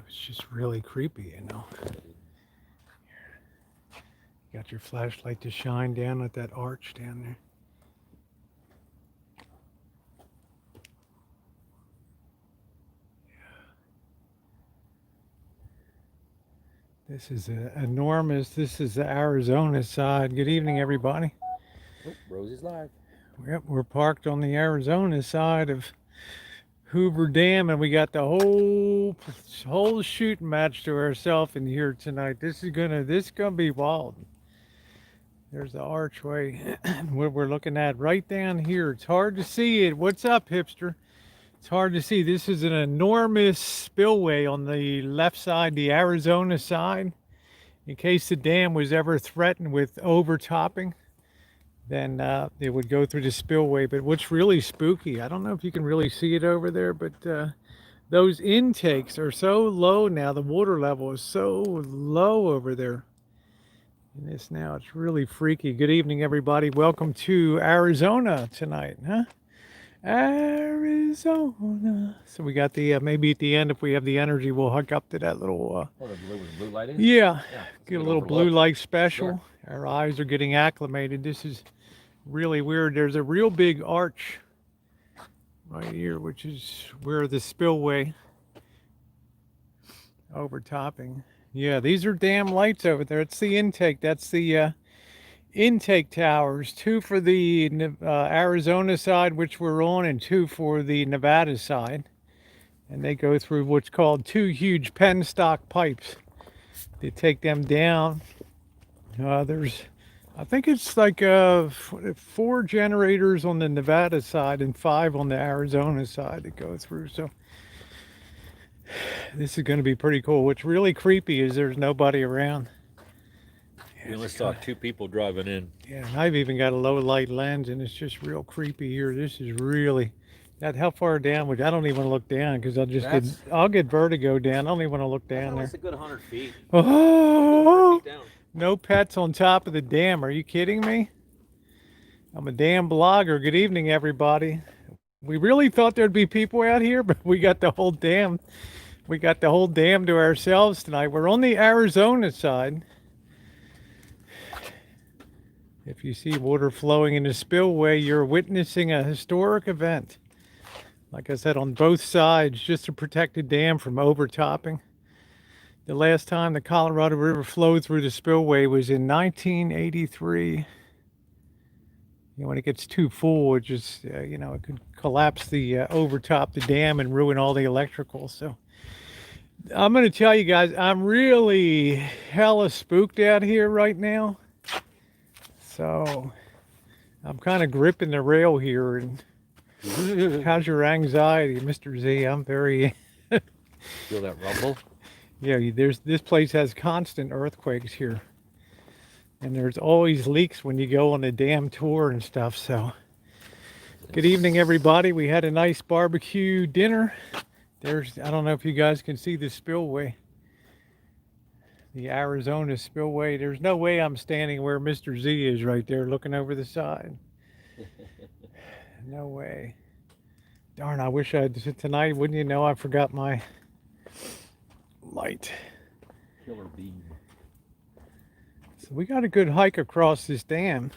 It's just really creepy, you know. You got your flashlight to shine down at that arch down there. This is enormous. This is the Arizona side. Good evening, everybody. Oh, Rosie's live. Yep, we're parked on the Arizona side of Hoover Dam, and we got the whole shooting match to ourselves in here tonight. This is gonna be wild. There's the archway. What we're looking at right down here. It's hard to see it. What's up, hipster? It's hard to see. This is an enormous spillway on the left side, the Arizona side. In case the dam was ever threatened with overtopping, then it would go through the spillway. But what's really spooky, I don't know if you can really see it over there, but those intakes are so low now. The water level is so low over there. And this now, it's really freaky. Good evening, everybody. Welcome to Arizona tonight, huh? Arizona. So we got the, maybe at the end, if we have the energy, we'll hook up to that little... Oh, the blue light is? Yeah, get a little overlook. blue light special. Sure. Our eyes are getting acclimated. This is really weird. There's a real big arch right here, which is where the spillway overtopping. Yeah, these are damn lights over there. It's the intake. That's the intake towers. 2 for the Arizona side, which we're on, and 2 for the Nevada side. And they go through what's called 2 huge penstock pipes. They take them down. There's, I think it's like 4 generators on the Nevada side and 5 on the Arizona side that go through. So this is going to be pretty cool. What's really creepy is there's nobody around. We only saw 2 people driving in. Yeah, and I've even got a low light lens, and it's just real creepy here. This is really, that how far down would, I don't even want to look down because I'll get vertigo down. I don't even want to look down there. That's a good 100 feet. Oh, Down. no pets on top of the dam. Are you kidding me? I'm a damn blogger. Good evening, everybody. We really thought there'd be people out here, but we got the whole dam. We got the whole dam to ourselves tonight. We're on the Arizona side. If you see water flowing in the spillway, you're witnessing a historic event. Like I said, on both sides, just to protect the dam from overtopping. The last time the Colorado River flowed through the spillway was in 1983. You know, when it gets too full, it just, you know, it could collapse the, overtop the dam and ruin all the electrical. So I'm going to tell you guys, I'm really hella spooked out here right now. So I'm kind of gripping the rail here. And how's your anxiety, Mr. Z? I'm very... Feel that rumble? Yeah, this place has constant earthquakes here. And there's always leaks when you go on the dam tour and stuff. So good evening, everybody. We had a nice barbecue dinner. I don't know if you guys can see the spillway. The Arizona spillway. There's no way I'm standing where Mr. Z is right there looking over the side. No way. Darn, I wish tonight, wouldn't you know, I forgot my light. Killer beam. So we got a good hike across this dam.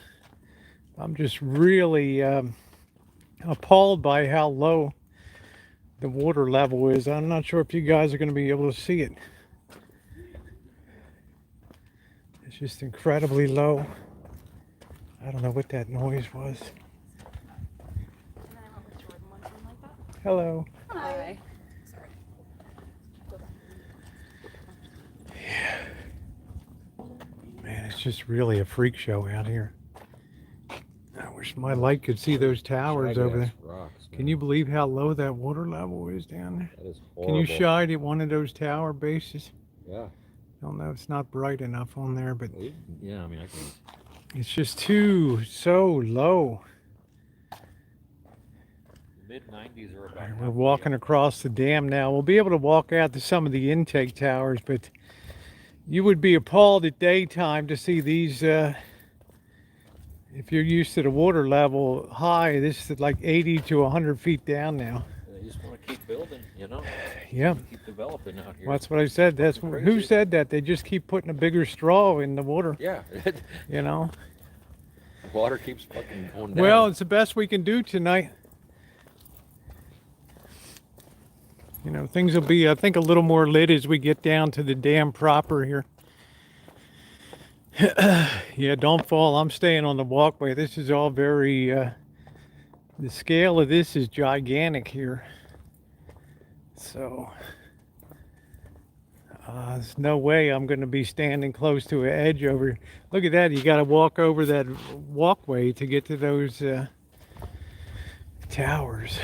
I'm just really appalled by how low the water level is. I'm not sure if you guys are going to be able to see it. It's just incredibly low. I don't know what that noise was. Hello. Hi. Yeah. Man, it's just really a freak show out here. I wish my light could see those towers over there. Rocks, Can you believe how low that water level is down there? That is Can you horrible. shine at one of those tower bases? Yeah. I don't know, it's not bright enough on there, but Yeah, I mean, I can. it's just so low. Mid-90s are about. We're walking across the dam now. We'll be able to walk out to some of the intake towers, but you would be appalled at daytime to see these. If you're used to the water level high, this is like 80 to 100 feet down now. They just want to keep building, you know. Yeah. Keep developing out here. Well, that's what I said. That's who crazy. said that. They just keep putting a bigger straw in the water. Yeah. You know. Water keeps fucking going down. Well, it's the best we can do tonight. You know, things will be, I think, a little more lit as we get down to the dam proper here. Yeah, don't fall. I'm staying on the walkway. This is all very, the scale of this is gigantic here. So, there's no way I'm going to be standing close to an edge over. Look at that. You got to walk over that walkway to get to those towers.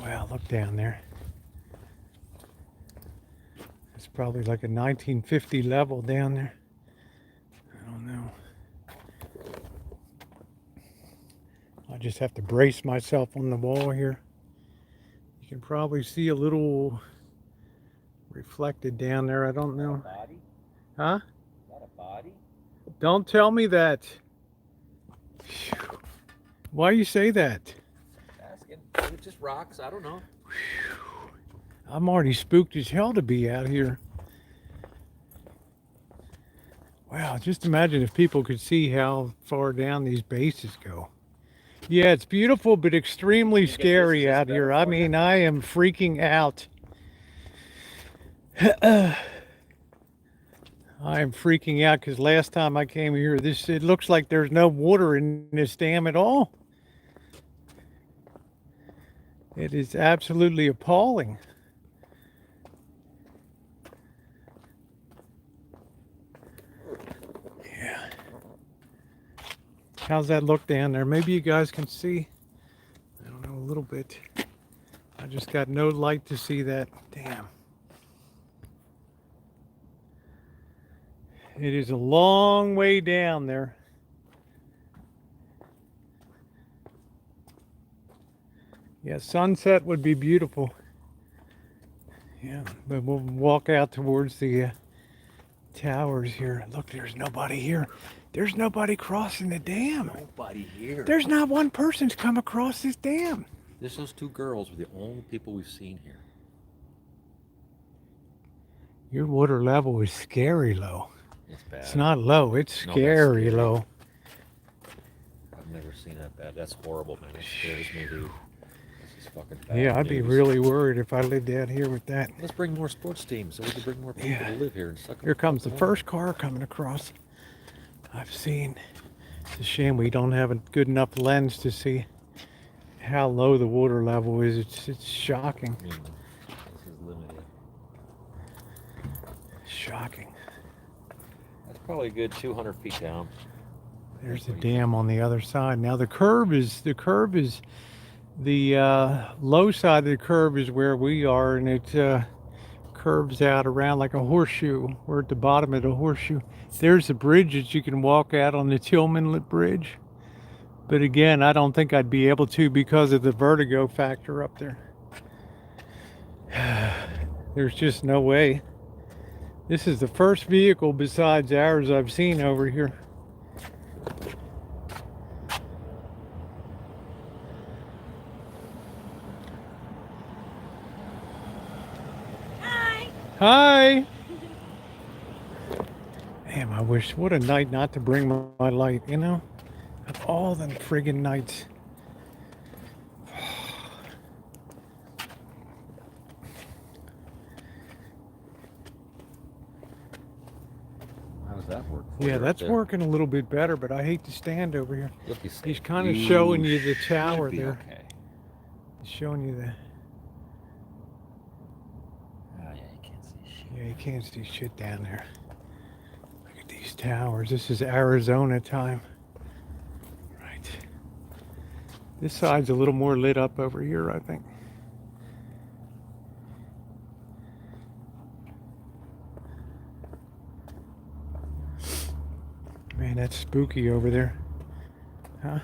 Wow, look down there. It's probably like a 1950 level down there. I don't know. I just have to brace myself on the wall here. You can probably see a little reflected down there. I don't know. Body? Huh? Is that a body? Don't tell me that. Phew. Why you say that? Asking. It just rocks. I don't know. I'm already spooked as hell to be out here. Wow, just imagine if people could see how far down these bases go. Yeah, it's beautiful, but extremely scary out here. I mean, I am freaking out. I am freaking out because last time I came here, it looks like there's no water in this dam at all. It is absolutely appalling. Yeah. How's that look down there? Maybe you guys can see. I don't know, a little bit. I just got no light to see that. Damn. It is a long way down there. Yeah, sunset would be beautiful. Yeah, but we'll walk out towards the towers here. Look, there's nobody here. There's nobody crossing the dam. Nobody here. There's not one person's come across this dam. Just those two girls were the only people we've seen here. Your water level is scary low. It's bad. It's not low, it's No, that's scary scary. low. I've never seen that bad. That's horrible, man. It scares me, dude. This is fucking bad. Yeah, I'd be news. really worried if I lived out here with that. Let's bring more sports teams so we can bring more people Yeah. to live here and suck. Here comes the first car coming across. I've seen. It's a shame we don't have a good enough lens to see how low the water level is. It's shocking. I mean, this is limited. Shocking. That's probably a good 200 feet down. There's the dam on the other side. Now the curve is the low side of the curve is where we are, and it curves out around like a horseshoe. We're at the bottom of the horseshoe. There's a bridge that you can walk out on, the Tillman Bridge. But again, I don't think I'd be able to because of the vertigo factor up there. There's just no way. This is the first vehicle besides ours I've seen over here. Hi! Damn, I wish, what a night not to bring my light, you know? Of all the friggin' nights. How does that work? Yeah, that's working a little bit better, but I hate to stand over here. Look, He's kind of showing you the tower should be there. Okay. He's showing you the, Oh yeah, you can't see shit. yeah, you can't see shit down there. Look at these towers. This is Arizona time. Right. This side's a little more lit up over here, I think. Man, that's spooky over there. Huh?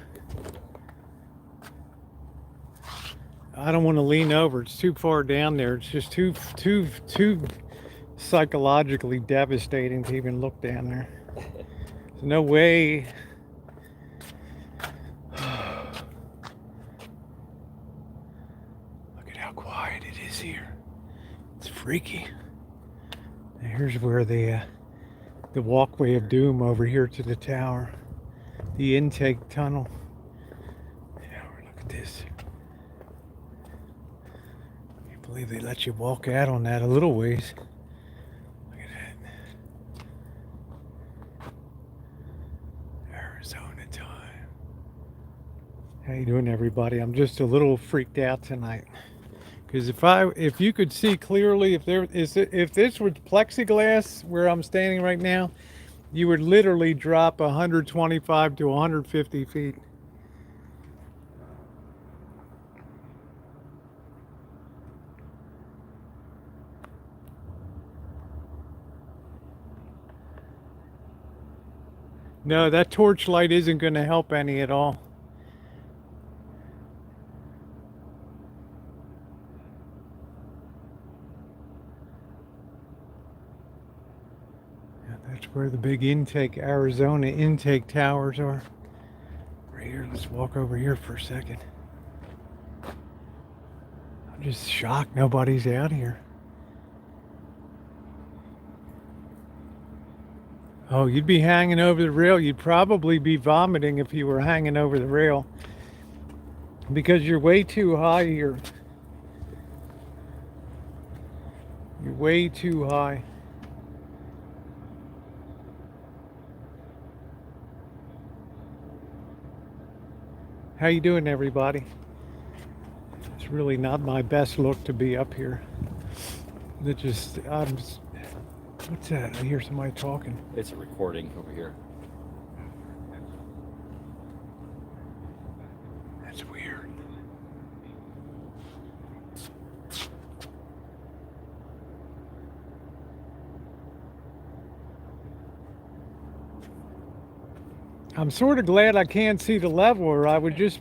I don't want to lean over. It's too far down there. It's just too psychologically devastating to even look down there. There's no way. how quiet it is here. It's freaky. And here's where the walkway of doom over here to the tower, the intake tunnel. Yeah, look at this. I can't believe they let you walk out on that a little ways. Look at that. Arizona time. How you doing, everybody? I'm just a little freaked out tonight. Because if you could see clearly, if this was plexiglass where I'm standing right now, you would literally drop 125 to 150 feet. No, that torchlight isn't going to help any at all. That's where the big Arizona intake towers are. Right here, let's walk over here for a second. I'm just shocked nobody's out here. Oh, you'd be hanging over the rail. You'd probably be vomiting if you were hanging over the rail. Because you're way too high here. You're way too high. How you doing, everybody? It's really not my best look to be up here. What's that? I hear somebody talking. It's a recording over here. That's weird. I'm sort of glad I can't see the level, or I would just,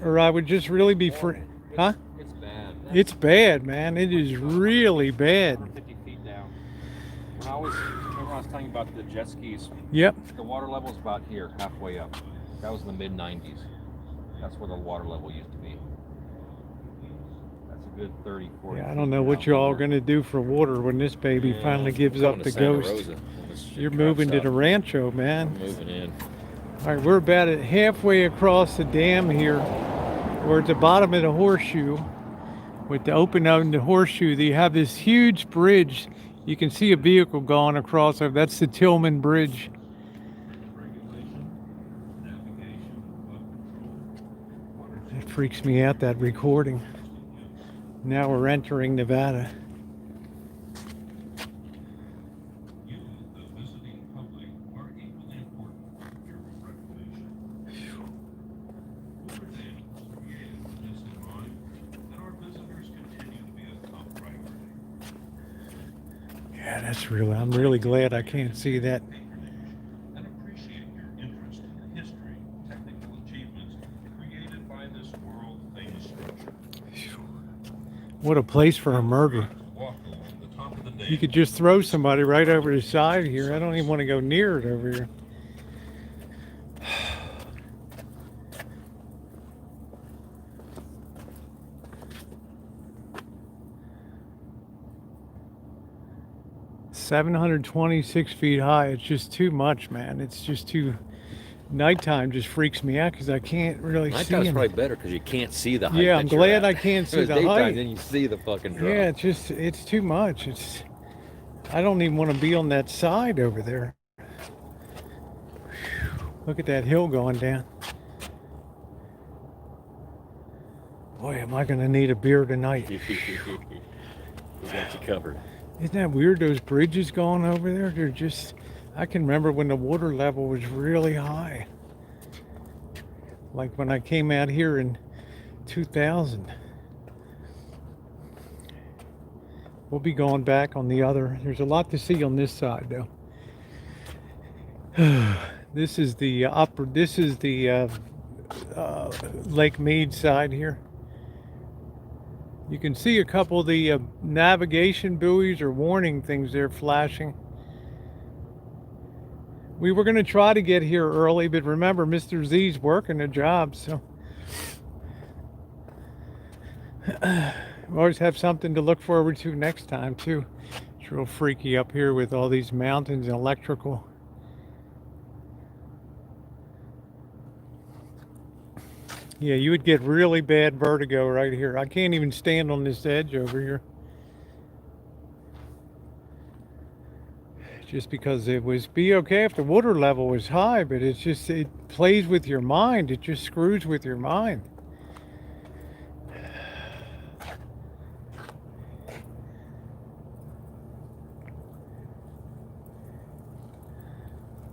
Or I would just really be free, It's bad. It's bad, man. It is really bad. 150 feet down. Remember I was telling you about the jet skis? Yep. The water level is about here, halfway up. That was in the mid-90s. That's where the water level used to be. That's a good 30, 40. Yeah, I don't know what you all are going to do for water when this baby finally gives up the ghost. You're moving to the rancho, man. I'm moving in. All right, we're about halfway across the dam here. We're at the bottom of the horseshoe. With the open of the horseshoe, you have this huge bridge. You can see a vehicle going across over. That's the Tillman Bridge. It freaks me out, that recording. Now we're entering Nevada. Yeah, that's real. I'm really glad I can't see that. And appreciate your interest in history, technical achievements created by this world-famous structure. What a place for a murder. Walk along the top of the dam. You could just throw somebody right over the side here. I don't even want to go near it over here. 726 feet high. It's just too much, man. It's just too. Nighttime just freaks me out because I can't really see. Nighttime's him. probably better because you can't see the height. Yeah, I'm that you're glad at. I can't see If the it's daytime, height. Then you see the fucking drop. Yeah, it's too much. I don't even want to be on that side over there. Look at that hill going down. Boy, am I going to need a beer tonight. We got you covered. Isn't that weird, those bridges going over there? They're just, I can remember when the water level was really high. Like when I came out here in 2000. We'll be going back on the other. There's a lot to see on this side though. This is the Lake Mead side here. You can see a couple of the navigation buoys or warning things there flashing. We were going to try to get here early, but remember, Mr. Z's working a job, so. We always have something to look forward to next time too. It's real freaky up here with all these mountains and electrical. Yeah, you would get really bad vertigo right here. I can't even stand on this edge over here. Just because it was be okay if the water level was high, but it's just, it plays with your mind. It just screws with your mind.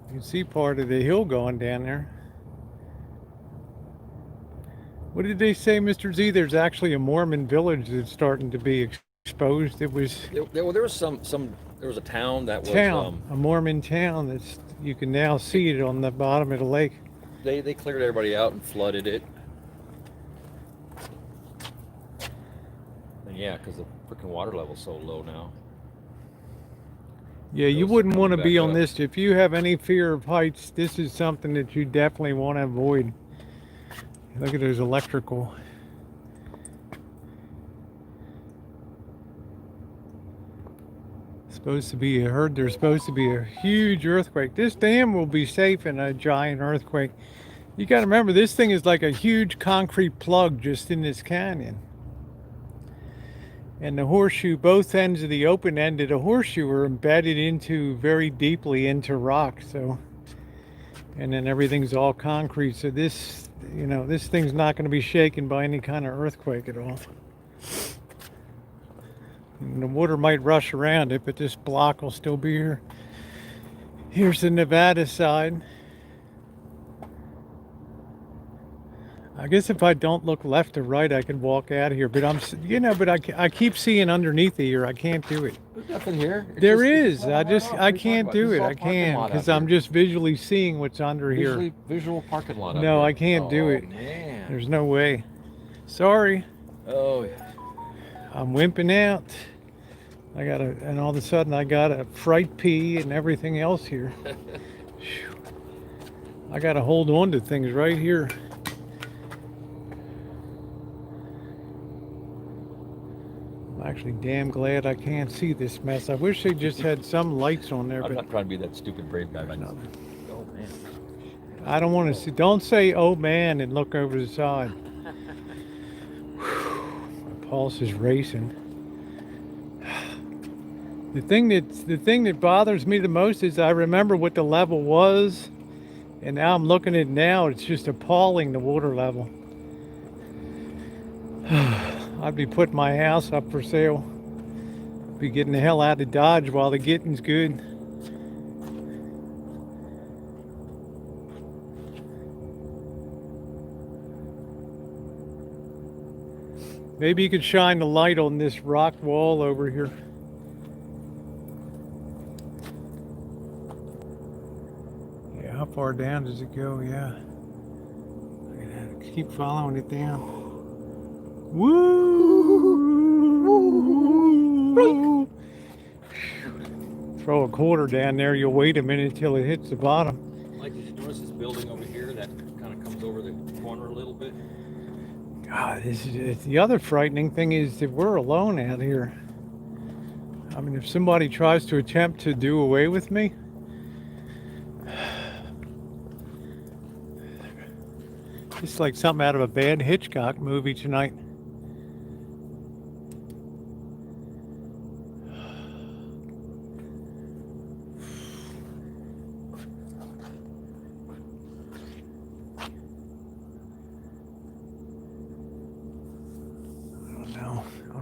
You can see part of the hill going down there. What did they say, Mr. Z? There's actually a Mormon village that's starting to be exposed. It was There was there was a town that was a Mormon town that's, you can now see it on the bottom of the lake. they cleared everybody out and flooded it. And yeah, because the freaking water level's so low now. Yeah, you Those wouldn't are want to coming be back on up. this. If you have any fear of heights, this is something that you definitely want to avoid. Look at those electrical. Supposed to be, I heard there's supposed to be a huge earthquake. This dam will be safe in a giant earthquake. You got to remember, this thing is like a huge concrete plug just in this canyon. And the horseshoe, both ends of the open end of the horseshoe are embedded into very deeply into rock. So, and then everything's all concrete. So this, you know, this thing's not going to be shaken by any kind of earthquake at all. And the water might rush around it, but this block will still be here. Here's the Nevada side. I guess if I don't look left or right, I could walk out of here. But I keep seeing underneath here. I can't do it. There's nothing here. There is. I can't do it. I can't because I'm just visually seeing what's under here. Visual parking lot. Up No, here. I can't do it. Man. There's no way. Sorry. Oh yeah. I'm wimping out. And all of a sudden I got a fright pee and everything else here. I got to hold on to things right here. I'm actually damn glad I can't see this mess. I wish they just had some lights on there, I'm but not trying to be that stupid brave guy. Right now. Oh man. I don't want to see. Don't say "oh man" and look over the side. My pulse is racing. The thing that bothers me the most is I remember what the level was, and now I'm looking at it now. It's just appalling, the water level. I'd be putting my house up for sale. Be getting the hell out of Dodge while the getting's good. Maybe you could shine the light on this rock wall over here. Yeah, how far down does it go? Yeah. Look at that. Keep following it down. Woo! Throw a quarter down there, you'll wait a minute until it hits the bottom. Mike, did you notice this building over here that kind of comes over the corner a little bit? God, the other frightening thing is that we're alone out here. I mean, if somebody tries to attempt to do away with me, it's like something out of a bad Hitchcock movie tonight.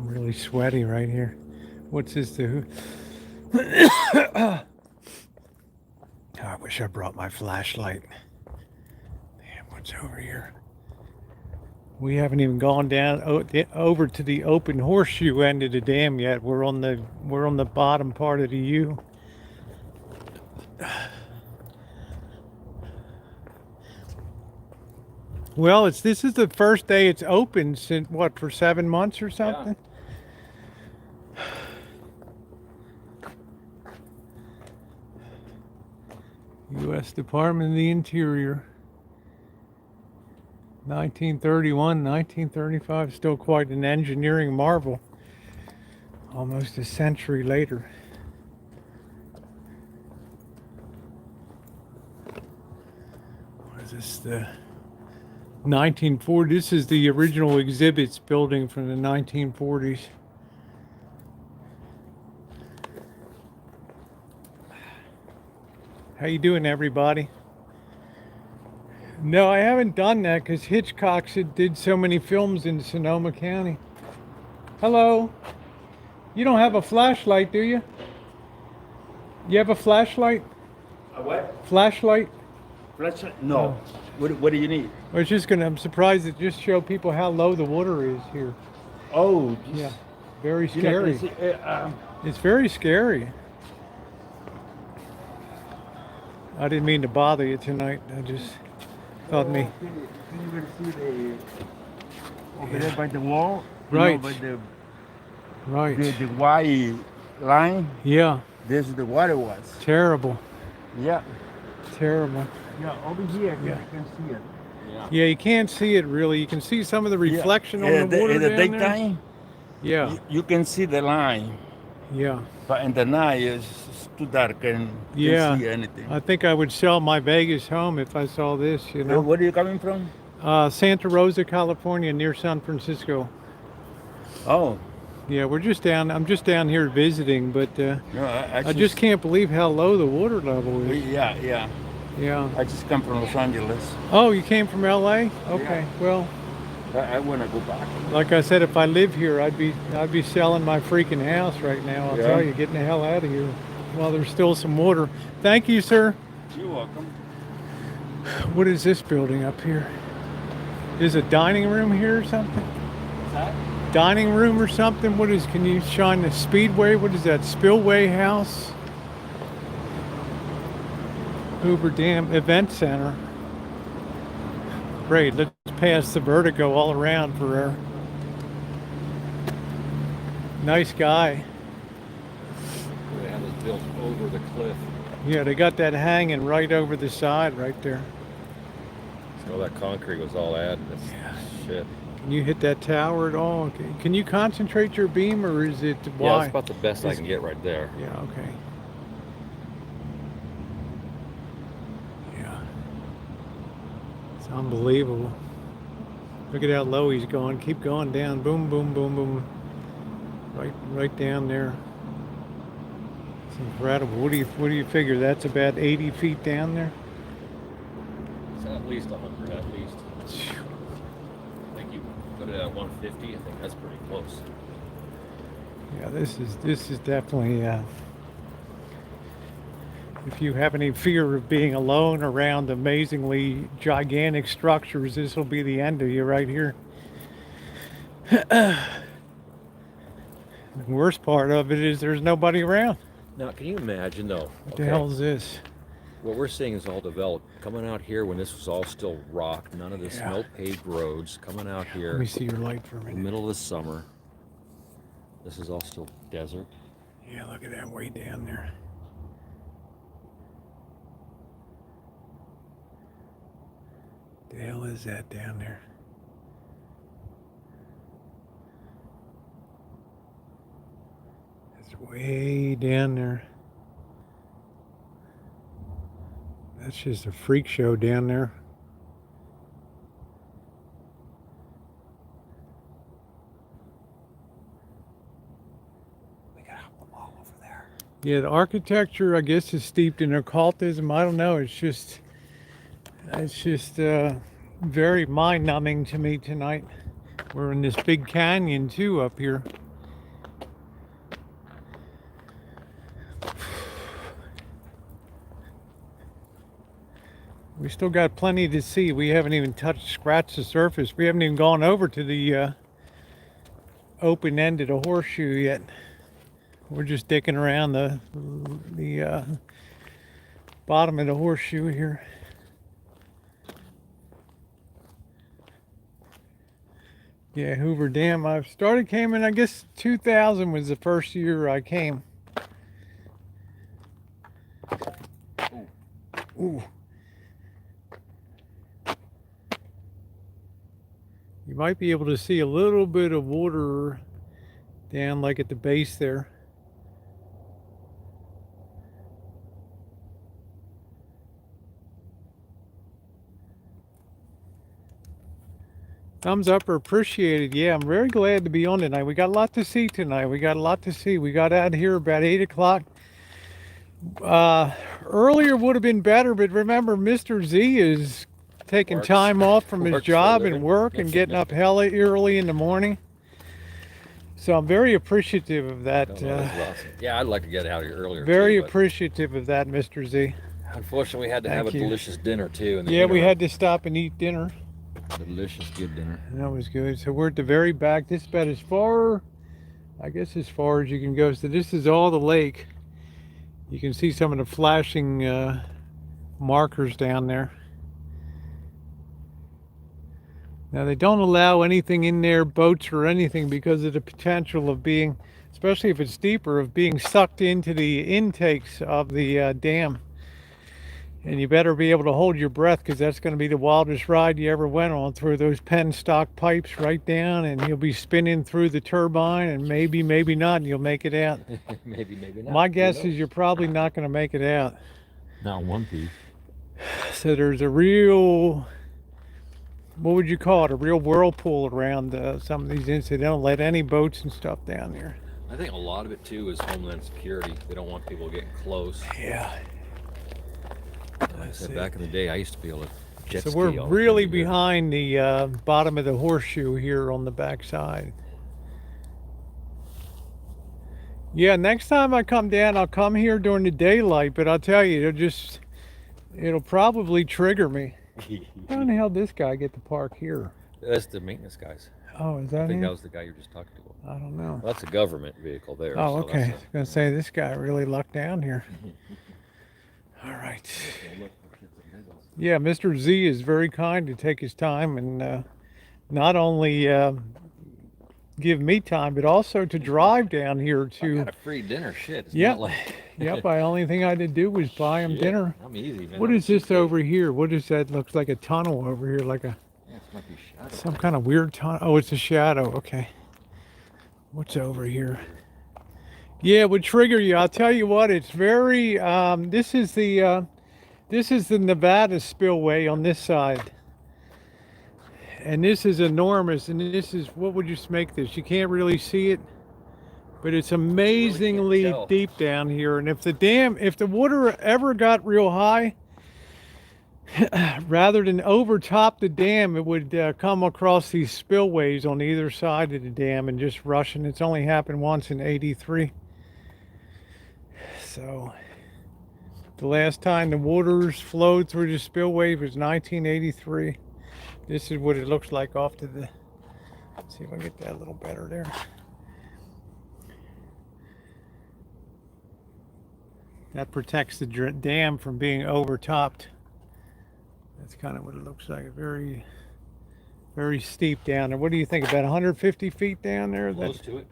Really sweaty right here. What's this? Oh, I wish I brought my flashlight. Damn, what's over here? We haven't even gone down over to the open horseshoe end of the dam yet. We're on the bottom part of the U. Well, this is the first day it's open since what, for 7 months or something? Yeah. U.S. Department of the Interior. 1931, 1935, still quite an engineering marvel. Almost a century later. What is this? The 1940. This is the original exhibits building from the 1940s. How you doing, everybody? No, I haven't done that because Hitchcock did so many films in Sonoma County. Hello. You don't have a flashlight, do you? You have a flashlight? A what? Flashlight? Flashlight? No. What do you need? I'm surprised it just showed people how low the water is here. Oh, Yeah. Very you're not gonna scary. see, It's very scary. I didn't mean to bother you tonight. I just thought Can you see the over there by the wall? You know, Right. by the Right. white line. Yeah. This is the water was. Terrible. Yeah. Terrible. Yeah. Over here, Yeah. you can see it. Yeah. Yeah, you can't see it really. You can see some of the reflection Yeah, on the water in the down there. daytime, Yeah. you can see the line, Yeah. but in the night it's too dark and you Yeah. can't see anything. I think I would sell my Vegas home if I saw this, you know. Where are you coming from? Santa Rosa, California, near San Francisco. Oh, Yeah, I'm just down here visiting, but no, I just can't believe how low the water level is. Yeah, yeah. Yeah. I just come from Los Angeles. Oh, you came from LA? Okay. Well, I want to go back. like I said, if I lived here, I'd be selling my freaking house right now. I'll Yeah. tell you, getting the hell out of here while there's still some water. Thank you, sir. You're welcome. What is this building up here? Is a dining room here or something? What's that? Dining room or something? Can you shine the Speedway? What is that? Spillway House? Hoover Dam Event Center. Great, let's pass the Vertigo all around for her. Nice guy. They have this built over the cliff. Yeah, they got that hanging right over the side right there. So that concrete was all added. Shit. Can you hit that tower at all? Okay. Can you concentrate your beam or is it Yeah, wide? that's about the best I can get right there. Yeah, okay. Yeah. It's unbelievable. Look at how low he's going. Keep going down. Boom, boom, boom, boom. Right down there. It's incredible. What do you figure? That's about 80 feet down there? It's at least 100 at least. I think you put it at 150. I think that's pretty close. Yeah, this is definitely if you have any fear of being alone around amazingly gigantic structures, this will be the end of you right here. The worst part of it is there's nobody around. Now, can you imagine though? What the hell is this? What we're seeing is all developed. Coming out here when this was all still rock, none of this, Yeah. no paved roads. Coming out here Let me see your light for a in the minute. middle of the summer. This is all still desert. Yeah, look at that way down there. The hell is that down there? It's way down there. That's just a freak show down there. We got a wall over there. Yeah, the architecture, I guess, is steeped in occultism. I don't know. It's just very mind-numbing to me tonight. We're in this big canyon too up here. We still got plenty to see. We haven't even scratched the surface. We haven't even gone over to the open end of the horseshoe yet. We're just dicking around the bottom of the horseshoe here. Yeah, Hoover Dam. Came in, I guess 2000 was the first year I came. Ooh. You might be able to see a little bit of water down like at the base there. Thumbs up are appreciated. Yeah, I'm very glad to be on tonight. We got a lot to see tonight. We got a lot to see. We got out here about 8 o'clock. Earlier would have been better, but remember, Mr. Z is taking Works. time off from his Works for a job and living. work and getting up hella early in the morning. So I'm very appreciative of that. No, that's awesome. Yeah, I'd like to get out here earlier. Very too, but appreciative of that, Mr. Z. unfortunately, we had to have a Thank you. delicious dinner too. In the Yeah, we interim. had to stop and eat dinner. delicious good dinner. That was good. So we're at the very back. This is about as far, I guess, as far as you can go. So this is all the lake. You can see some of the flashing markers down there. Now they don't allow anything in there, boats or anything, because of the potential of being, especially if it's deeper, of being sucked into the intakes of the dam. And you better be able to hold your breath, because that's going to be the wildest ride you ever went on, through those penstock pipes right down, and you'll be spinning through the turbine, and maybe, maybe not, and you'll make it out. maybe not. My Who guess knows? is you're probably not going to make it out. Not one piece. So there's a real, what would you call it, a real whirlpool around some of these incidents. They don't let any boats and stuff down there. I think a lot of it too is Homeland Security. They don't want people getting close. Yeah. Like I said, back in the day, I used to be able to jet So ski we're all the really time here. behind the bottom of the horseshoe here on the back side. Yeah, next time I come down, I'll come here during the daylight, but I'll tell you, it'll probably trigger me. How in the hell did this guy get to park here? That's the maintenance guys. Oh, is I that think him? that was the guy you were just talking to. I don't know. Well, that's a government vehicle there. Oh, so okay. I that's was gonna say, this guy really lucked down here. All right. Yeah, Mr. Z is very kind to take his time and not only give me time, but also to drive down here I to. got a free dinner. Shit. It's Yep. not like. Yep. The only thing I had to do was buy him Shit, dinner. I'm easy, man. What I'm is this cheap. over here? What is that? Looks like a tunnel over here, like a Yeah, it might be shadow. some kind of weird tunnel. Oh, it's a shadow. Okay. What's over here? Yeah, it would trigger you. I'll tell you what. It's very. This is the Nevada Spillway on this side, and this is enormous. And this is, what would you make this? You can't really see it, but it's amazingly tell. deep down here. And if the water ever got real high, rather than overtop the dam, it would come across these spillways on either side of the dam and just rush. And it's only happened once in '83. So the last time the waters flowed through the spillway was 1983. This is what it looks like off to the, let's see if I can get that a little better there. That protects the dam from being overtopped. That's kind of what it looks like. Very, very steep down there. What do you think, about 150 feet down there? Close to it.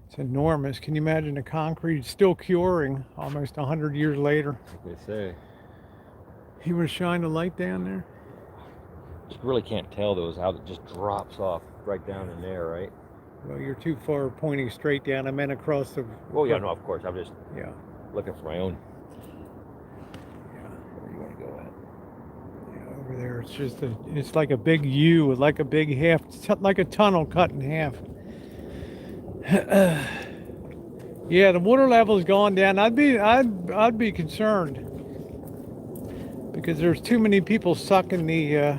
It's enormous. Can you imagine the concrete still curing almost 100 years later? Like they say. You want to shine a light down there? You really can't tell though is how it just drops off right down in there, right? Well, you're too far pointing straight down. I meant across the. Oh yeah, no, of course. I'm just Yeah. looking for my own. Yeah. Where you want to go at? Yeah, over there. It's just it's like a big U, like a big half, like a tunnel cut in half. Yeah, the water level's gone down. I'd be concerned, because there's too many people sucking the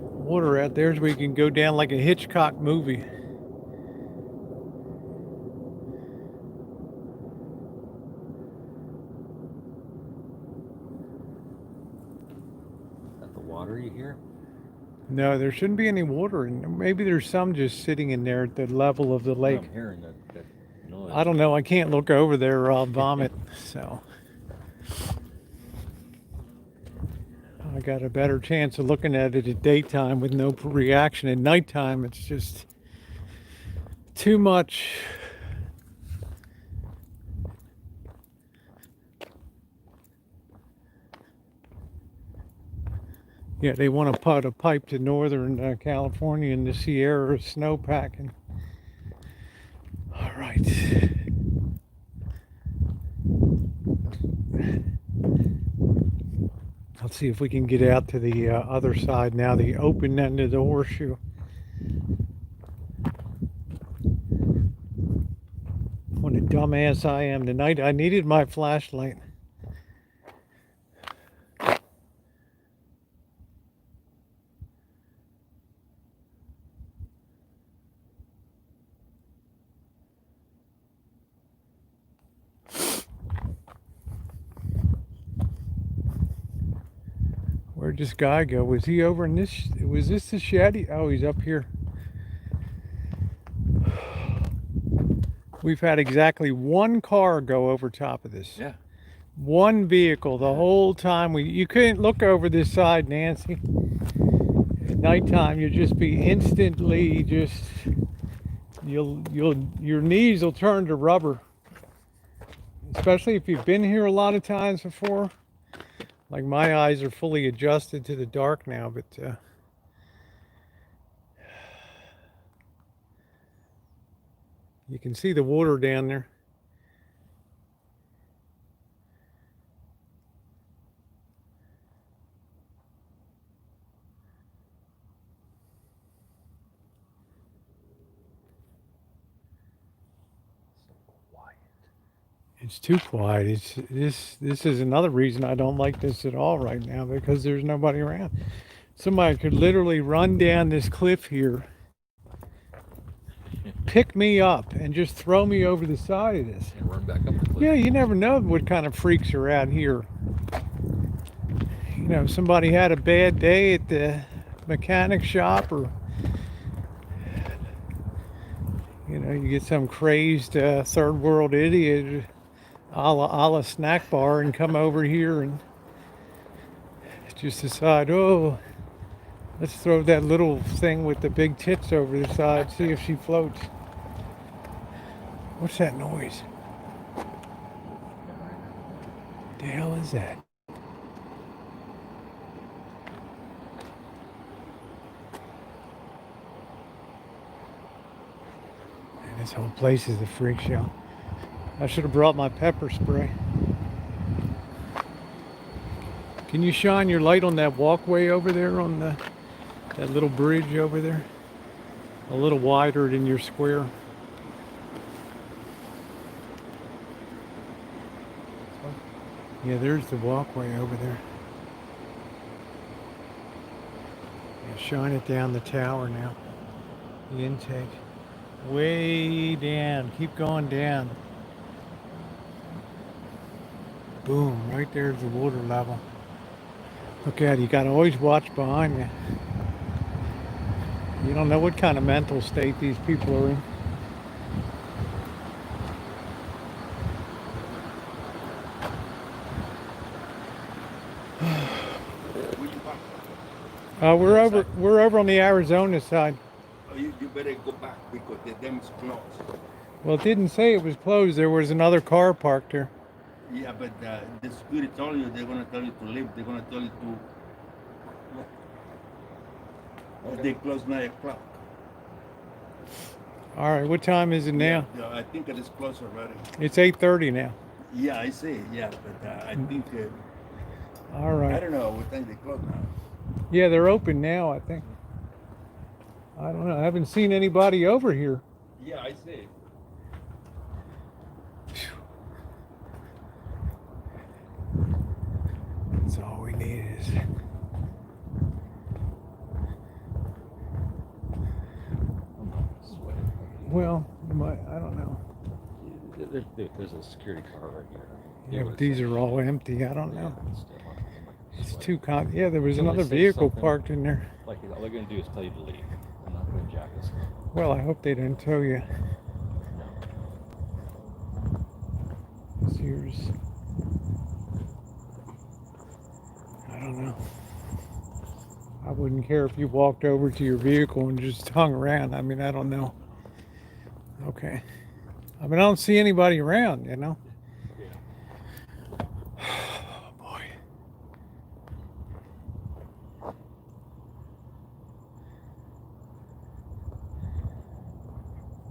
water out. There's where you can go down like a Hitchcock movie. Is that the water you hear? No, there shouldn't be any water in. Maybe there's some just sitting in there at the level of the lake. I'm hearing that noise. I don't know. I can't look over there or I'll vomit. So I got a better chance of looking at it at daytime with no reaction. At nighttime, it's just too much. Yeah, they want to put a pipe to northern California in the Sierra snowpacking. All right. Let's see if we can get out to the other side now, the open end of the horseshoe. What a dumbass I am tonight. I needed my flashlight. Where'd this guy go? Was he over in this? Was this the shed? Oh, he's up here. We've had exactly one car go over top of this. Yeah. One vehicle the whole time. You couldn't look over this side, Nancy. At nighttime, you'll just be instantly your knees will turn to rubber. Especially if you've been here a lot of times before. Like my eyes are fully adjusted to the dark now, but you can see the water down there. It's too quiet. This is another reason I don't like this at all right now, because there's nobody around. Somebody could literally run down this cliff here, pick me up, and just throw me over the side of this. And run back up the cliff. Yeah, you never know what kind of freaks are out here. You know, somebody had a bad day at the mechanic shop, or you know, you get some crazed third world idiot a la snack bar and come over here and just decide, oh, let's throw that little thing with the big tits over the side, see if she floats. What's that noise? The hell is that? Man, this whole place is a freak show. I should have brought my pepper spray. Can you shine your light on that walkway over there, on that little bridge over there? A little wider than your square. Yeah, there's the walkway over there. Yeah, shine it down the tower now. The intake. Way down. Keep going down. Boom, right there's the water level. Look at it, you gotta always watch behind you. You don't know what kind of mental state these people are in. We're over on the Arizona side. Oh, you better go back because the dam's closed. Well, it didn't say it was closed. There was another car parked there. Yeah, but the security told you they're gonna tell you to leave. They're gonna tell you to. Okay. They close 9 o'clock. All right, what time is it now? Yeah, I think it is closed already. It's 8:30 now. Yeah, I see. Yeah, but I think All I right. don't know what time they close now. Yeah, they're open now, I think. I don't know. I haven't seen anybody over here. Yeah, I see. That's all we need is. Well, I don't know. There's a security car right here. Yeah, but these are all empty. I don't know. It's It's too Yeah, there was Can they another say vehicle something? parked in there. like all they're gonna do is tell you to leave. I'm not gonna jack us. Well, I hope they didn't tell you. Here's. I don't know. I wouldn't care if you walked over to your vehicle and just hung around. I mean, I don't know. Okay. I mean, I don't see anybody around, you know? Oh, boy.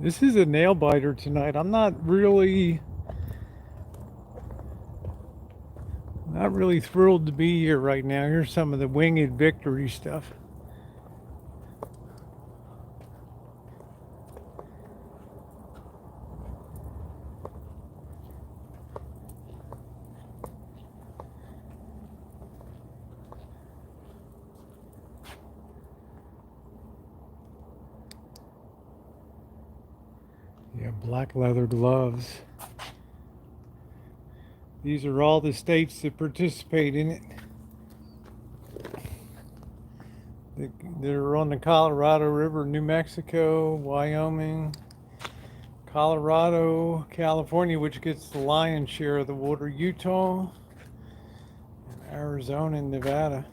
This is a nail biter tonight. I'm not really thrilled to be here right now. Here's some of the winged victory stuff. Yeah, black leather gloves. These are all the states that participate in it. They're on the Colorado River, New Mexico, Wyoming, Colorado, California, which gets the lion's share of the water, Utah, and Arizona and Nevada.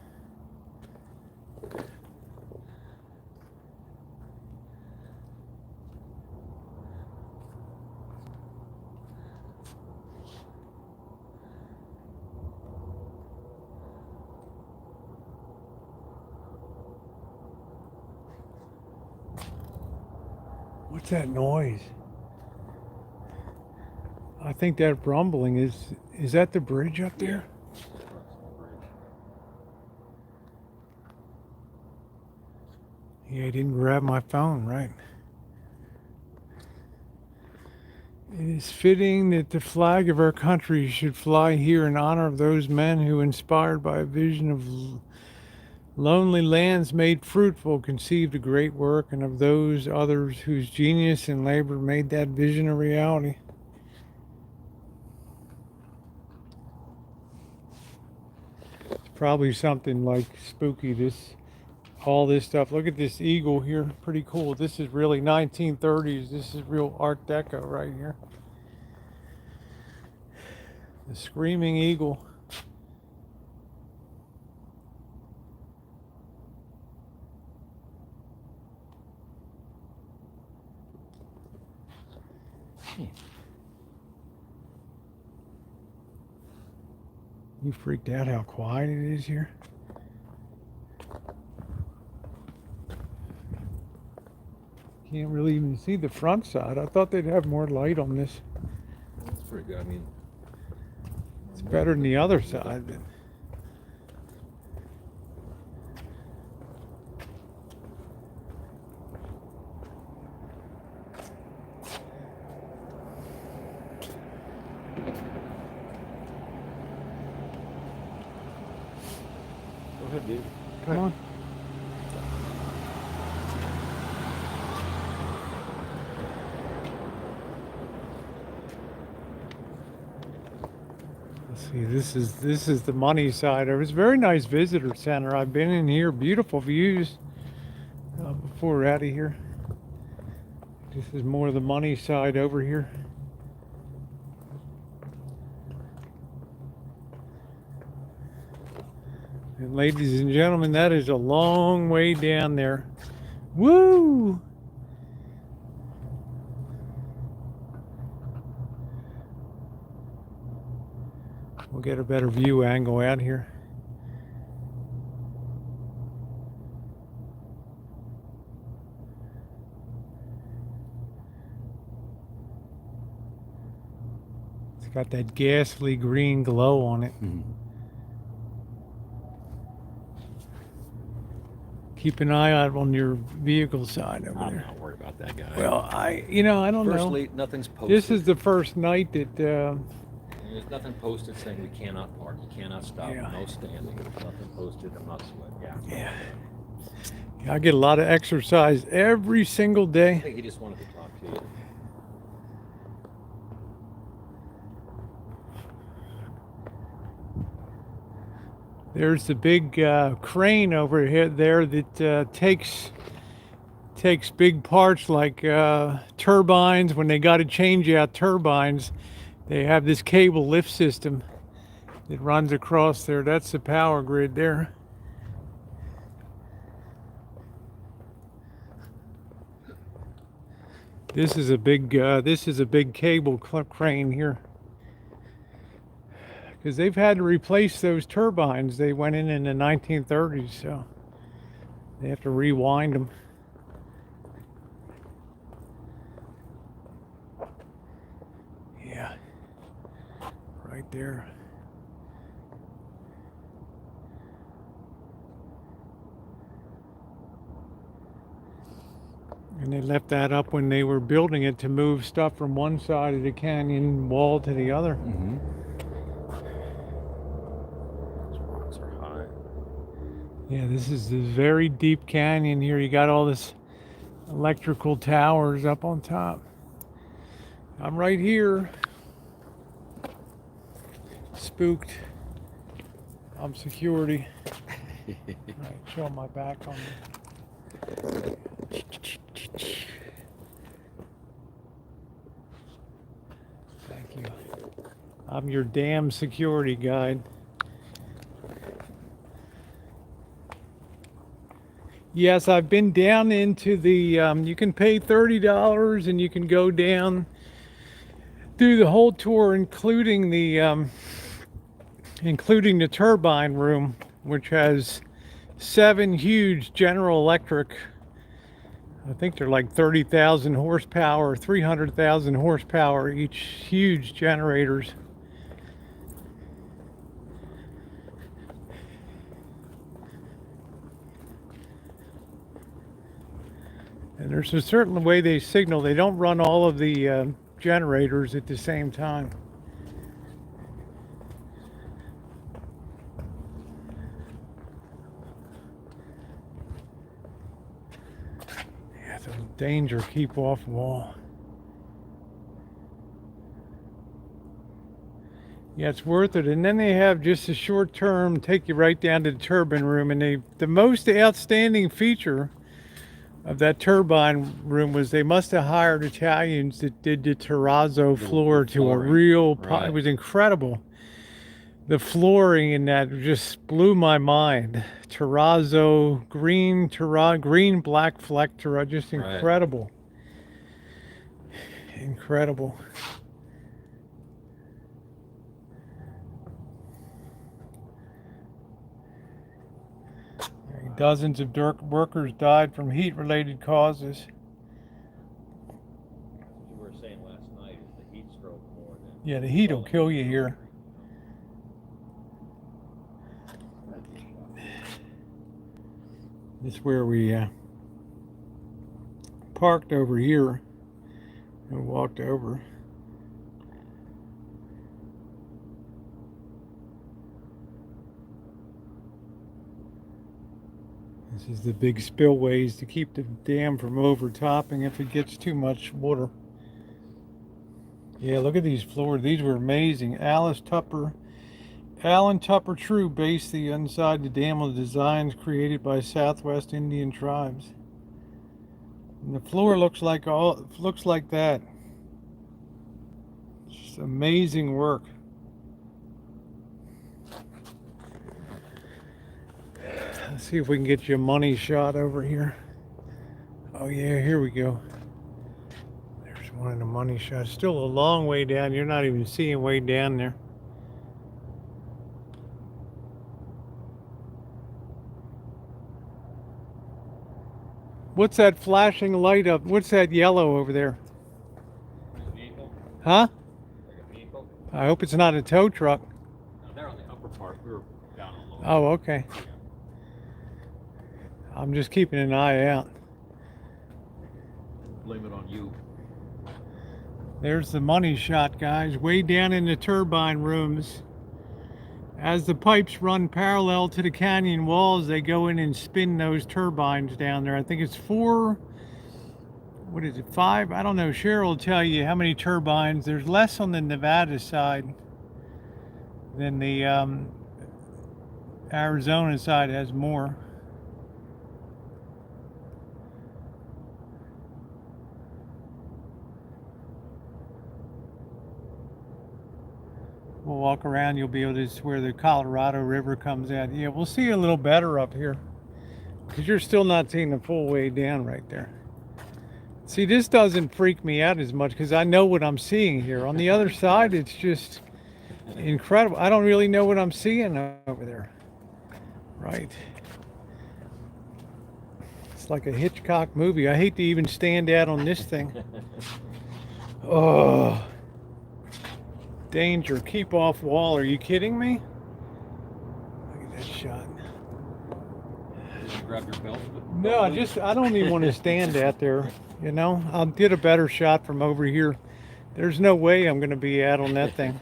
What's that noise? I think that rumbling is that the bridge up there? Yeah, I didn't grab my phone, right? It is fitting that the flag of our country should fly here in honor of those men who, inspired by a vision of lonely lands made fruitful, conceived a great work, and of those others whose genius and labor made that vision a reality. It's probably something like spooky, all this stuff. Look at this eagle here, pretty cool. This is really 1930s. This is real Art Deco right here. The screaming eagle. You freaked out how quiet it is here? Can't really even see the front side. I thought they'd have more light on this. That's pretty good. I mean, It's better than the other side. But Go ahead, dude. come on. Let's see, this is the money side. It was a very nice visitor center. I've been in here, beautiful views before we're out of here. This is more of the money side over here. And ladies and gentlemen, that is a long way down there. Woo! We'll get a better view angle out here. It's got that ghastly green glow on it. Keep an eye out on your vehicle side over I'm there. not worried about that guy. Well, I don't know. Firstly, nothing's posted. This is the first night that There's nothing posted saying we cannot park, you cannot stop, Yeah. no standing. There's nothing posted. I'm not sweating. Yeah. I get a lot of exercise every single I day. think he just wanted to talk to you. There's the big crane over here there that takes big parts like turbines. When they got to change out turbines, they have this cable lift system that runs across there. That's the power grid there. This is a big cable crane here, because they've had to replace those turbines. They went in the 1930s, so they have to rewind them. right there. And they left that up when they were building it to move stuff from one side of the canyon wall to the other. Mm-hmm. Those rocks are high. Yeah, this is this very deep canyon here. You got all this electrical towers up on top. I'm right here. Spooked. I'm security. Right, show my back on me. Thank you. I'm your damn security guide. Yes, I've been down into the, you can pay $30 and you can go down through the whole tour, including the turbine room, which has 7 huge General Electric, I think they're like 30,000 horsepower, 300,000 horsepower each, huge generators. And there's a certain way they signal. They don't run all of the generators at the same time. Yeah, the danger, keep off wall. Yeah, it's worth it. And then they have just a short term, take you right down to the turbine room. And the most outstanding feature of that turbine room was they must have hired Italians that did the terrazzo floor to a real, Right. It was incredible. The flooring in that just blew my mind. Terrazzo, green, black fleck terrazzo, just Right. incredible. Incredible. Dozens of workers died from heat-related causes. You were saying last night is the heat stroke more than. Yeah, the heat will kill you here. This is where we parked over here and walked over. This is the big spillways to keep the dam from overtopping if it gets too much water. Yeah, look at these floors. These were amazing. Alan Tupper True based the inside the dam on the designs created by Southwest Indian tribes. And the floor looks like that. It's just amazing work. Let's see if we can get you a money shot over here. Oh yeah, here we go. There's one in the money shot. Still a long way down. You're not even seeing way down there. What's that flashing light up? What's that yellow over there? Vehicle? Huh? Like a vehicle? I hope it's not a tow truck. No, they're on the upper part. We were down on lower. Oh, okay. I'm just keeping an eye out. Blame it on you. There's the money shot, guys. Way down in the turbine rooms. As the pipes run parallel to the canyon walls, they go in and spin those turbines down there. I think it's 4, what is it, 5? I don't know. Cheryl will tell you how many turbines. There's less on the Nevada side than the Arizona side has more. We'll walk around, you'll be able to see where the Colorado River comes out. Yeah, we'll see a little better up here because you're still not seeing the full way down right there. See, this doesn't freak me out as much because I know what I'm seeing here. On the other side, it's just incredible. I don't really know what I'm seeing over there. Right. It's like a Hitchcock movie. I hate to even stand out on this thing. Oh. Danger. Keep off wall. Are you kidding me? Look at that shot. Did you grab your belt? No, I don't even want to stand out there. You know, I'll get a better shot from over here. There's no way I'm going to be out on that thing.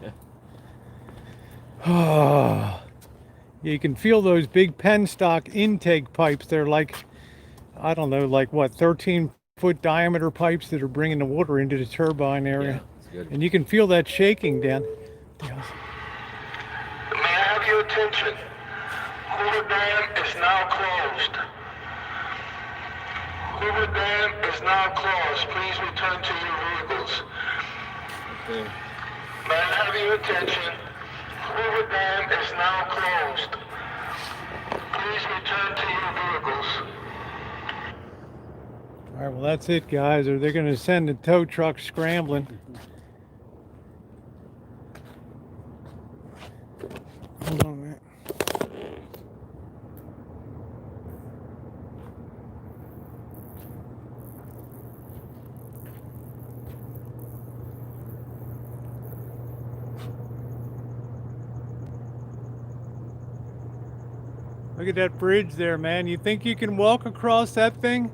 You can feel those big penstock intake pipes. They're like, I don't know, like what, 13-foot diameter pipes that are bringing the water into the turbine area. Yeah, it's good. And you can feel that shaking, Dan. May I have your attention? Hoover Dam is now closed. Hoover Dam is now closed. Please return to your vehicles. Okay. May I have your attention? Hoover Dam is now closed. Please return to your vehicles. All right, well, that's it, guys. Or they're going to send the tow truck scrambling. Hold on a minute. Look at that bridge there, man. You think you can walk across that thing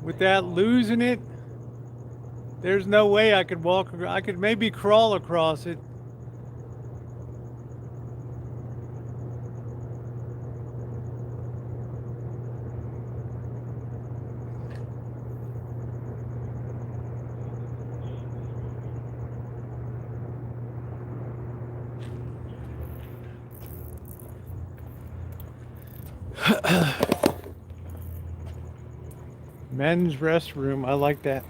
without losing it? There's no way I could walk. I could maybe crawl across it. Men's restroom. I like that.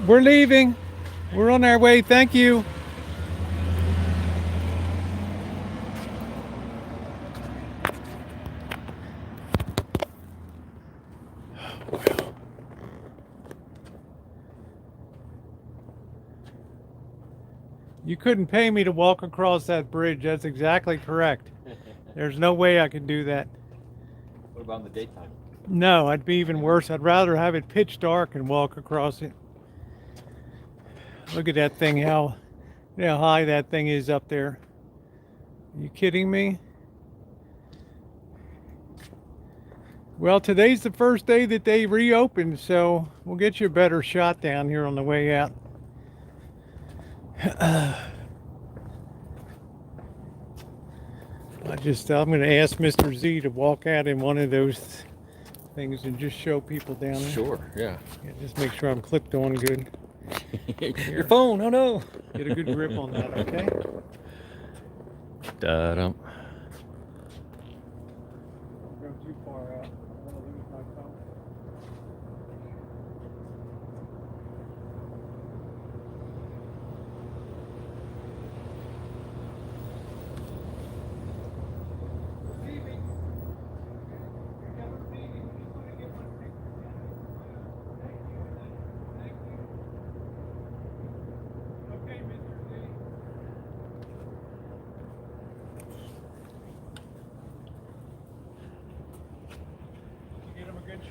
We're leaving. We're on our way. Thank you. You couldn't pay me to walk across that bridge. That's exactly correct. There's no way I could do that. What about in the daytime? No, I'd be even worse. I'd rather have it pitch dark and walk across it. Look at that thing, how high that thing is up there. Are you kidding me? Well, today's the first day that they reopened, so we'll get you a better shot down here on the way out. I'm going to ask Mr. Z to walk out in one of those things and just show people down there. Sure, yeah. Yeah, just make sure I'm clipped on good. Your phone, oh no. Get a good grip on that, okay? Da-dum. Don't go too far out. I don't want to lose my phone.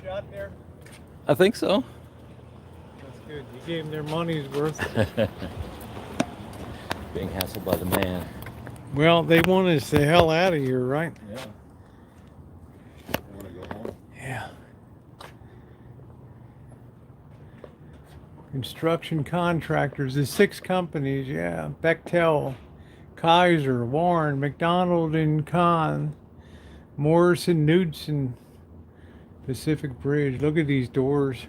Shot there? I think so. That's good. You gave them their money's worth. Being hassled by the man. Well, they want us the hell out of here, right? Yeah. I want to go home. Yeah. Construction contractors, the 6 companies, yeah. Bechtel, Kaiser, Warren, McDonald and Kahn, Morrison, Knudsen, Pacific Bridge. Look at these doors.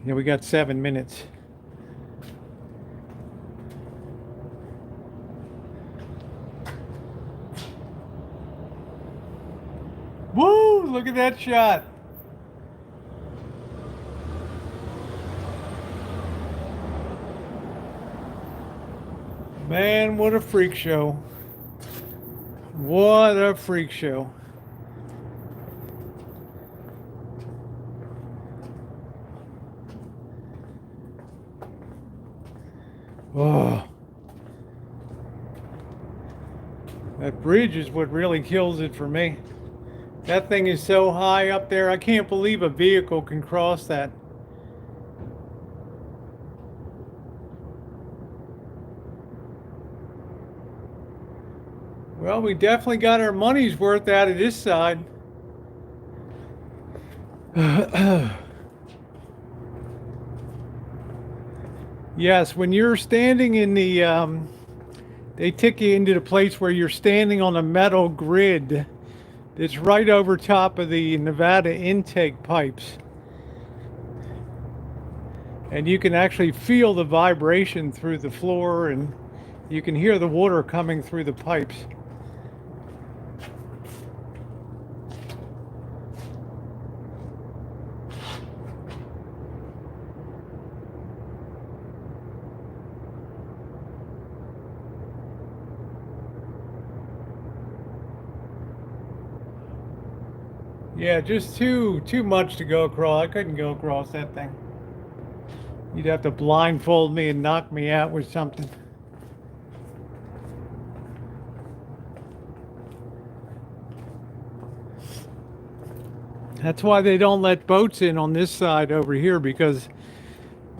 Yeah, we got 7 minutes. Woo! Look at that shot. Man, what a freak show. What a freak show. Oh. That bridge is what really kills it for me. That thing is so high up there, I can't believe a vehicle can cross that. Well, we definitely got our money's worth out of this side. Yes, when you're standing in the, they take you into the place where you're standing on a metal grid that's right over top of the Nevada intake pipes. And you can actually feel the vibration through the floor, and you can hear the water coming through the pipes. Yeah, just too much to go across. I couldn't go across that thing. You'd have to blindfold me and knock me out with something. That's why they don't let boats in on this side over here, because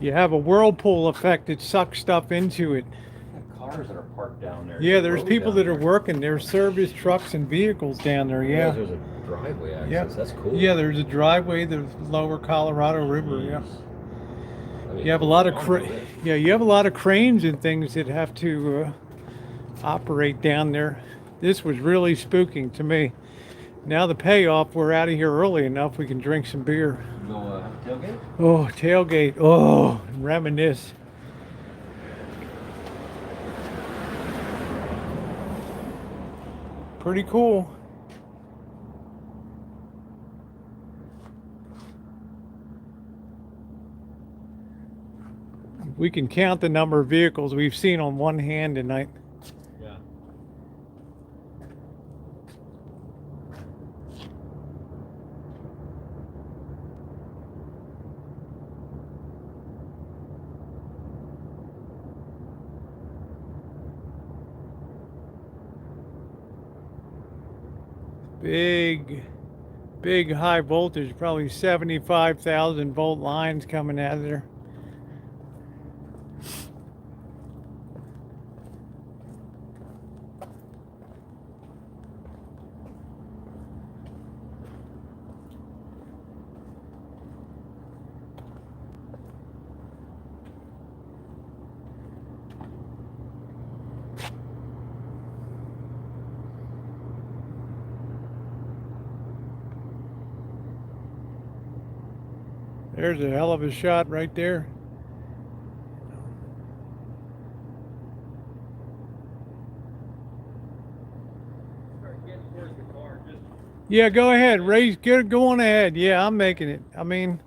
you have a whirlpool effect that sucks stuff into it. Cars that are parked down there. Yeah, there's people that are working. There's service trucks and vehicles down there. Yeah. There's a driveway access. Yeah. That's cool. Yeah, there's a driveway. There's lower Colorado River. Yeah. I mean, You have a lot of on you have a lot of cranes and things that have to operate down there. This was really spooking to me. Now the payoff, we're out of here early enough. We can drink some beer. Go have a tailgate? Oh, tailgate. Oh, reminisce. Pretty cool. We can count the number of vehicles we've seen on one hand tonight. Yeah. Big high voltage, probably 75,000 volt lines coming out of there. There's a hell of a shot right there. Yeah, go ahead, raise, go on ahead. Yeah, I'm making it. I mean,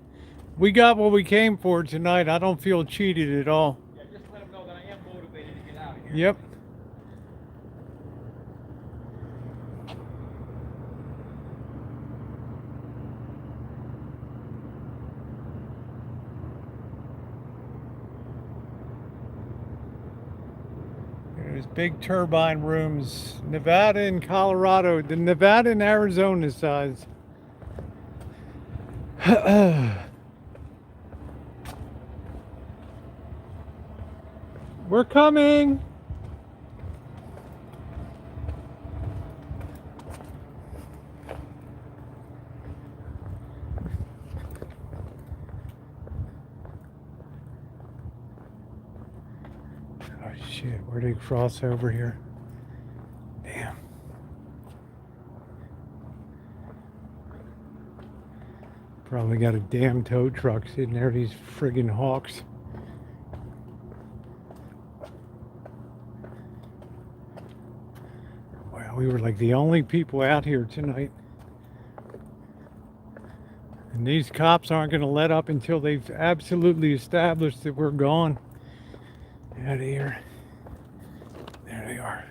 we got what we came for tonight. I don't feel cheated at all. Yeah, just let them know that I am motivated to get out of here. Yep. There's big turbine rooms, Nevada and Colorado, the Nevada and Arizona size. We're coming. Oh shit, where'd they cross over here? Damn. Probably got a damn tow truck sitting there, these friggin' hawks. Wow, we were like the only people out here tonight. And these cops aren't gonna let up until they've absolutely established that we're gone. Out of here. There they are.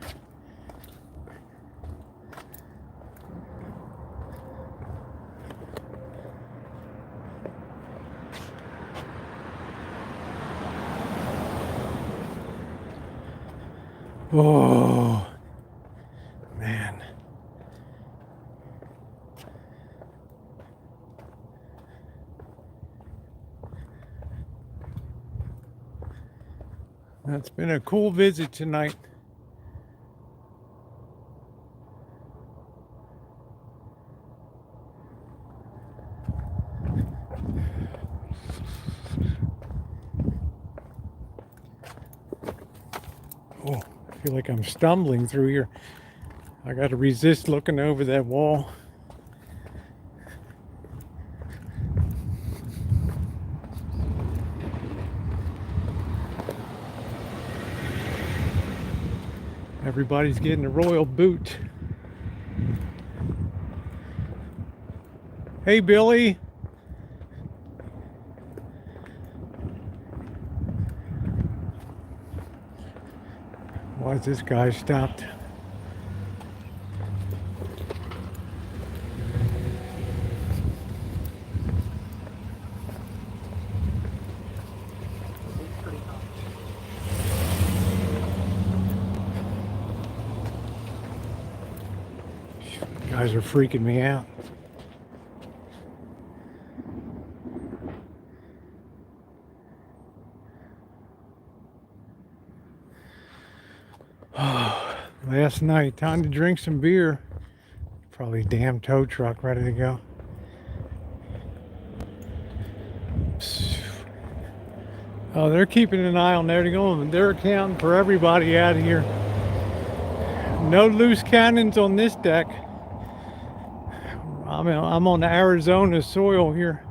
Oh, It's been a cool visit tonight. Oh, I feel like I'm stumbling through here. I got to resist looking over that wall. Everybody's getting a royal boot. Hey, Billy. Why is this guy stopped? Guys are freaking me out. Last night, time to drink some beer. Probably a damn tow truck ready to go. Oh, they're keeping an eye on there. They're accounting for everybody out of here. No loose cannons on this deck. I'm on the Arizona soil here.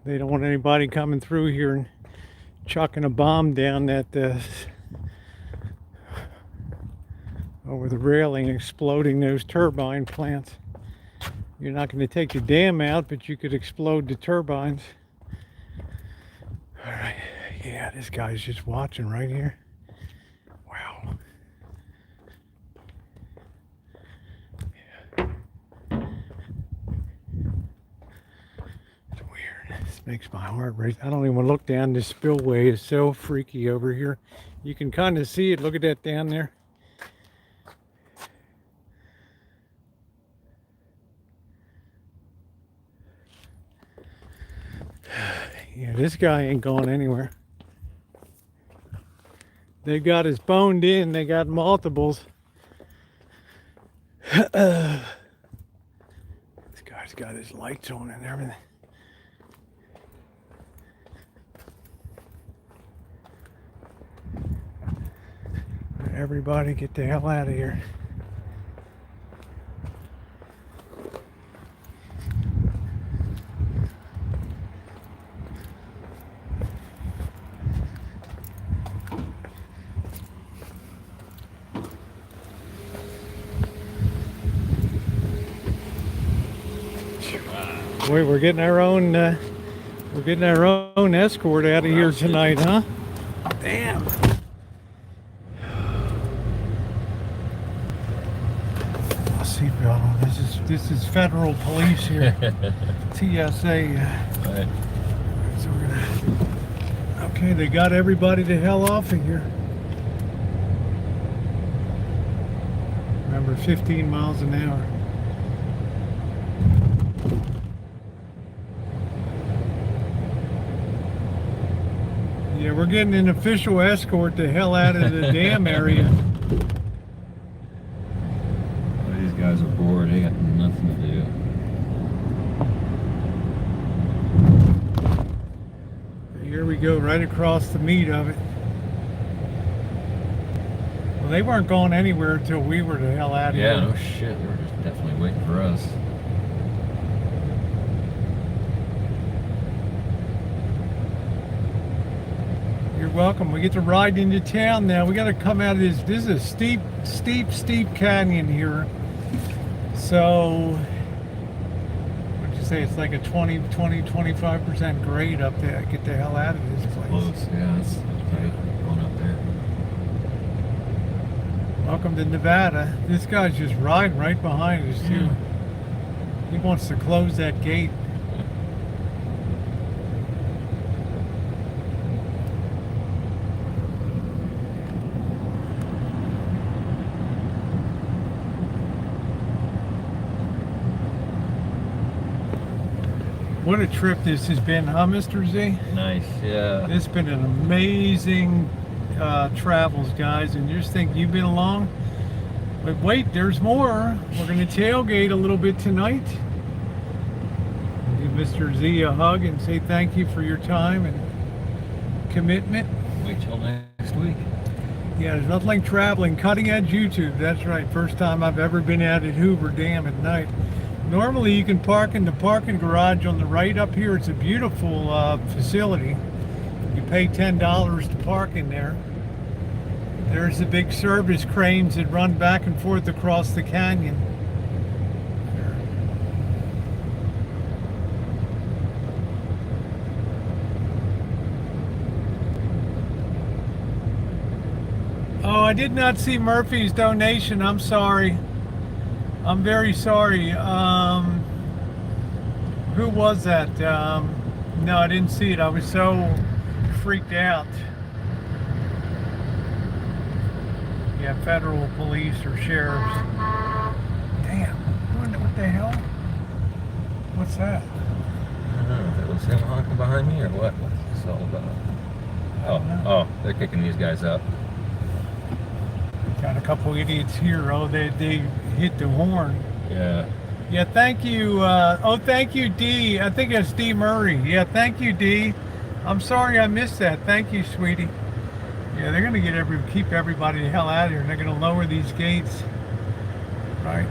They don't want anybody coming through here and chucking a bomb down that over the railing, exploding those turbine plants. You're not going to take the dam out, but you could explode the turbines. All right, yeah, this guy's just watching right here. Wow. It's weird. This makes my heart race. I don't even want to look down. This spillway is so freaky over here. You can kind of see it. Look at that down there. Yeah, this guy ain't going anywhere. They got us boned in. They got multiples. This guy's got his lights on and everything. Everybody get the hell out of here. Wait, we're getting our own escort out of here tonight, huh? Damn. Seatbelt on. This is federal police here. TSA. Right. So we're gonna. Okay, they got everybody the hell off of here. Remember, 15 miles an hour. Yeah, we're getting an official escort the hell out of the dam area. Well, these guys are bored. They got nothing to do. Here we go, right across the meat of it. Well, they weren't going anywhere until we were the hell out of here. Yeah, no shit. They were just definitely waiting for us. You're welcome. We get to ride into town now. We got to come out of this. This is a steep canyon here. So, what'd you say? It's like a 25% grade up there. Get the hell out of this place. Close. Yeah, it's tight going up there. Welcome to Nevada. This guy's just riding right behind us too. He wants to close that gate. What a trip this has been, huh, Mr. Z? Nice, yeah. It's been an amazing travels, guys, and you just think you've been along. But wait, there's more. We're going to tailgate a little bit tonight. Give Mr. Z a hug and say thank you for your time and commitment. Wait till next week. Yeah, there's nothing like traveling, cutting edge YouTube. That's right. First time I've ever been out at Hoover Dam at night. Normally you can park in the parking garage on the right up here. It's a beautiful facility. You pay $10 to park in there. There's the big service cranes that run back and forth across the canyon. Oh, I did not see Murphy's donation. I'm sorry. I'm very sorry. Who was that? No, I didn't see it. I was so freaked out. Yeah, federal police or sheriffs. Damn. What the hell? What's that? I don't know if it was him honking behind me or what. What's this all about? Oh, they're kicking these guys up. Got a couple idiots here. Oh, they hit the horn. Yeah. Yeah, thank you. Thank you, D. I think it's D. Murray. Yeah, thank you, D. I'm sorry I missed that. Thank you, sweetie. Yeah, they're gonna keep everybody the hell out of here, and they're gonna lower these gates. Right.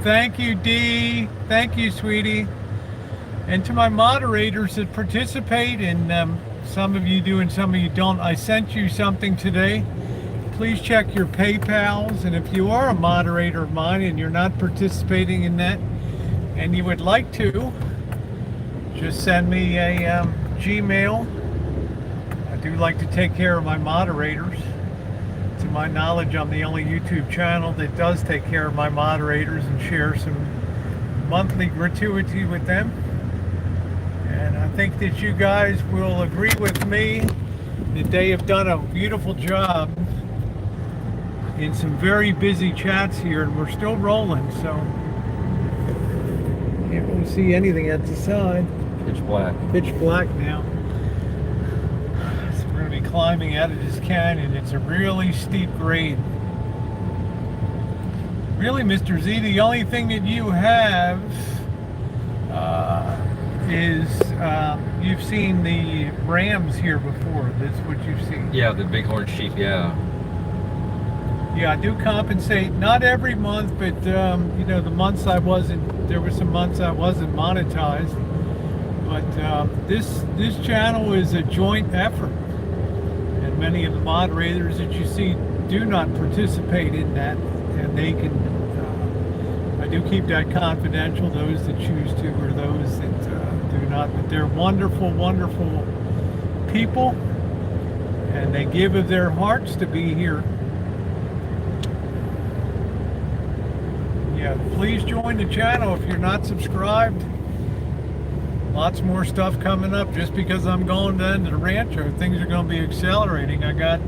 Thank you, D. Thank you, sweetie. And to my moderators that participate, and some of you do and some of you don't, I sent you something today. Please check your PayPals, and if you are a moderator of mine and you're not participating in that and you would like to, just send me a Gmail. I do like to take care of my moderators. To my knowledge, I'm the only YouTube channel that does take care of my moderators and share some monthly gratuity with them. And I think that you guys will agree with me that they have done a beautiful job in some very busy chats here, and we're still rolling, so can't really see anything at the side. Pitch black. Pitch black now. So we're going to be climbing out of this canyon. It's a really steep grade. Really, Mr. Z, the only thing that you have is you've seen the rams here before. That's what you've seen. Yeah, the bighorn sheep, yeah. Yeah, I do compensate, not every month, but you know, the months there were some months I wasn't monetized. But this channel is a joint effort, and many of the moderators that you see do not participate in that, and they can. I do keep that confidential. Those that choose to, or those that do not. But they're wonderful, wonderful people, and they give of their hearts to be here. Yeah, please join the channel if you're not subscribed. Lots more stuff coming up. Just because I'm going down to the rancho, things are going to be accelerating. I got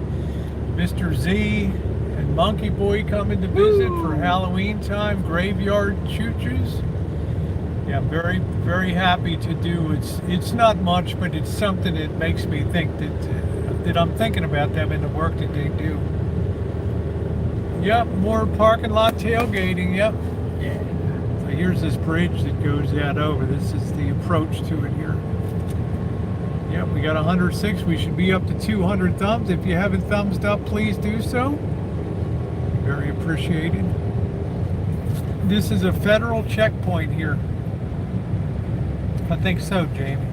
Mr. Z and Monkey Boy coming to visit for Halloween time. Graveyard Choo-choos. Yeah, I'm very, very happy to do. It's not much, but it's something that makes me think that I'm thinking about them and the work that they do. Yep, more parking lot tailgating, yep. Yeah. So here's this bridge that goes out over. This is the approach to it here. Yep, we got 106. We should be up to 200 thumbs. If you haven't thumbsed up, please do so. Very appreciated. This is a federal checkpoint here. I think so, Jamie.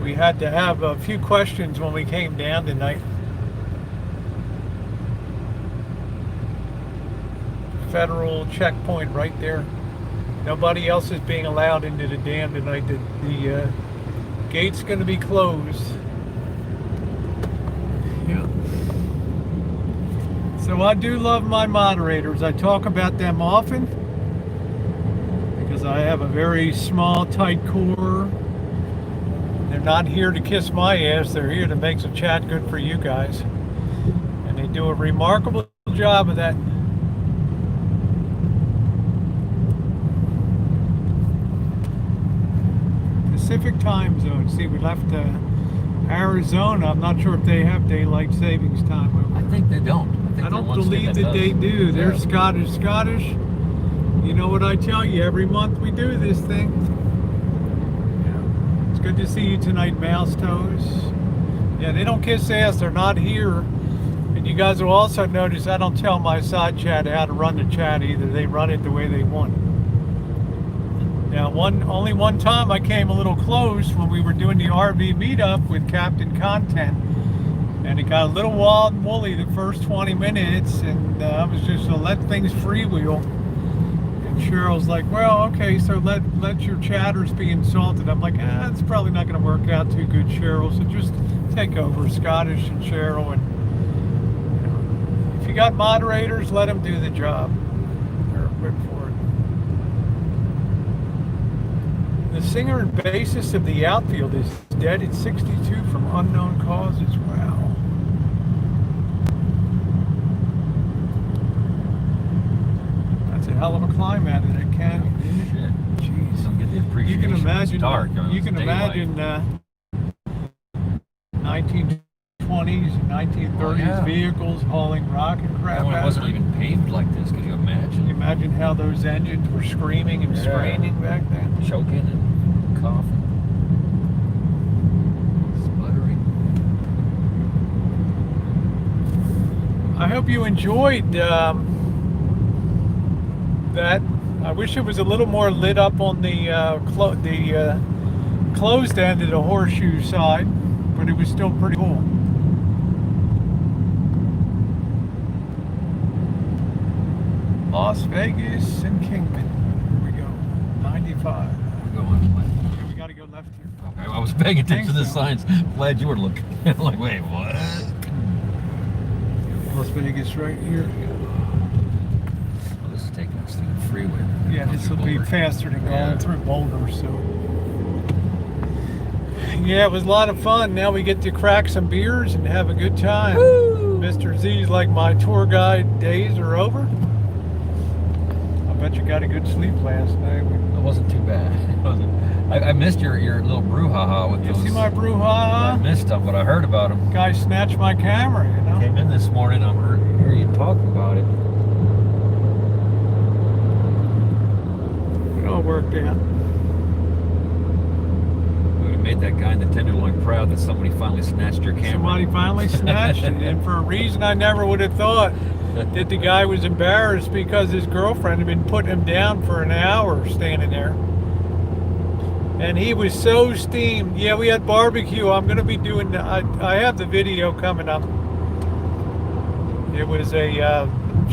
We had to have a few questions when we came down tonight. Federal checkpoint right there. Nobody else is being allowed into the dam tonight. The gate's going to be closed. Yeah. So I do love my moderators. I talk about them often because I have a very small, tight core. They're not here to kiss my ass. They're here to make some chat good for you guys. And they do a remarkable job of that. Pacific time zone. See, we left Arizona. I'm not sure if they have daylight savings time over I there. think they don't. I think I they're don't one state believe that they does. do. They're Yeah. Scottish. You know what I tell you? Every month we do this thing. Yeah. It's good to see you tonight, Mouse Toes. Yeah, they don't kiss ass. They're not here. And you guys will also notice I don't tell my side chat how to run the chat either. They run it the way they want. Now, only one time I came a little close when we were doing the RV meetup with Captain Content, and it got a little wild and woolly the first 20 minutes, and I was just to let things freewheel. And Cheryl's like, "Well, okay, so let your chatters be insulted." I'm like, it's probably not going to work out too good, Cheryl. So just take over, Scottish and Cheryl, and if you got moderators, let them do the job. They're equipped for it. The singer and bassist of the Outfield is dead at 62 from unknown causes. Wow. That's a hell of a climb out of that canyon. Shit. Jeez. Don't get the You appreciation. can imagine. It's dark. I mean, You it's can daylight. imagine 1920s, 1930s Oh, yeah. vehicles hauling rock and crap That one out. wasn't even paved like this. Could you imagine? Can you imagine how those engines were screaming and Yeah. straining back then? Choking and coughing, sputtering. I hope you enjoyed that. I wish it was a little more lit up on the closed end of the horseshoe side, but it was still pretty cool. Las Vegas and Kingman. Here we go. 95. We're going like, Okay, we got to go left here. okay, I was paying attention to the so. signs. Glad you were looking. Like, wait, what? Las Vegas right here. Well, this is taking us through the freeway. Yeah, this will be faster than going Yeah. through Boulder, so. Yeah, it was a lot of fun. Now we get to crack some beers and have a good time. Woo! Mr. Z's like, my tour guide days are over. I bet you got a good sleep last night. It wasn't too bad. It wasn't. I missed your little brouhaha with You those. see my I brouhaha? missed them, but I heard about them. Guy snatched my camera, you know? Came in this morning. I heard you talking about it. It all worked out. We would have made that guy in the Tenderloin proud that somebody finally snatched your camera. Somebody finally snatched it, and for a reason I never would have thought, that the guy was embarrassed because his girlfriend had been putting him down for an hour standing there. And he was so steamed. Yeah, we had barbecue. I'm going to be doing, I have the video coming up. It was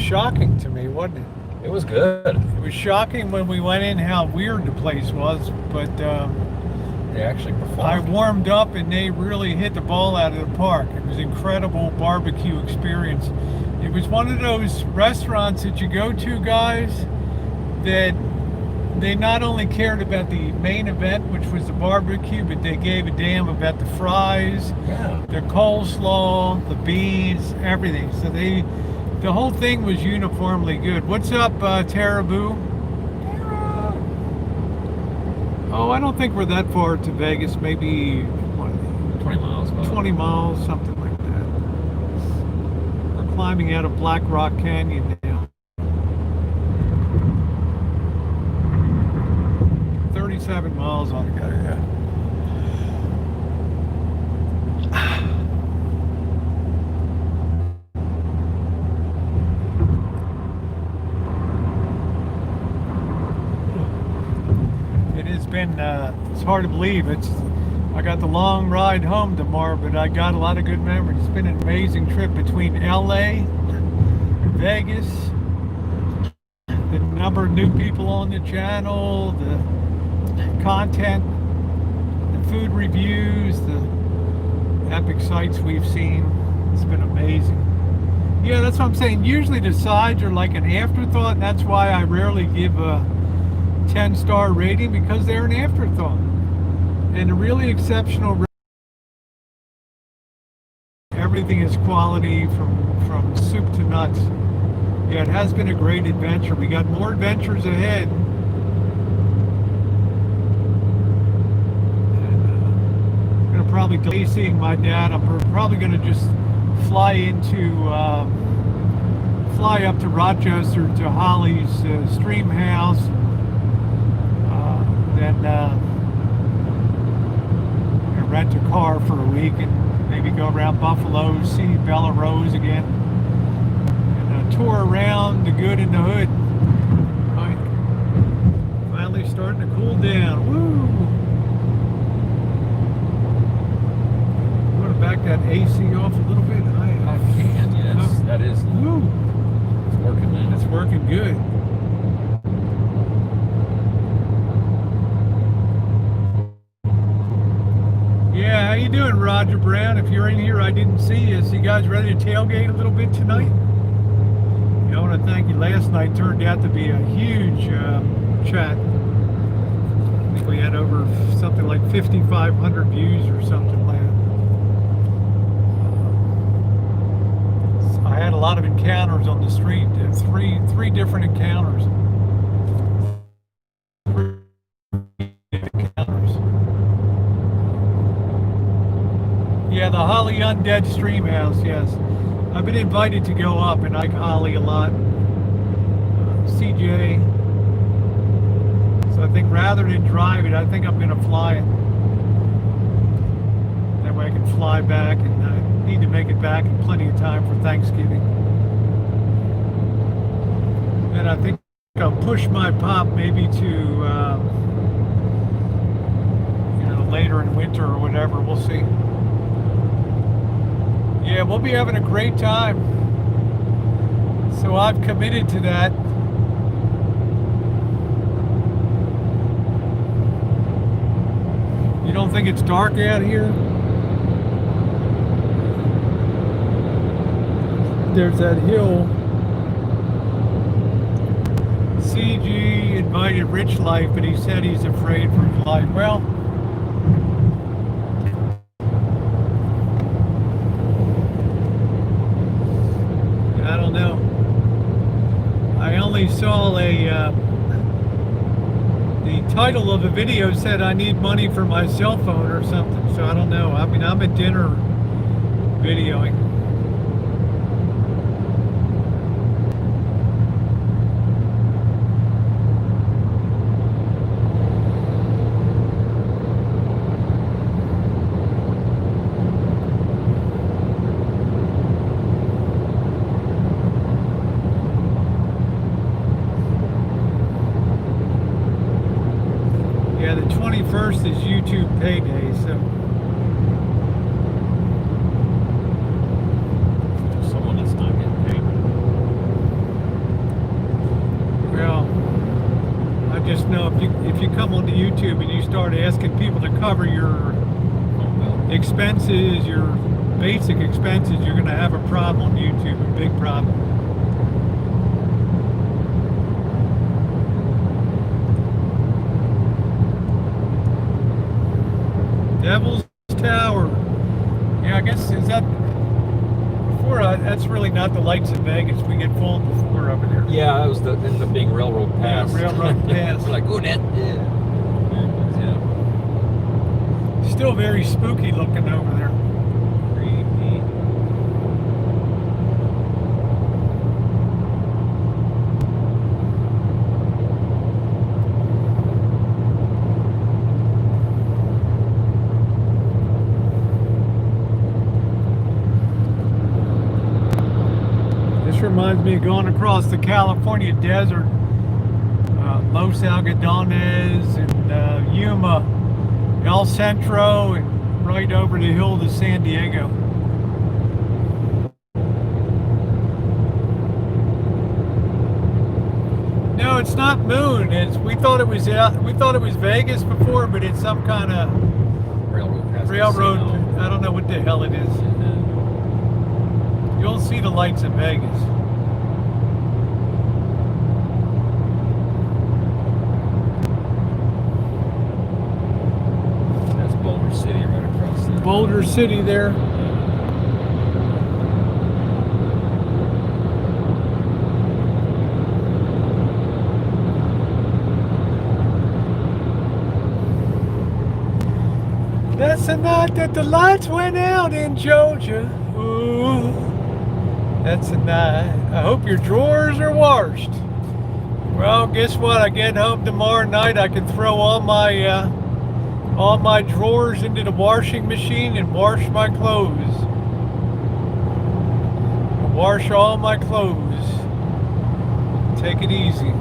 shocking to me, wasn't it? It was good. It was shocking when we went in how weird the place was, but They actually performed. I warmed up and they really hit the ball out of the park. It was an incredible barbecue experience. It was one of those restaurants that you go to, guys, that they not only cared about the main event, which was the barbecue, but they gave a damn about the fries, Yeah. the coleslaw, the beans, everything. So the whole thing was uniformly good. What's up, Tara Boo? Oh, I don't think we're that far to Vegas. Maybe what, 20 miles. About. 20 miles, something like that. We're climbing out of Black Rock Canyon now. 37 miles on the go. Yeah. It has been, it's hard to believe. I got the long ride home tomorrow, but I got a lot of good memories. It's been an amazing trip between LA, Vegas, the number of new people on the channel, the content, the food reviews, the epic sights we've seen. It's been amazing. Yeah, that's what I'm saying. Usually the sides are like an afterthought, and that's why I rarely give a 10-star rating, because they're an afterthought. And a really exceptional, everything is quality from soup to nuts. Yeah, it has been a great adventure. We got more adventures ahead. delayed seeing my dad. I'm probably going to just fly up to Rochester to Holly's stream house. Then rent a car for a week and maybe go around Buffalo, see Bella Rose again, and tour around the good and the hood. Finally starting to cool down. Woo! Want to back that AC off a little bit? I can, yes. That is. Woo! It's working, man. It's working good. Yeah, how you doing, Roger Brown? If you're in here, I didn't see you. So you guys ready to tailgate a little bit tonight? I want to thank you. Last night turned out to be a huge chat. I think we had over something like 5,500 views or something like that. I had a lot of encounters on the street. Three different encounters. Yeah, the Holly Undead Stream House, yes. I've been invited to go up, and I like Holly a lot. CJ. So I think rather than drive it, I think I'm going to fly it. That way I can fly back, and I need to make it back in plenty of time for Thanksgiving. And I think I'll push my pop maybe to, later in winter or whatever. We'll see. Yeah, we'll be having a great time. So I've committed to that. You don't think it's dark out here? There's that hill. CG invited Rich Life, but he said he's afraid for his life. Well, I don't know. I only saw the title of the video said I need money for my cell phone or something, so I don't know. I mean, I'm at dinner videoing. Yeah, the 21st is YouTube payday, so. Someone that's not getting paid. Well, I just know if you come onto YouTube and you start asking people to cover your expenses, your basic expenses, you're going to have a problem on YouTube, a big problem. Devil's Tower. Yeah, I guess, is that before? That's really not the lights in Vegas. We get full before over there. Yeah, that was ended up being Railroad Pass. Yeah, Railroad Pass. We're like, oh, that, yeah. Still very spooky looking over there. Creepy. This reminds me of going across the California desert, Los Algodones and Yuma, El Centro, and right over the hill to San Diego. No, it's not Moon. We thought it was Vegas before, but it's some kind of Railroad Pass. railroad. Casino. I don't know what the hell it is. You'll see the lights in Vegas. That's Boulder City right across there. Boulder City there. That's the night that the lights went out in Georgia. Ooh, that's the night. I hope your drawers are washed. Well, guess what? I get home tomorrow night. I can throw all my drawers into the washing machine and wash my clothes. Wash all my clothes. Take it easy.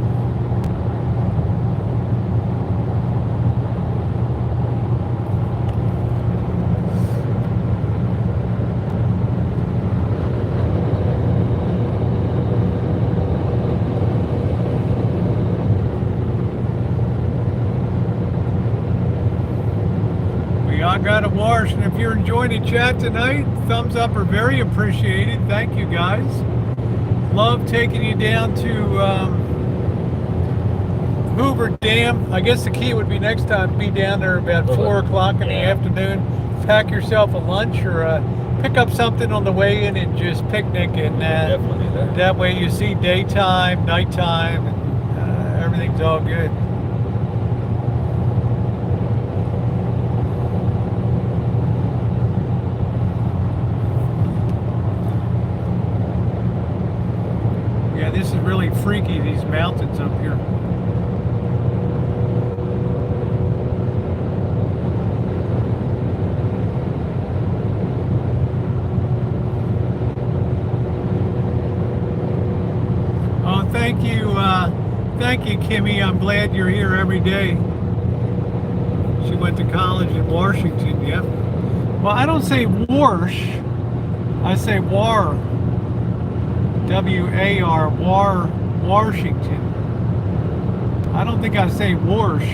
I got to wash, and if you're enjoying the chat tonight, thumbs up are very appreciated. Thank you guys. Love taking you down to Hoover Dam. I guess the key would be next time be down there about 4 o'clock in the afternoon. Pack yourself a lunch or pick up something on the way in and just picnic, and Definitely there. that way you see daytime, nighttime, and everything's all good. Yeah, this is really freaky, these mountains up here. Oh, thank you, Kimmy. I'm glad you're here every day. She went to college in Washington, yep. Well, I don't say Warsh, I say War. W-A-R, Washington. I don't think I say Wash.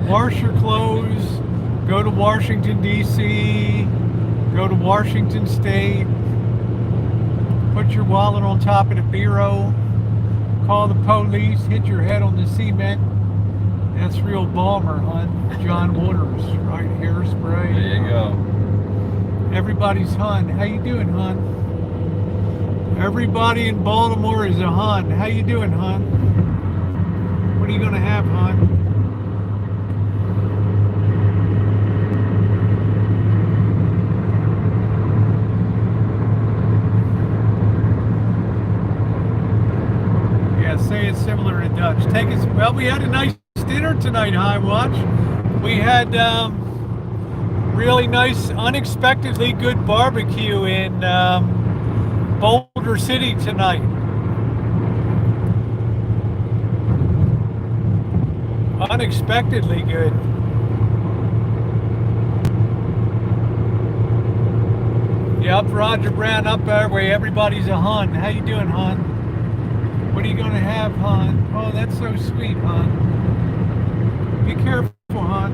Wash your clothes, go to Washington, D.C., go to Washington State, put your wallet on top of the bureau, call the police, hit your head on the cement. That's real Balmer, hon. John Waters, right? Hairspray. There you go. Everybody's hun. How you doing, hun? Everybody in Baltimore is a hun. How you doing, hun? What are you gonna have, hun? Yeah, say it's similar in Dutch. Take it. Well, we had a nice dinner tonight, High Watch. We had really nice, unexpectedly good barbecue in Boulder City tonight. Unexpectedly good. Yep, Roger Brown up our way. Everybody's a hun. How you doing, hun? What are you gonna have, hun? Oh, that's so sweet, hun. Be careful, hun.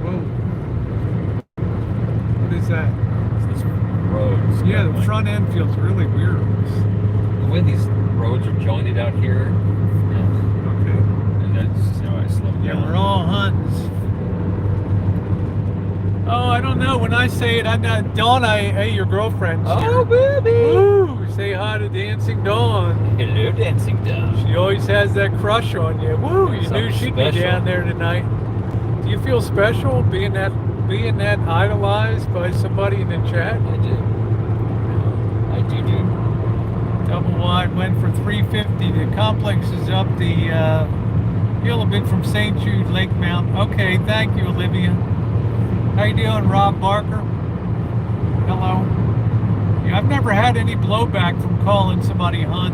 Whoa. What is that? This roads. Yeah, the front end feels really weird. The way these roads are jointed out here, Okay. and that's how I slow down. Yeah, we're all huns. Oh, I don't know. When I say it, I'm not Dawn. Hey, your girlfriend. Oh, baby! Woo! Say hi to Dancing Dawn. Hello, dancing dove. She always has that crush on you. Woo! You knew Something she'd be special. down there tonight. Do you feel special being that idolized by somebody in the chat? I do. I do. Double wide went for 350. The complex is up the hill a bit from St. Jude Lake Mount. Okay, thank you, Olivia. How you doing, Rob Barker? Hello. Yeah, I've never had any blowback from calling somebody hun.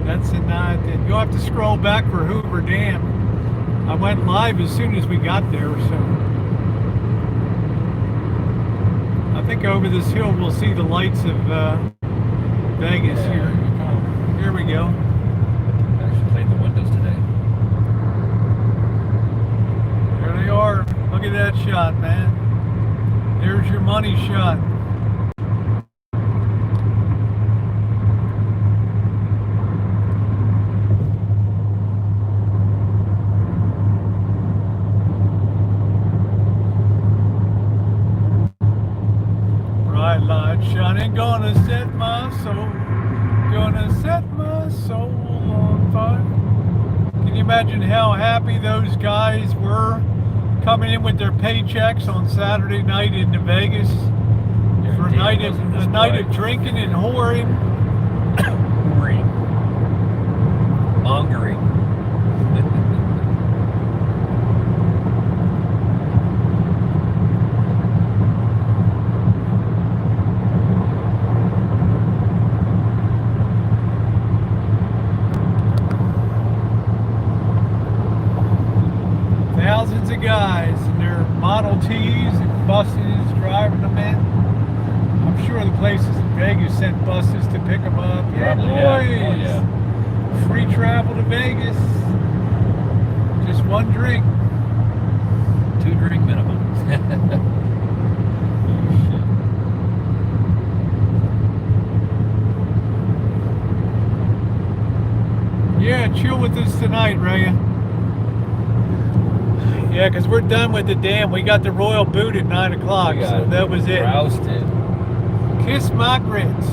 That's a night. You'll have to scroll back for Hoover Dam. I went live as soon as we got there, so. I think over this hill we'll see the lights of Vegas here. Here we go. I actually cleaned the windows today. There they are. Look at that shot, man. There's your money shot. Bright light shining, gonna set my soul. Gonna set imagine how happy those guys were coming in with their paychecks on Saturday night into Vegas for a night of drinking and whoring. Mongering. Thousands of guys in their Model Ts and buses driving them in. I'm sure the places in Vegas sent buses to pick them up. Yeah, Probably, boys. yeah. Free travel to Vegas. Just one drink. 2 drink minimum. Yeah, chill with us tonight, Raya. Yeah, because we're done with the dam. We got the royal boot at 9 o'clock, so that was it. Rousted. Kiss my grits.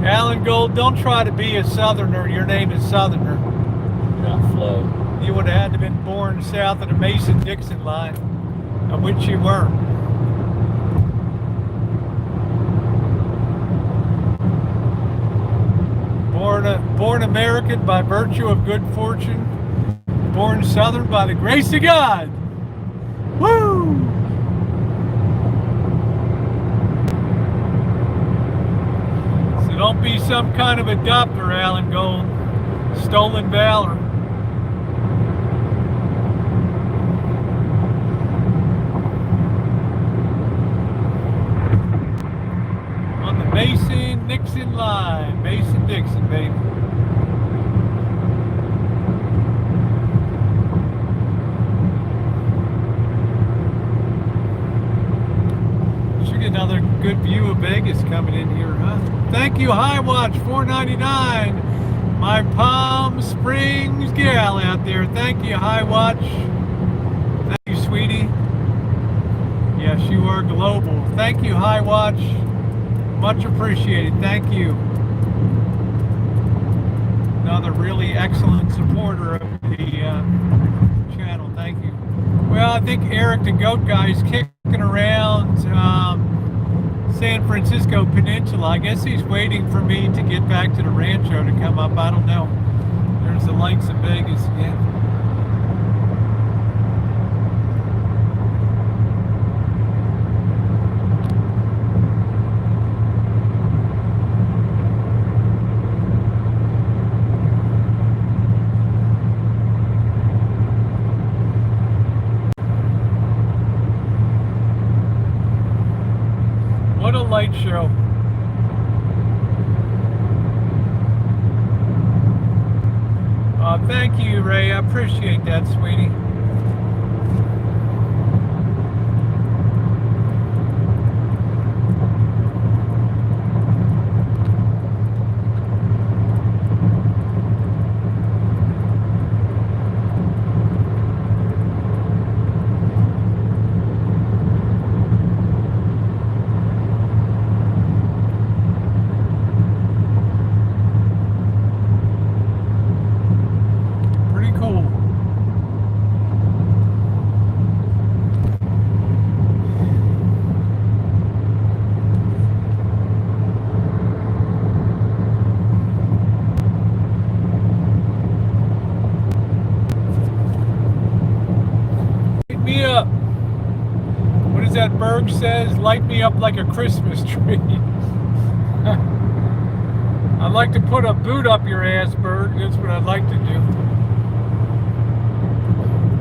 Alan Gold, don't try to be a Southerner. Your name is Southerner. Not flow. You would have had to been born south of the Mason-Dixon line, of which you weren't. Born American by virtue of good fortune, born Southern by the grace of God. Woo! So don't be some kind of adopter, Alan Gold. Stolen valor. On the Mason-Dixon line. Mason-Dixon, baby. Should get another good view of Vegas coming in here, huh? Thank you, High Watch, $4.99. My Palm Springs gal out there. Thank you, High Watch. Thank you, sweetie. Yes, you are global. Thank you, High Watch. Much appreciated. Thank you. Another really excellent supporter of the channel. Thank you. Well, I think Eric the Goat Guy is kicking around San Francisco Peninsula. I guess he's waiting for me to get back to the Rancho to come up. I don't know. There's the lights of Vegas again. What a light show. Thank you, Ray. I appreciate that, sweetie. Pretty cool. Light me up. What does that Berg says? Light me up like a Christmas tree. I'd like to put a boot up your ass, Berg. That's what I'd like to do.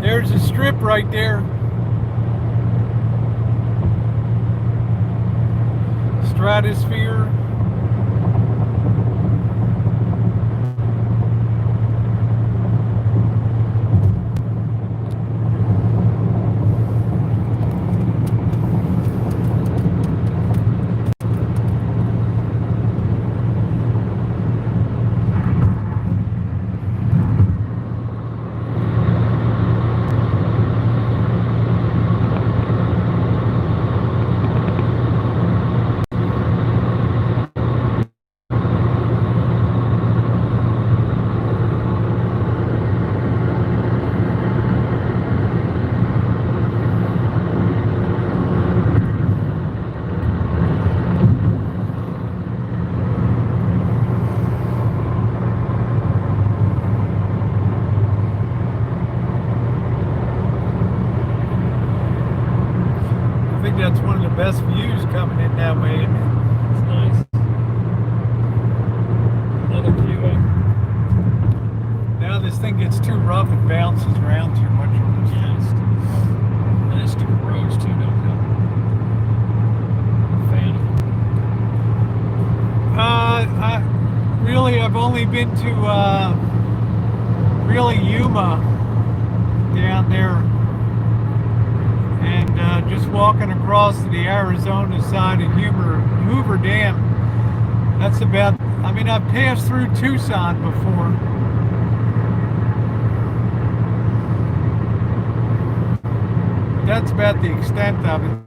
There's a strip right there. Stratosphere. best views coming in that way. Isn't it? It's nice. Another view up. Now this thing gets too rough and bounces around too much on this Yeah, it's stupid. And it's stupid roads too, don't help. Fan of them. I've only been to really Yuma down there, and just walking across to the Arizona side of Hoover Dam. That's about. I mean, I've passed through Tucson before. That's about the extent of it.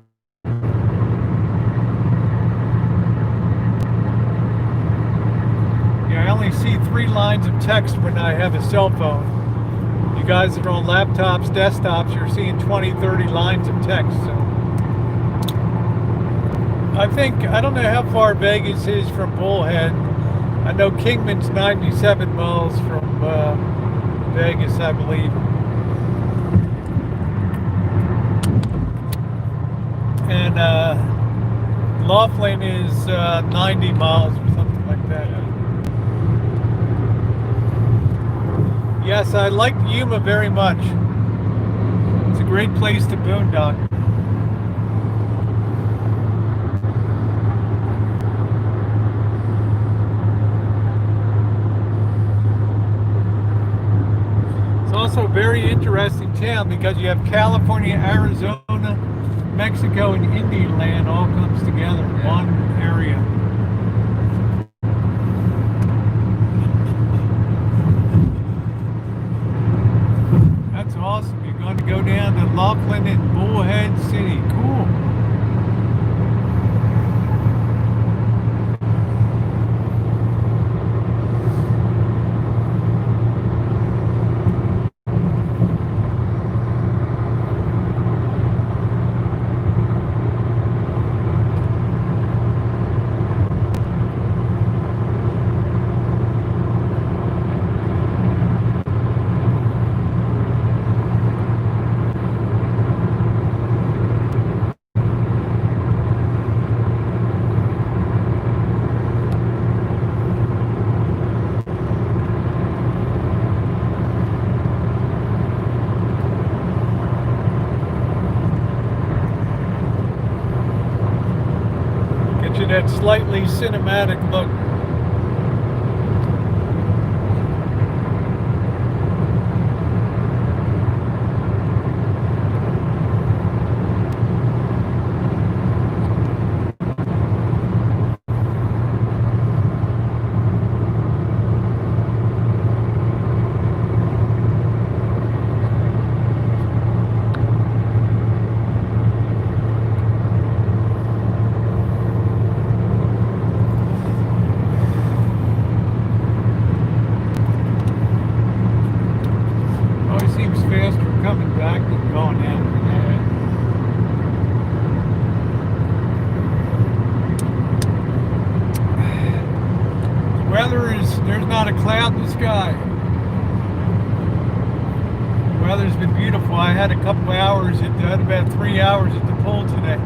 Yeah, I only see 3 lines of text when I have a cell phone. You guys that are on laptops, desktops, you're seeing 20, 30 lines of text. So I don't know how far Vegas is from Bullhead. I know Kingman's 97 miles from Vegas, I believe. And Laughlin is 90 miles or something like that. Yes, I like Yuma very much. It's a great place to boondock. It's also a very interesting town because you have California, Arizona, Mexico, and Indian land all comes together in one area. That's awesome. You're going to go down to Laughlin and Bullhead City. Cool. That slightly cinematic look. Coming back and going in. The weather there's not a cloud in the sky. The weather's been beautiful. I had a couple hours, had about 3 hours at the pool today.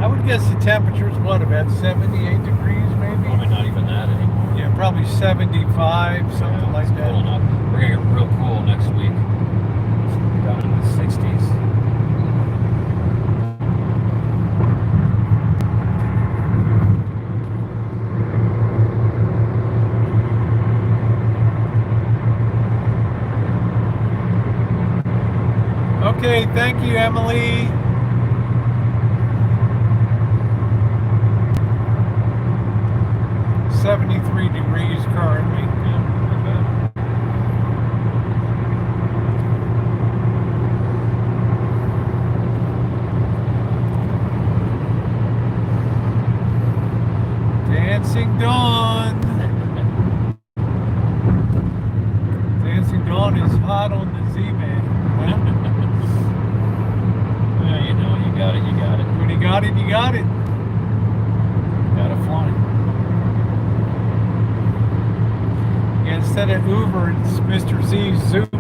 I guess the temperature's what, about 78 degrees maybe? Probably not even that anymore. Yeah, probably 75, something like that. Cool enough. We're gonna get real cool next week. Down in the 60s. Okay, thank you, Emily. .73 degrees currently. Yeah, not bad. Dancing Dawn. Dancing Dawn is hot on the Z-Man. Huh? got it, you got it. Gotta fly. Yeah, instead of Hoover, it's Mr. Z's Zoopers.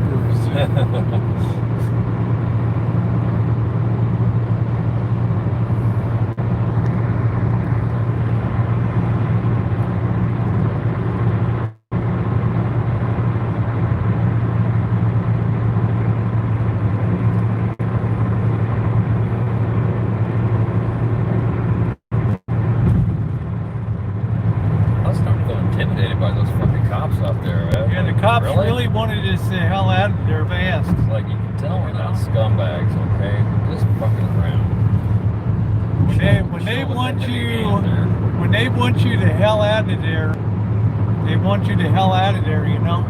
I was starting to feel intimidated by those fucking cops out there, man. Yeah, the Like, cops really wanted us the hell out of there fast. It's like, you can tell we're not scumbags, okay? We're just fucking around. When they want you the hell out of there, they want you the hell out of there, you know?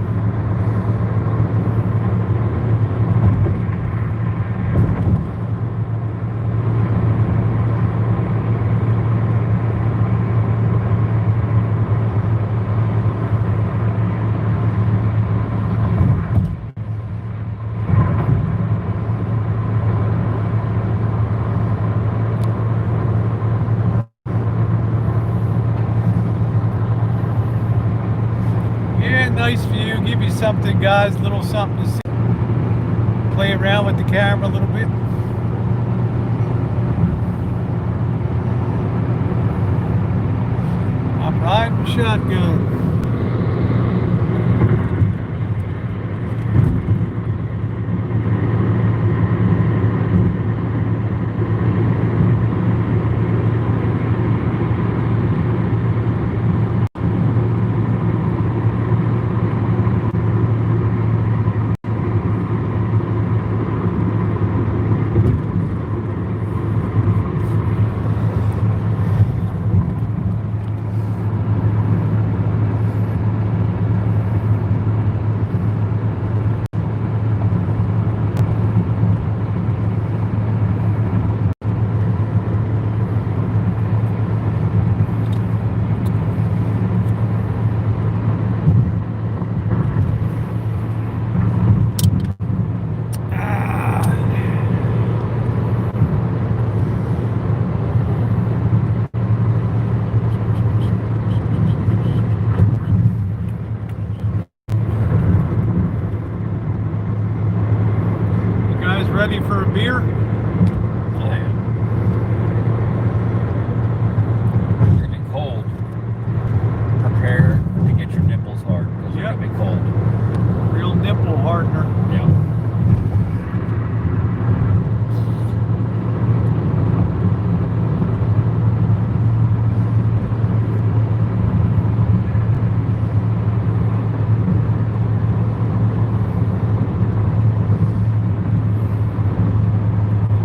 Yeah, nice view. Give you something, guys. A little something to see. Play around with the camera a little bit. I'm riding shotgun. Ready for a beer? I am. It's gonna be cold. Prepare to get your nipples hard because they're gonna be cold. Real nipple hardener. Yeah.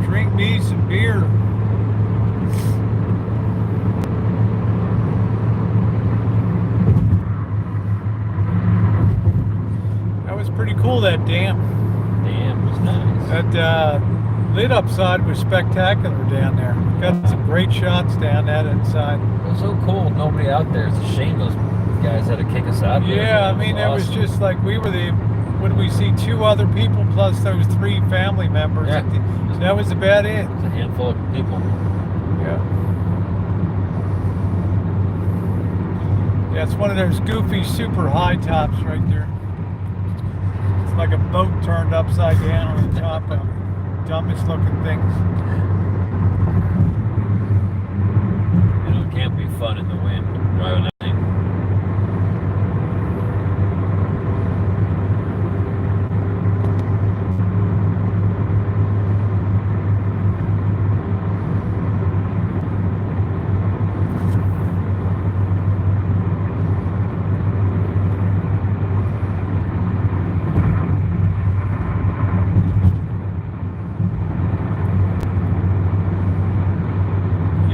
Drink me some beer. That was pretty cool, that dam. Damn, it was nice. That lit up side was spectacular down there. Got some great shots down that inside. It was so cool. Nobody out there. It's a shame those guys had to kick us out there. Yeah, I mean, it was awesome. just like we were when we see 2 other people plus those 3 family members. Yeah. That was about it. It was a handful of people. Yeah. Yeah, it's one of those goofy super high tops right there. It's like a boat turned upside down on the top of dumbest looking things. You know, it can't be fun in the wind driving that thing.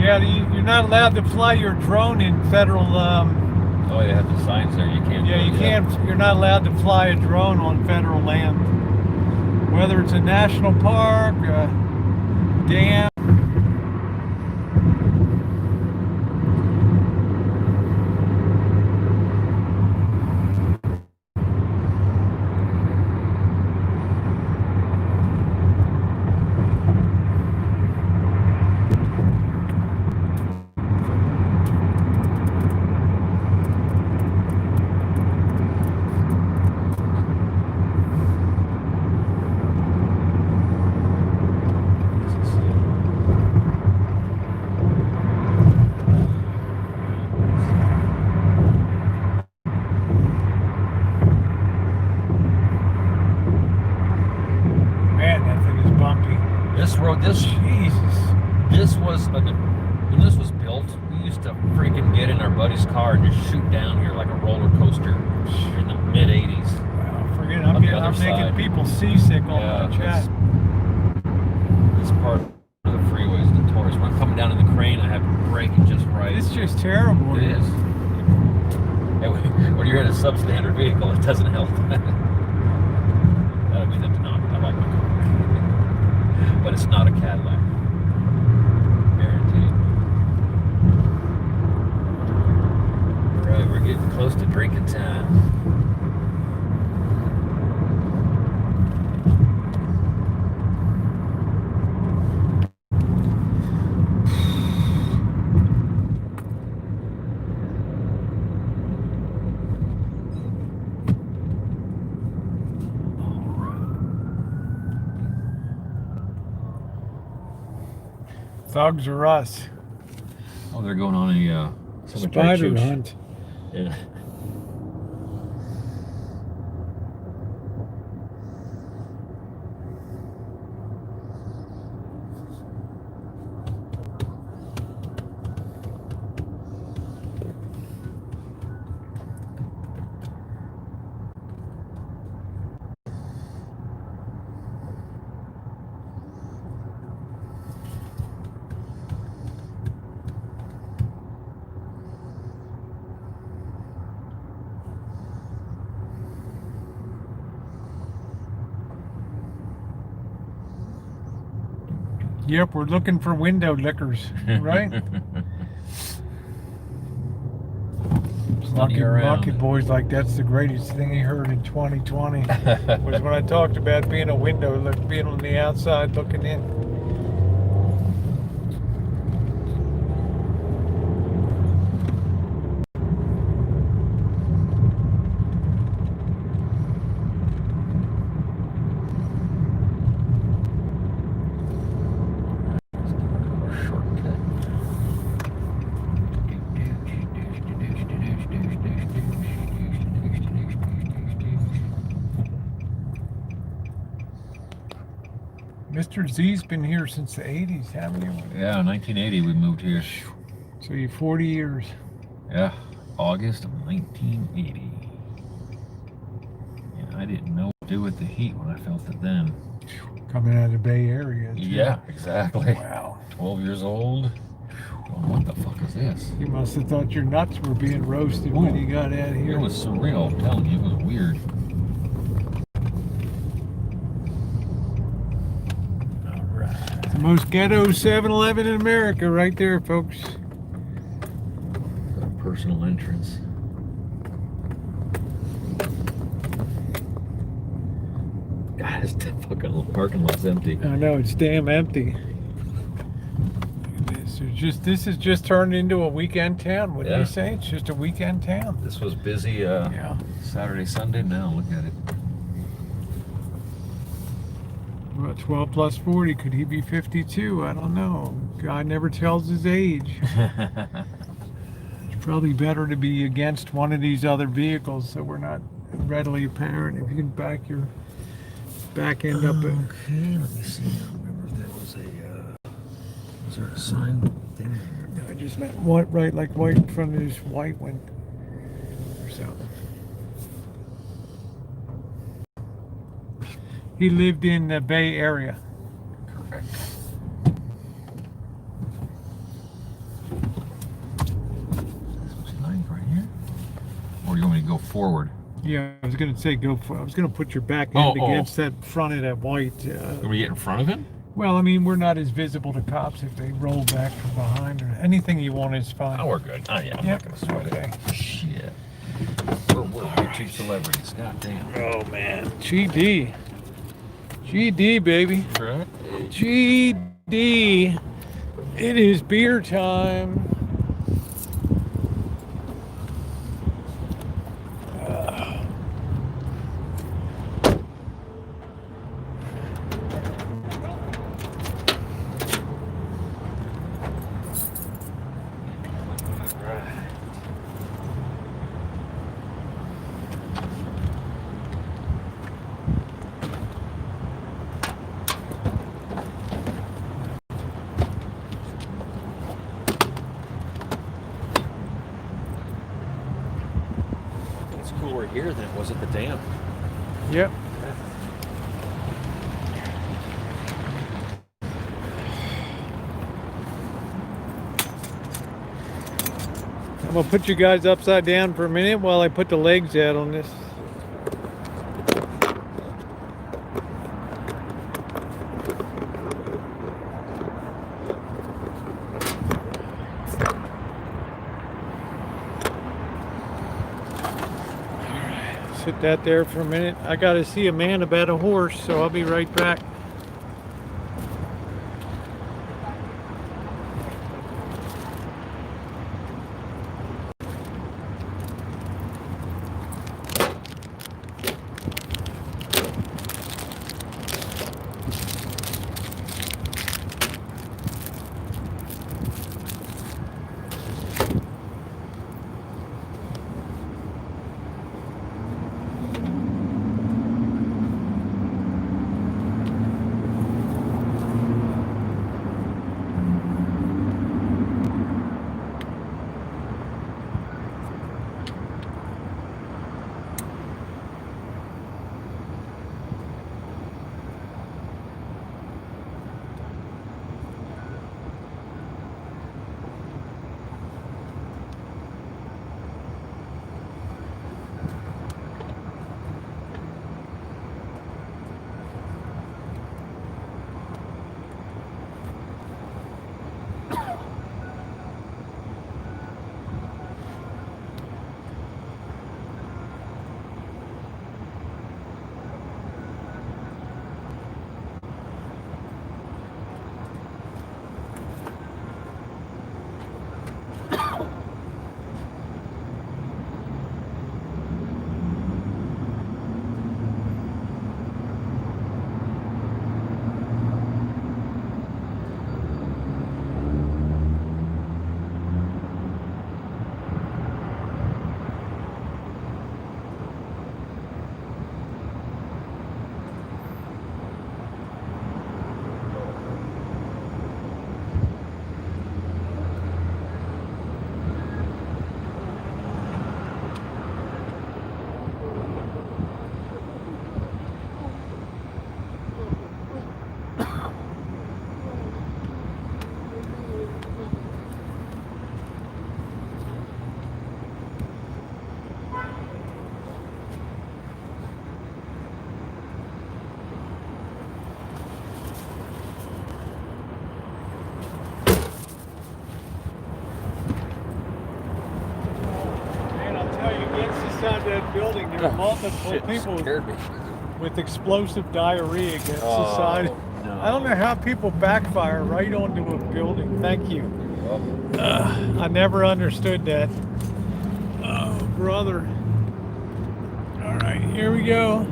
Yeah, you're not allowed to fly your drone in federal. Oh, you have the signs there. You can't. Yeah, do you it, can't. You're not allowed to fly a drone on federal land, whether it's a national park, a dam. built, we used to freaking get in our buddy's car and just shoot down here like a roller coaster in the mid 80s. Wow, forget it. On the I'm other making side. people seasick on Yeah, my chat. This part of the freeway is notorious. When I'm coming down in the crane, I have to brake it just right. It's just terrible. It is. And when you're in a substandard vehicle, it doesn't help. I mean, it's not. I like my car. But it's not a Cadillac. Guaranteed. Alright, we're getting close to drinking time. Thugs are us. Oh, they're going on a cemetery Spider chooch. hunt. Yeah. Yep, we're looking for window lickers, right? Lucky boys like that's the greatest thing he heard in 2020 was when I talked about being a window, being on the outside looking in. Mr. Z's been here since the 80s, haven't you? Yeah, 1980 we moved here. So you're 40 years. Yeah, August of 1980. Yeah, I didn't know what to do with the heat when I felt it then. Coming out of the Bay Area. Too. Yeah, exactly. Wow. 12 years old. Oh, what the fuck is this? You must have thought your nuts were being roasted when you got out here. It was surreal, I'm telling you, it was weird. The most ghetto 7-Eleven in America right there, folks. Got a personal entrance. God, this fucking parking lot's empty. I know, it's damn empty. This is just turned into a weekend town, wouldn't you say? It's just a weekend town. This was busy Saturday, Sunday. Now look at it. Well, 12 plus 40, could he be 52? I don't know. God never tells his age. It's probably better to be against one of these other vehicles so we're not readily apparent. If you can back your back end up. Okay, let me see. I don't remember if there was was there a sign thing there? I just meant what, right in front of this white one or something. He lived in the Bay Area. Correct. This was nice right here. Or you want me to go forward? Yeah, I was gonna say I was gonna put your back end against that front of that white. Can we get in front of him? Well, I mean, we're not as visible to cops if they roll back from behind or anything you want is fine. Oh, we're good. Oh, yeah, I'm not going to sweat it. Shit. We're YouTube celebrities. God damn. Oh, man. GD. GD, baby. Right? GD. It is beer time. people were here than it was at the dam. Yep. I'm gonna put you guys upside down for a minute while I put the legs out on this. Sit that there for a minute. I gotta see a man about a horse, so I'll be right back. Inside that building, there were multiple people Scared me. with explosive diarrhea against the Oh, side. no. I don't know how people backfire right onto a building. Thank you. I never understood that. Oh, brother. All right, here we go.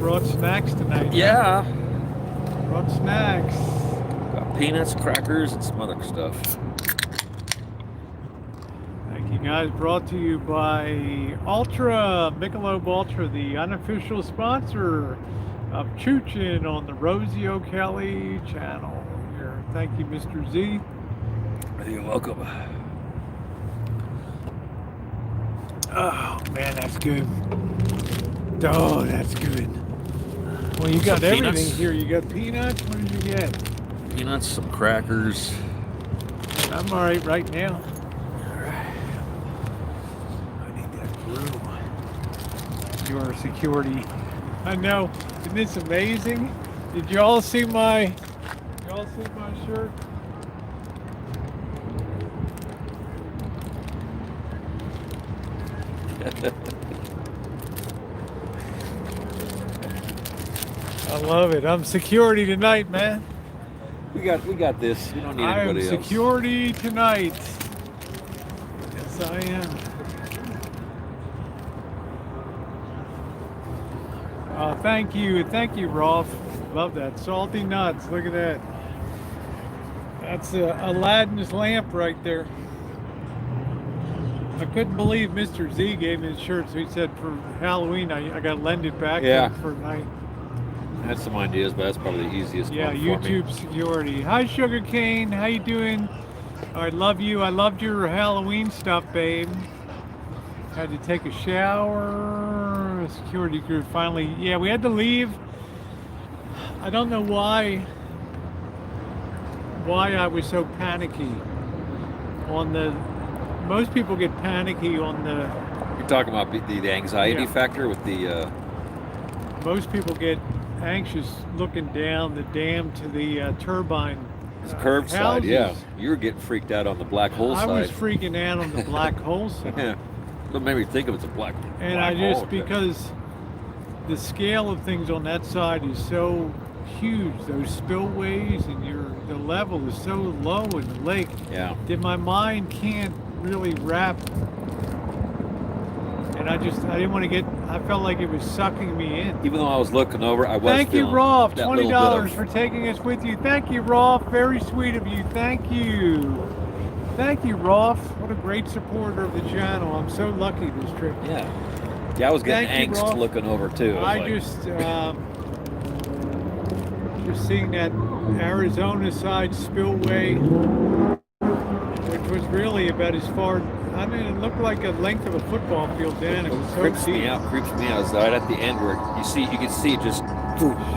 Brought snacks tonight. Yeah. Brought snacks. Got peanuts, crackers, and some other stuff. Thank you guys. Brought to you by Ultra, Michelob Ultra, the unofficial sponsor of Choochin on the Rosie O'Kelly channel. Here, thank you, Mr. Z. You're welcome. Oh man, that's good. Oh, that's good. Well, you got Some everything peanuts. here. You got peanuts. What did you get? Peanuts, some crackers. I'm all right now. All right. I need that broom. Your security. I know. Isn't this amazing? Did you all see my? Shirt? I love it. I'm security tonight, man. We got this. We don't need I am anybody else. security tonight. Yes, I am. Thank you, Rolf. Love that. Salty nuts. Look at that. That's Aladdin's lamp right there. I couldn't believe Mr. Z gave me his shirt. So he said for Halloween, I got to lend it back to Yeah. him for a night. I had some ideas, but that's probably the easiest Yeah, one for me. YouTube security. Hi, Sugar Cane. How you doing? I love you. I loved your Halloween stuff, babe. Had to take a shower. Security crew finally. Yeah, we had to leave. I don't know why I was so panicky on the. Most people get panicky on the. You're talking about the anxiety Yeah. factor with the. Most people get anxious looking down the dam to the turbine. Curved side, yeah. houses. You were getting freaked out on the black hole I side. was freaking out on the black hole side. Yeah. That made me think of it's a black. And black I just, hole. because the scale of things on that side is so huge, those spillways and the level is so low in the lake Yeah. that my mind can't really wrap. And I didn't want to I felt like it was sucking me in. Even though I was looking over, I was. Thank you, feeling Rolf. that little $20 bit for taking us with you. Thank you, Rolf. Very sweet of you. Thank you. Thank you, Rolf. What a great supporter of the channel. I'm so lucky this trip. Yeah. Yeah, I was getting Thank you, angst Rolf. looking over too. I was like, just seeing that Arizona side spillway, which was really about as far. I mean, it looked like a length of a football field down. It was so creeps deep. me out. Creeps me out. It's right at the end where you can see it just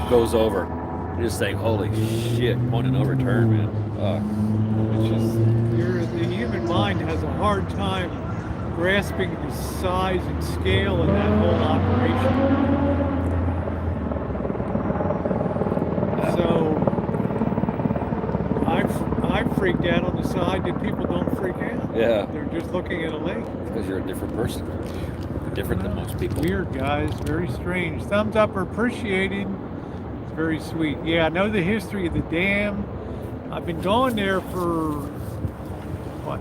goes over. You're just saying, holy shit, point and overturn, man. It's just the human mind has a hard time grasping the size and scale of that whole operation. So I freaked out on the side that people don't freak out. Yeah. They're just looking at a lake. Because you're a different person. You're different than most people. Weird, guys. Very strange. Thumbs up are appreciated. It's very sweet. Yeah, I know the history of the dam. I've been going there for, what,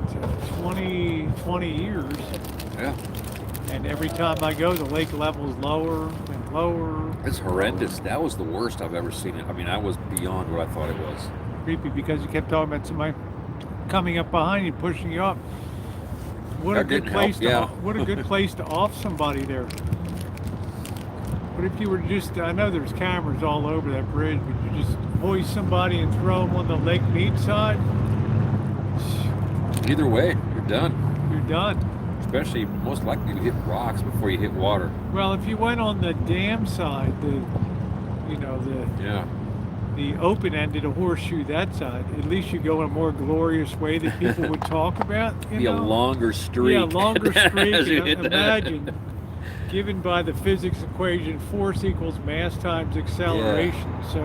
20 years. Yeah. And every time I go, the lake level is lower and lower. It's horrendous. That was the worst I've ever seen it. I mean, I was beyond what I thought it was. Creepy because you kept talking about somebody coming up behind you, pushing you up. What a That good didn't place help, yeah. what a good place to off somebody there. But if you were just, I know there's cameras all over that bridge, but you just hoist somebody and throw them on the Lake Mead side, Either way, you're done. you're done. Especially, most likely, you hit rocks before you hit water. Well, if you went on the dam side, Yeah. the open-ended a horseshoe that side, at least you go in a more glorious way that people would talk about. Be a longer streak. Yeah, longer streak. as you hit that. Imagine, given by the physics equation, force equals mass times acceleration. So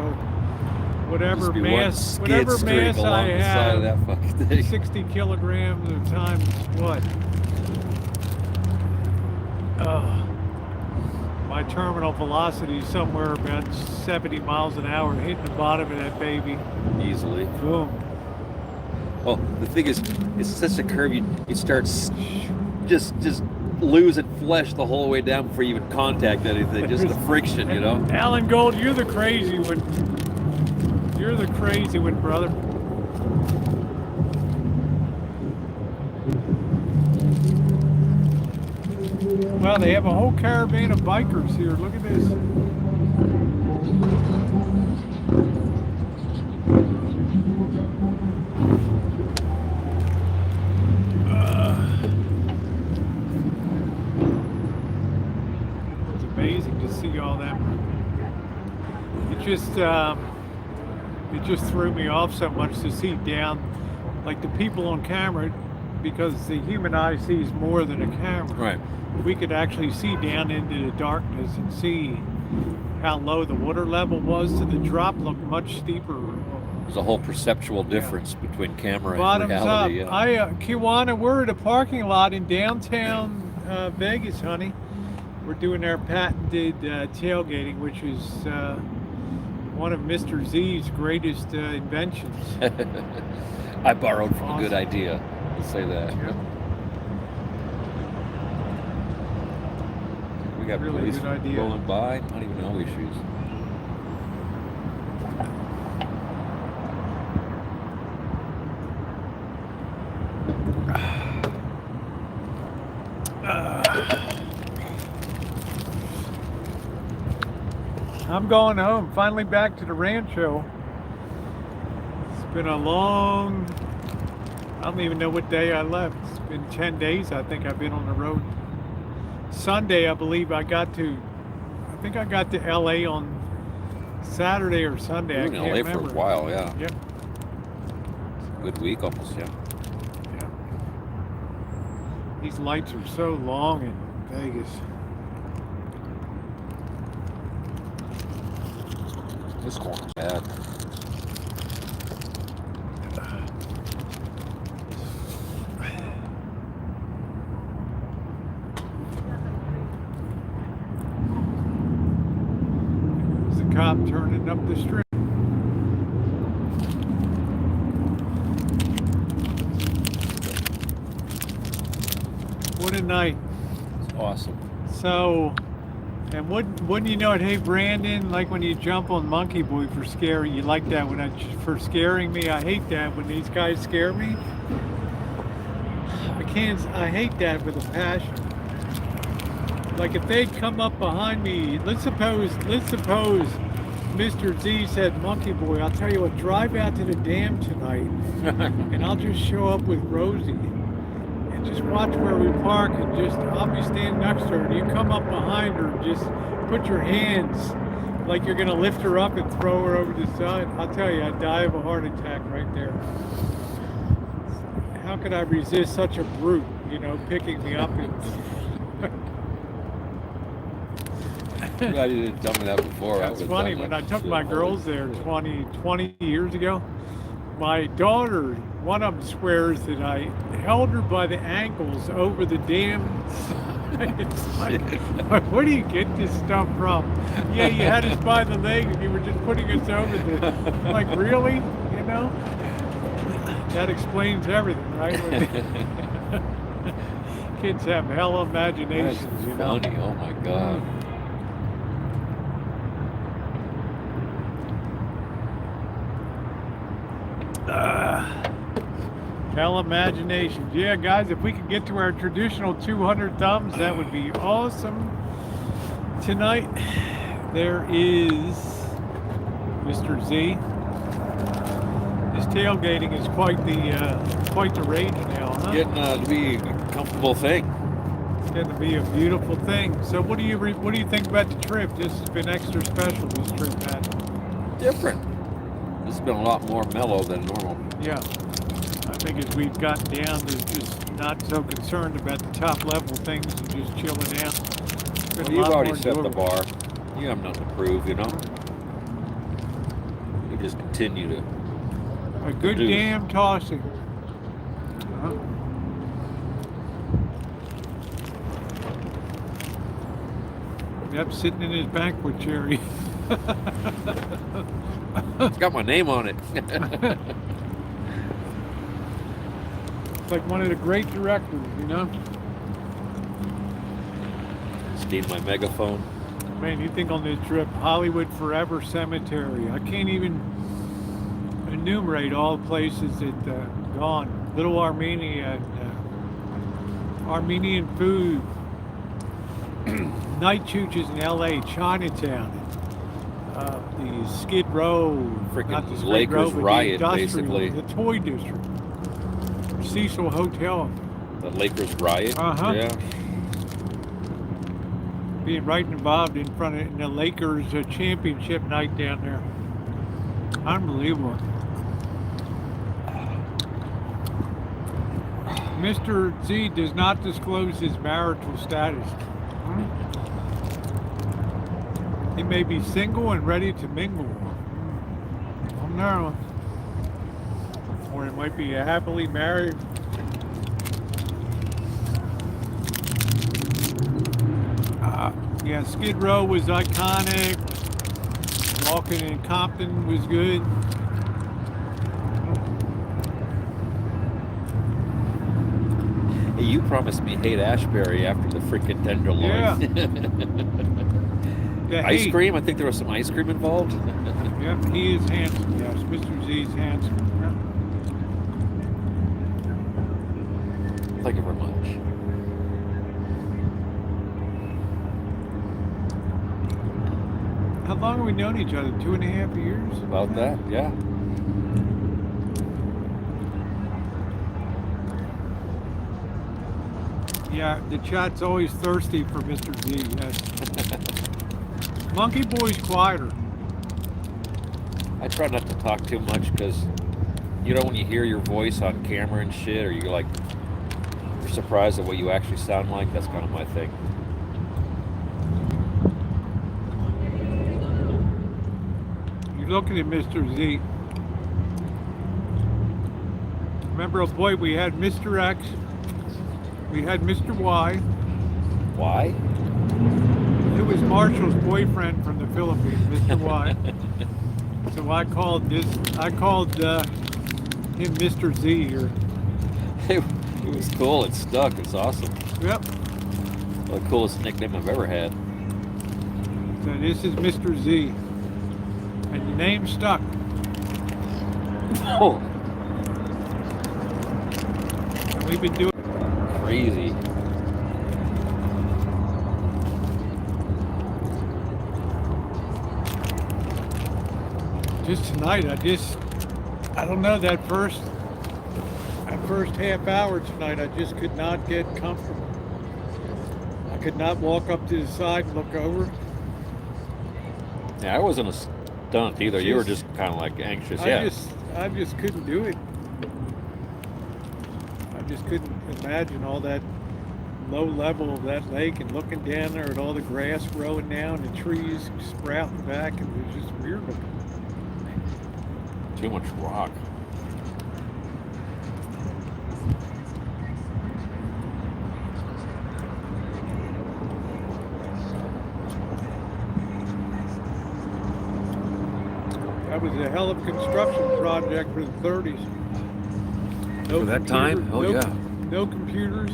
whatever Just be one mass, skid whatever streak mass along I the side of have, that fucking thing. 60 kilograms of times what? My terminal velocity is somewhere about 70 miles an hour, hitting the bottom of that baby. Easily. Boom. Well, the thing is, it's such a curve. You start just losing flesh the whole way down before you even contact anything. Just the friction, you know. Alan Gold, you're the crazy one. You're the crazy one, brother. Wow, they have a whole caravan of bikers here. Look at this. It's amazing to see all that. It just threw me off so much to see down, like the people on camera, because the human eye sees more than a camera. Right. We could actually see down into the darkness and see how low the water level was, so the drop looked much steeper. There's a whole perceptual difference between camera and Bottoms up. reality. Yeah. Kiwana, we're at a parking lot in downtown Vegas, honey. We're doing our patented tailgating, which is one of Mr. Z's greatest inventions. I borrowed from a good Awesome. idea. Let's say that. Yep. We got Really police good idea. rolling by, not even no issues. I'm going home. Finally back to the rancho. It's been a long, I don't even know what day I left. It's been 10 days, I think I've been on the road. Sunday, I believe I think I got to LA on Saturday or Sunday. You I were in can't LA remember. for a while, yeah. Yep. Good week almost, yeah. Yeah. These lights are so long in Vegas. This corner's bad. There's the cop turning up the street. What a night. It's awesome. So, and wouldn't you know it? Hey, Brandon, like when you jump on Monkey Boy for scary, you like that for scaring me. I hate that when these guys scare me. I hate that with a passion. Like if they'd come up behind me, let's suppose Mr. Z said, Monkey Boy, I'll tell you what, drive out to the dam tonight and I'll just show up with Rosie and just watch where we park and I'll be standing next to her and you come up behind her and just put your hands like you're gonna lift her up and throw her over the side. I'll tell you, I'd die of a heart attack right there. How could I resist such a brute, picking me up and Glad you didn't tell me that before. That's funny. When I took my girls there 20 years ago, my daughter, one of them swears that I held her by the ankles over the dam. It's like, where do you get this stuff from? Yeah, you had us by the leg and you were just putting us over the. I'm like, really? That explains everything, right? Kids have hella imaginations, That's funny. Oh my God. Hell imaginations. Yeah, guys, if we could get to our traditional 200 thumbs, that would be awesome. Tonight, there is Mr. Z. His tailgating is quite the rage now, huh? Getting to be a comfortable thing. It's going to be a beautiful thing. So, what do you think about the trip? This has been extra special. This trip, Matt. Different. This has been a lot more mellow than normal. Yeah. I think as we've gotten down, there's just not so concerned about the top level things and just chilling out. Well, you've already set the bar. You have nothing to prove, You just continue to. A good produce. damn tossing. Yep, sitting in his banquet chair. It's got my name on it. It's like one of the great directors, Steal my megaphone. Man, you think on this trip, Hollywood Forever Cemetery. I can't even enumerate all the places that gone. Little Armenia, Armenian food, night chooches in LA, Chinatown, the Skid Row, Freaking not the Skid Lakers Row, but riot, the industrial, basically. the Toy District, Cecil Hotel. The Lakers riot. Uh-huh. Yeah. Being right involved in the Lakers championship night down there. Unbelievable. Mr. Z does not disclose his marital status. He may be single and ready to mingle. I don't know. Or he might be happily married. Yeah, Skid Row was iconic. Walking in Compton was good. Hey, you promised me Haight-Ashbury after the freaking Tenderloin. Yeah. Ice cream? I think there was some ice cream involved. Yep, he is handsome. Yes, Mr. Z is handsome. Thank you very much. How long have we known each other? 2.5 years? About that, yeah. Yeah, the chat's always thirsty for Mr. Z, yes. Monkey Boy's quieter. I try not to talk too much because, you know, when you hear your voice on camera and shit, or you're surprised at what you actually sound like, that's kind of my thing. You're looking at Mr. Z. Remember, oh boy, we had Mr. X, we had Mr. Y. Why? It was Marshall's boyfriend from the Philippines, Mr. Y. So I called him Mr. Z here. It was cool. It stuck. It's awesome. Yep. The coolest nickname I've ever had. So this is Mr. Z. And the name stuck. Oh, And we've been doing crazy. just tonight. I don't know, that first half hour tonight, I just could not get comfortable. I could not walk up to the side and look over. Yeah, I wasn't a stunt either. You were Just- just kind of like anxious. I Yeah. just couldn't do it. I just couldn't imagine all that low level of that lake and looking down there at all the grass growing down, the trees sprouting back, and it was just weird looking. Too much rock. That was a hell of a construction project for the 30s. No For that time? computer- Oh, no- yeah. No computers.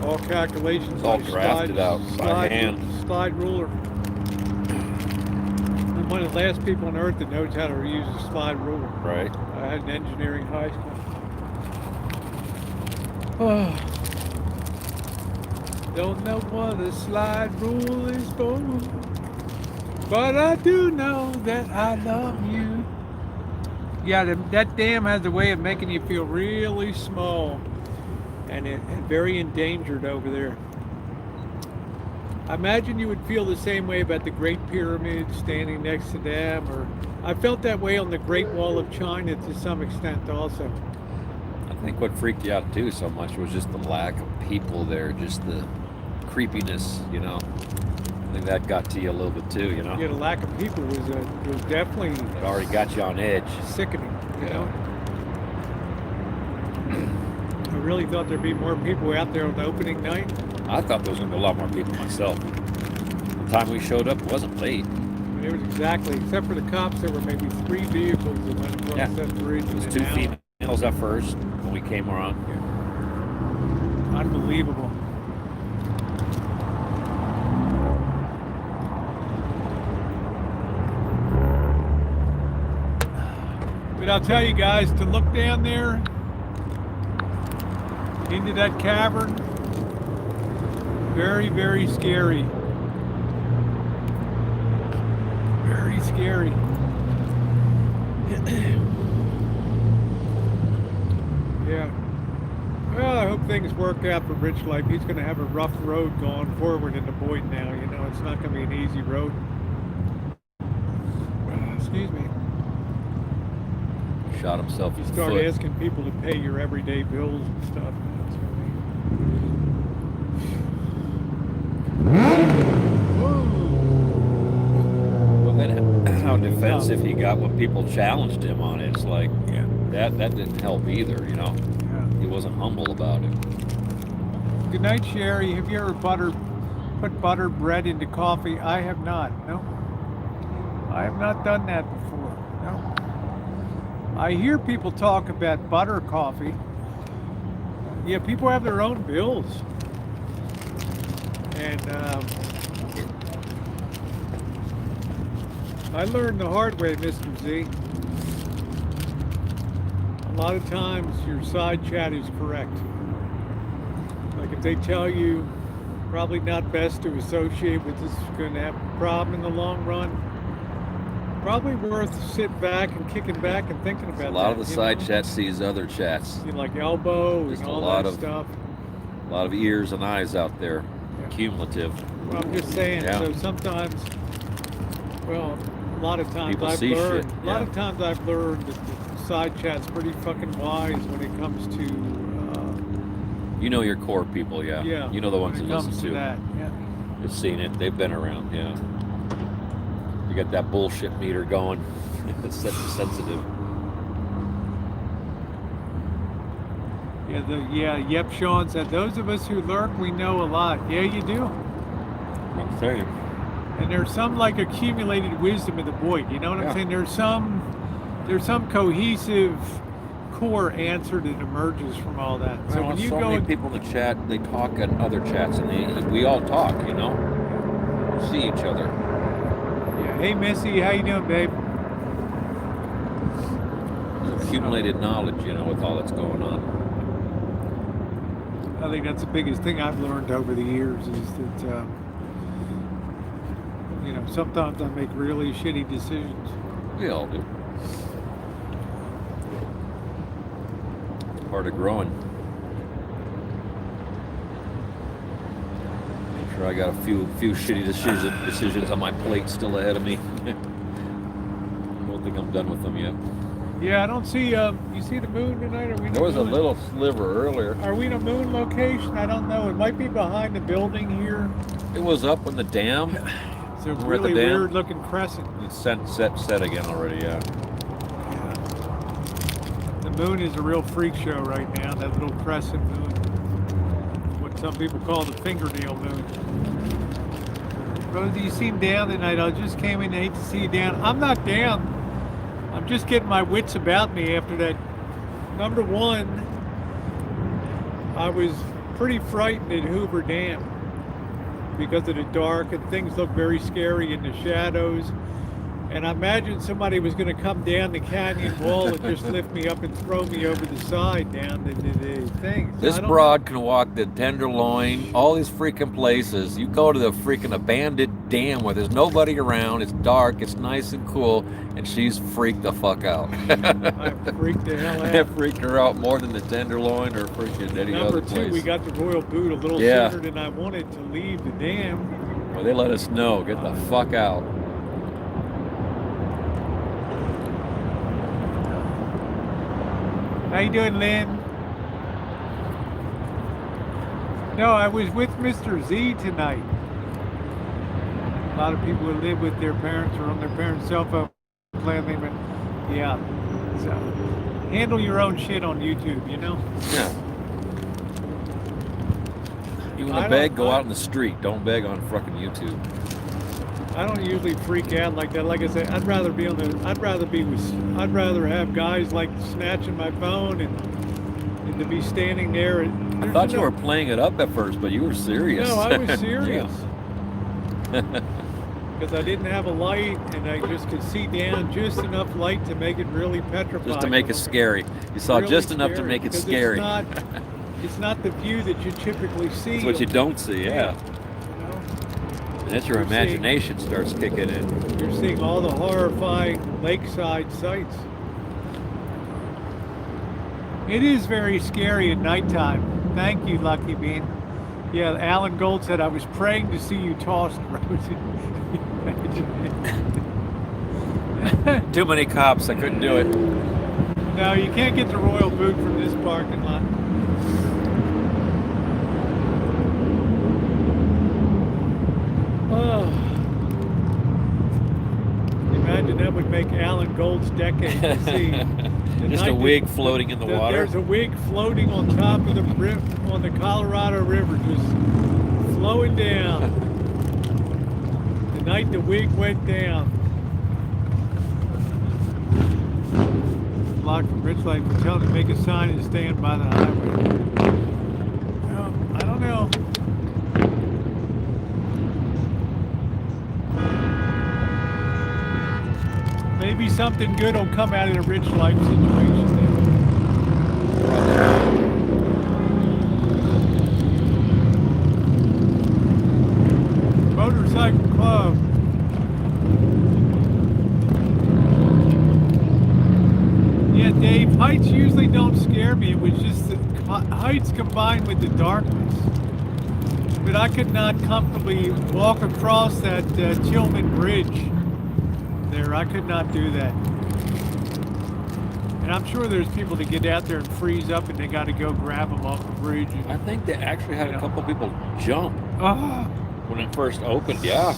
All calculations. It's all by drafted out by hand. Slide ruler. I'm one of the last people on earth that knows how to use a slide ruler. Right. I had an engineering high school. Oh. Don't know what a slide rule is for, but I do know that I love you. Yeah, that dam has a way of making you feel really small and very endangered over there. I imagine you would feel the same way about the Great Pyramid standing next to them, or I felt that way on the Great Wall of China to some extent also. I think what freaked you out too so much was just the lack of people there, just the creepiness, you know. I think that got to you a little bit too, you know. Yeah, the lack of people was definitely It already got you on edge. sickening, you know. I really thought there'd be more people out there on the opening night. I thought there was gonna be a lot more people myself. The time we showed up wasn't late. It was exactly, except for the cops, there were maybe 3 vehicles that went across Yeah. that bridge. It was in 2 an hour. females at first when we came around. Unbelievable. But I'll tell you guys, to look down there into that cavern, very, very scary. Very scary. Yeah. Well, I hope things work out for Rich Life. He's going to have a rough road going forward into Boyd now. You know, it's not going to be an easy road. Excuse me. Shot himself You in the start foot. asking people to pay your everyday bills and stuff. It's Well, then how defensive he got when people challenged him on it. It's like, yeah. that didn't help either, you know. Yeah. He wasn't humble about it. Good night, Sherry. Have you ever put buttered bread into coffee? I have not. No. I have not done that before. No. I hear people talk about butter coffee. Yeah, people have their own bills. And I learned the hard way, Mr. Z. A lot of times your side chat is correct. Like if they tell you Probably not best to associate with this. Going to have a problem in the long run. Probably worth sitting back and kicking back and thinking about. A lot of the you side know? chat sees other chats. You know, like elbow Just and a all lot that of- stuff. A lot of ears and eyes out there. Yeah. Cumulative. Well, I'm just saying. Yeah. So sometimes, well, a lot of times People I've see learned. shit, A lot yeah. of times I've learned that the side chat's pretty fucking wise when it comes to. You know your core people, yeah. Yeah. You know the ones when that it listen comes to. that. Yeah. They've seen it. They've been around, yeah. You got that bullshit meter going. It's sensitive. Yep, Sean said, those of us who lurk, we know a lot. Yeah, you do. I'm saying. And there's some like accumulated wisdom in the void. You know what Yeah. I'm saying? There's some cohesive core answer that emerges from all that. So Well, when you so go many and, people in the chat, they talk on other chats, and we all talk, you know? See each other. yeah, hey Missy, how you doing, babe? Accumulated knowledge, you know, with all that's going on. I think that's the biggest thing I've learned over the years is that you know, sometimes I make really shitty decisions. We all do. It's part of growing. I'm sure I got a few shitty decisions on my plate still ahead of me. I don't think I'm done with them yet. Yeah, I don't see you see the moon tonight? Are we in There the was a moon? little sliver earlier. Are we in a moon location? I don't know. It might be behind the building here. It was up on the dam. It's a We're at the really dam. weird looking crescent. It's set again already, yeah. The moon is a real freak show right now, that little crescent moon. What some people call the fingernail moon. Rosie, you seem down tonight. I just came in, I hate to see you down. I'm not down. I'm just getting my wits about me after that. Number one, I was pretty frightened at Hoover Dam because of the dark and things look very scary in the shadows. And I imagined somebody was going to come down the canyon wall and just lift me up and throw me over the side down the thing. So This I don't broad can walk the Tenderloin, all these freaking places. You go to the freaking abandoned dam where there's nobody around, it's dark, it's nice and cool, and she's freaked the fuck out. I freaked the hell It out. freaked her out more than the Tenderloin or freaking any Number other two, place. we got the Royal Boot a little Yeah. sooner than I wanted to leave the dam. Well, they let us know, get the fuck out. How you doing, Lynn? No, I was with Mr. Z tonight. A lot of people who live with their parents or on their parents' cell phone plan them. Yeah. So handle your own shit on YouTube, you know? Yeah. You want I to beg, don't- go out in the street. Don't beg on fucking YouTube. I don't usually freak out like that. Like I said, I'd rather have guys like snatching my phone and to be standing there. I thought you were playing it up at first, but you were serious. No, I was serious. Because I didn't have a light and I just could see down just enough light to make it really petrifying. Just to make it scary. You saw Really just enough to scary, make it 'cause scary. It's not the view that you typically see. It's what you don't see, yeah. You know? And that's your You're seeing- imagination starts kicking in. You're seeing all the horrifying lakeside sights. It is very scary at nighttime. Thank you, Lucky Bean. Yeah, Alan Gold said, I was praying to see you tossed, Rosie. Too many cops, I couldn't do it. No, you can't get the Royal Boot from this parking lot. Oh. Imagine that would make Alan Gold's decade to see. The Just a night wig that- floating in the water. There's a wig floating on top of the on the Colorado River, just flowing down. The night the wig went down. Block from Rich Life for telling him to make a sign and stand by the highway. Well, I don't know. Maybe something good will come out of the Rich Life situation. Motorcycle Club. Yeah, Dave, heights usually don't scare me. It was just the heights combined with the darkness. But I could not comfortably walk across that Tillman Bridge there. I could not do that. And I'm sure there's people that get out there and freeze up and they got to go grab them off the bridge. I think they actually had You a know. couple people jump Ah, when it first opened. Yeah.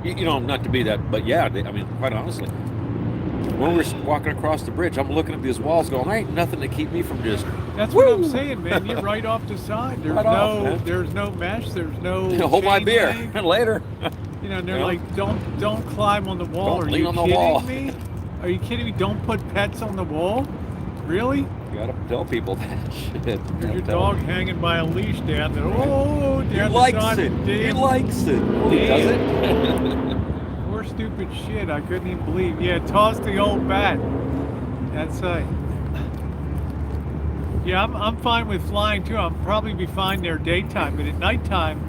You know, not to be that, but yeah, I mean, quite honestly. When we were walking across the bridge, I'm looking at these walls going, there ain't nothing to keep me from just that's what I'm saying, man. You're right off the side. There's Right off, man. there's no mesh. There's no. hold my chain beer link. later. You know, and they're Yeah. like, don't climb on the wall. Don't Are lean you on the kidding wall. me? Are you kidding me? Don't put pets on the wall. Really? You gotta tell people that shit. There's Gotta your tell dog them. hanging by a leash down there. Oh, down He the likes side it. of the He damn- likes it. Oh, he does it? More stupid shit. I couldn't even believe. Yeah, toss the old bat. That's yeah, I'm fine with flying too. I'll probably be fine there daytime, but at nighttime,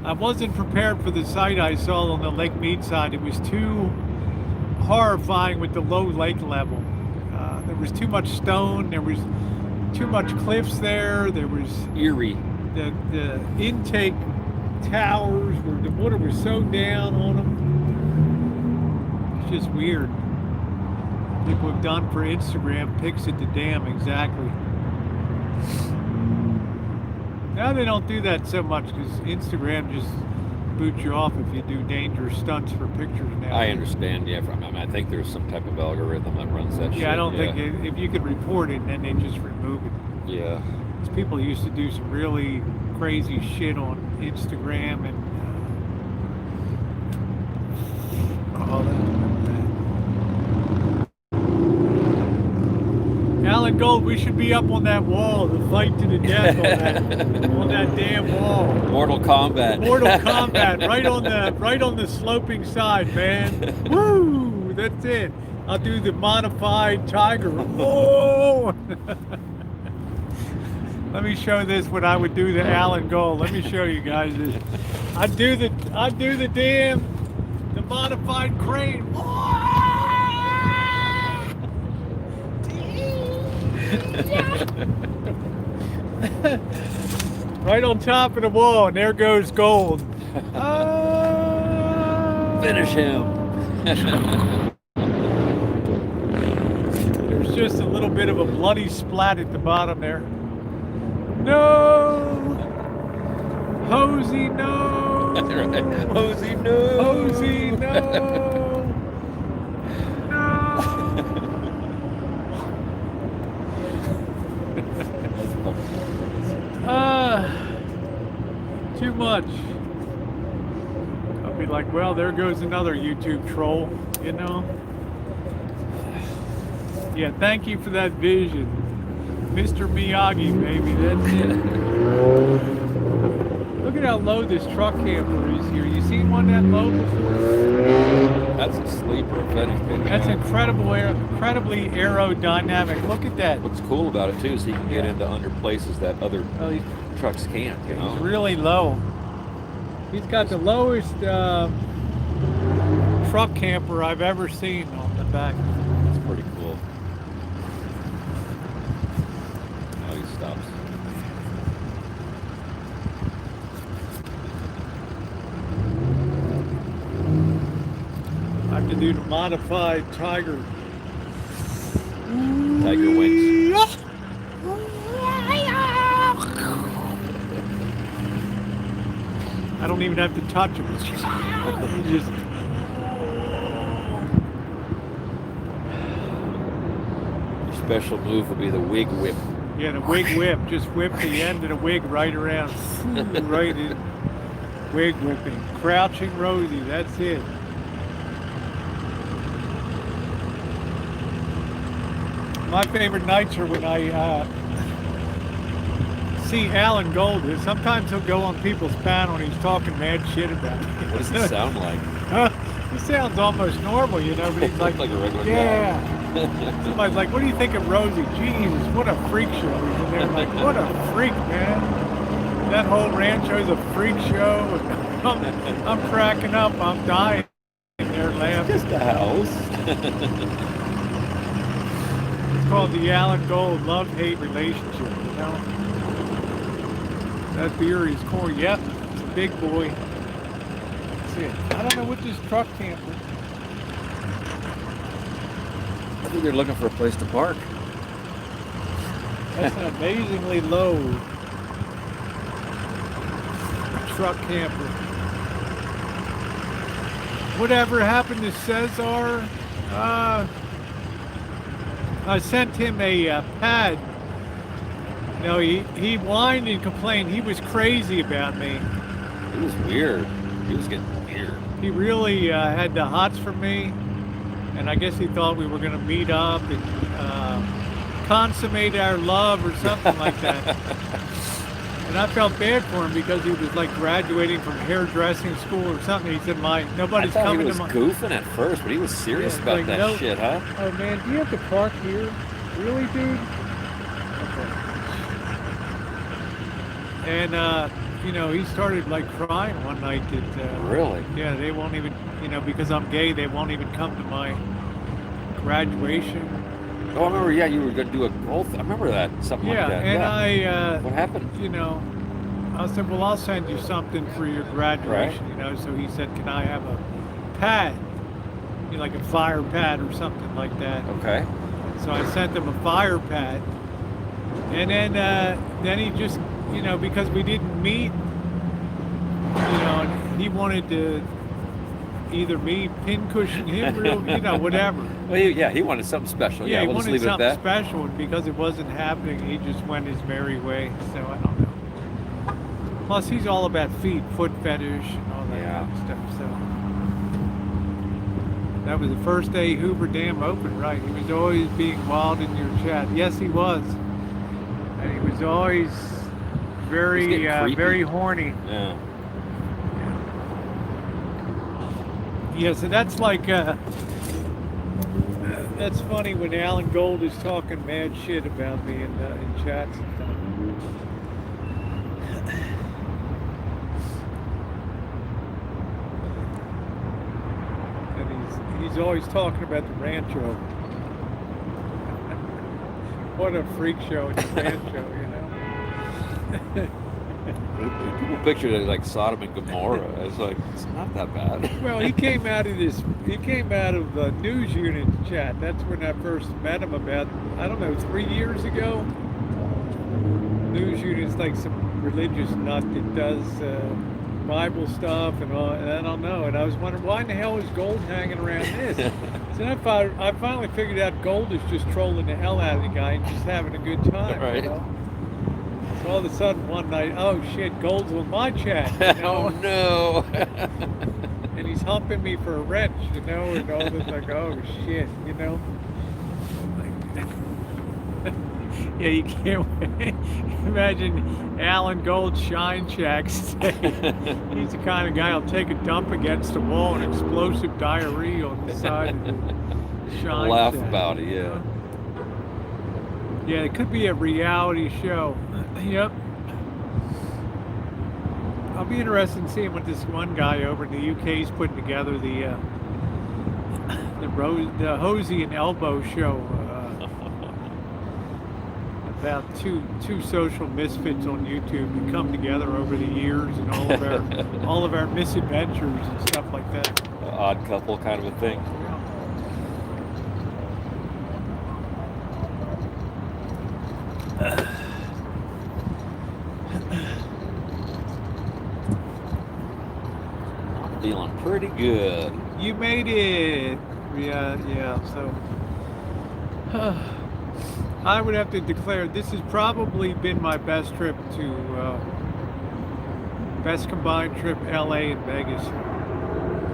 I wasn't prepared for the sight I saw on the Lake Mead side. It was too horrifying with the low lake level. There was too much stone. There was too much cliffs there. There was Eerie. the intake towers where the water was so down on them. It's just weird. People have done for Instagram pics at the dam, exactly. Now they don't do that so much because Instagram just boots you off if you do dangerous stunts for pictures now. I understand, yeah. I mean, I think there's some type of algorithm that runs that shit. Yeah, I don't think if you could report it, then they just remove it. Yeah. 'Cause people used to do some really crazy shit on Instagram and all that. Alan Gold, we should be up on that wall, the fight to the death on that damn wall. Mortal Kombat. Mortal Kombat, right on the sloping side, man. Woo! That's it. I'll do the modified tiger. Whoa! Let me show this what I would do to Alan Gold. Let me show you guys this. I'd do the modified crane. Right on top of the wall, and there goes Gold. Finish him. There's just a little bit of a bloody splat at the bottom there. No! Hosey, no! Hosey, no. Hosey, no! Too much. I'll be like, well, there goes another YouTube troll, you know? Yeah, thank you for that vision. Mr. Miyagi, baby, that's it. Look at how low this truck camper is here. You seen one that low before? That's a sleeper, if anything. That's yeah. incredibly aerodynamic. Look at that. What's cool about it, too, is he can get Yeah. into under places that other Oh, he's trucks can't, you know? really low. He's got the lowest truck camper I've ever seen on the back. That's pretty cool. Now he stops. I have to do the modified Tiger. Tiger wings. I don't even have to touch him. It's just, Your special move will be the wig whip. yeah, the wig whip. Just whip the end of the wig right around. Right in. Wig whipping. Crouching Rosie, that's it. My favorite nights are when I see Alan Gold. Sometimes he'll go on people's panel and he's talking mad shit about me. What does it sound like? He sounds almost normal, you know, but he's like, Like a regular guy. yeah. Somebody's like, what do you think of Rosie? Jesus, what a freak show. And they're like, what a freak, man. That whole rancho's a freak show. I'm cracking up. I'm dying. They're laughing. Just a house. It's called the Alan Gold love-hate relationship. You know, that beer is core. Yep, it's a big boy. That's it. I don't know what this truck camper. I think they're looking for a place to park. That's an amazingly low truck camper. Whatever happened to Cesar? I sent him a pad. No, he whined and complained. He was crazy about me. It was weird. He was getting weird. He really had the hots for me, and I guess he thought we were going to meet up and consummate our love or something like that. And I felt bad for him because he was like graduating from hairdressing school or something. He said, nobody's I thought coming he was to my... goofing at first, but he was serious Yeah, about like, that no. shit, huh? Oh man, do you have to park here? Really, dude? Okay. And you know, he started like crying one night that Really? yeah, they won't even, you know, because I'm gay, they won't even come to my graduation. Oh, I remember, yeah, you were going to do a golf. I remember that, something Yeah, like that. and yeah. What happened? you know, I said, well, I'll send you something for your graduation, you know. So he said, can I have a pad? You know, like a fire pad or something like that. Okay. So I sent him a fire pad. And then he just, you know, because we didn't meet, you know, and he wanted to either me pincushion him real, you know, whatever. Well, he wanted something special. Yeah, he we'll just wanted leave it at something that. special, and because it wasn't happening, he just went his merry way. So I don't know. Plus, he's all about feet, foot fetish, and all that Yeah. kind of stuff. So that was the first day Hoover Dam opened, right? He was always being wild in your chat. Yes, he was, and he was always very, He's getting creepy. very horny. Yeah. Yeah, so that's like, that's funny when Alan Gold is talking mad shit about me in chats and stuff. And he's always talking about the rancho. What a freak show in the rancho, you know? People pictured it like Sodom and Gomorrah. It's like, it's not that bad. Well, he came out of the news unit chat. That's when I first met him about, I don't know, 3 years ago. News unit's like some religious nut that does Bible stuff and all, and I don't know. And I was wondering, why in the hell is Gold hanging around this? So I finally figured out Gold is just trolling the hell out of the guy and just having a good time. Right. You know? So all of a sudden one night, oh shit, Gold's on my chat. You know? Oh no. And he's humping me for a wrench, you know, and all this, like, oh shit, you know. Yeah, you can't imagine Alan Gold's shine shacks. He's the kind of guy who'll take a dump against the wall and explosive diarrhea on the side of the shine Laugh shack. about it, yeah. Yeah, it could be a reality show. Yep. I'll be interested in seeing what this one guy over in the UK is putting together, the Hosey and Elbow show about two social misfits on YouTube who come together over the years and all of our misadventures and stuff like that. Odd couple kind of a thing. Feeling pretty good. You made it. Yeah. So I would have to declare this has probably been my best trip to best combined trip, LA and Vegas.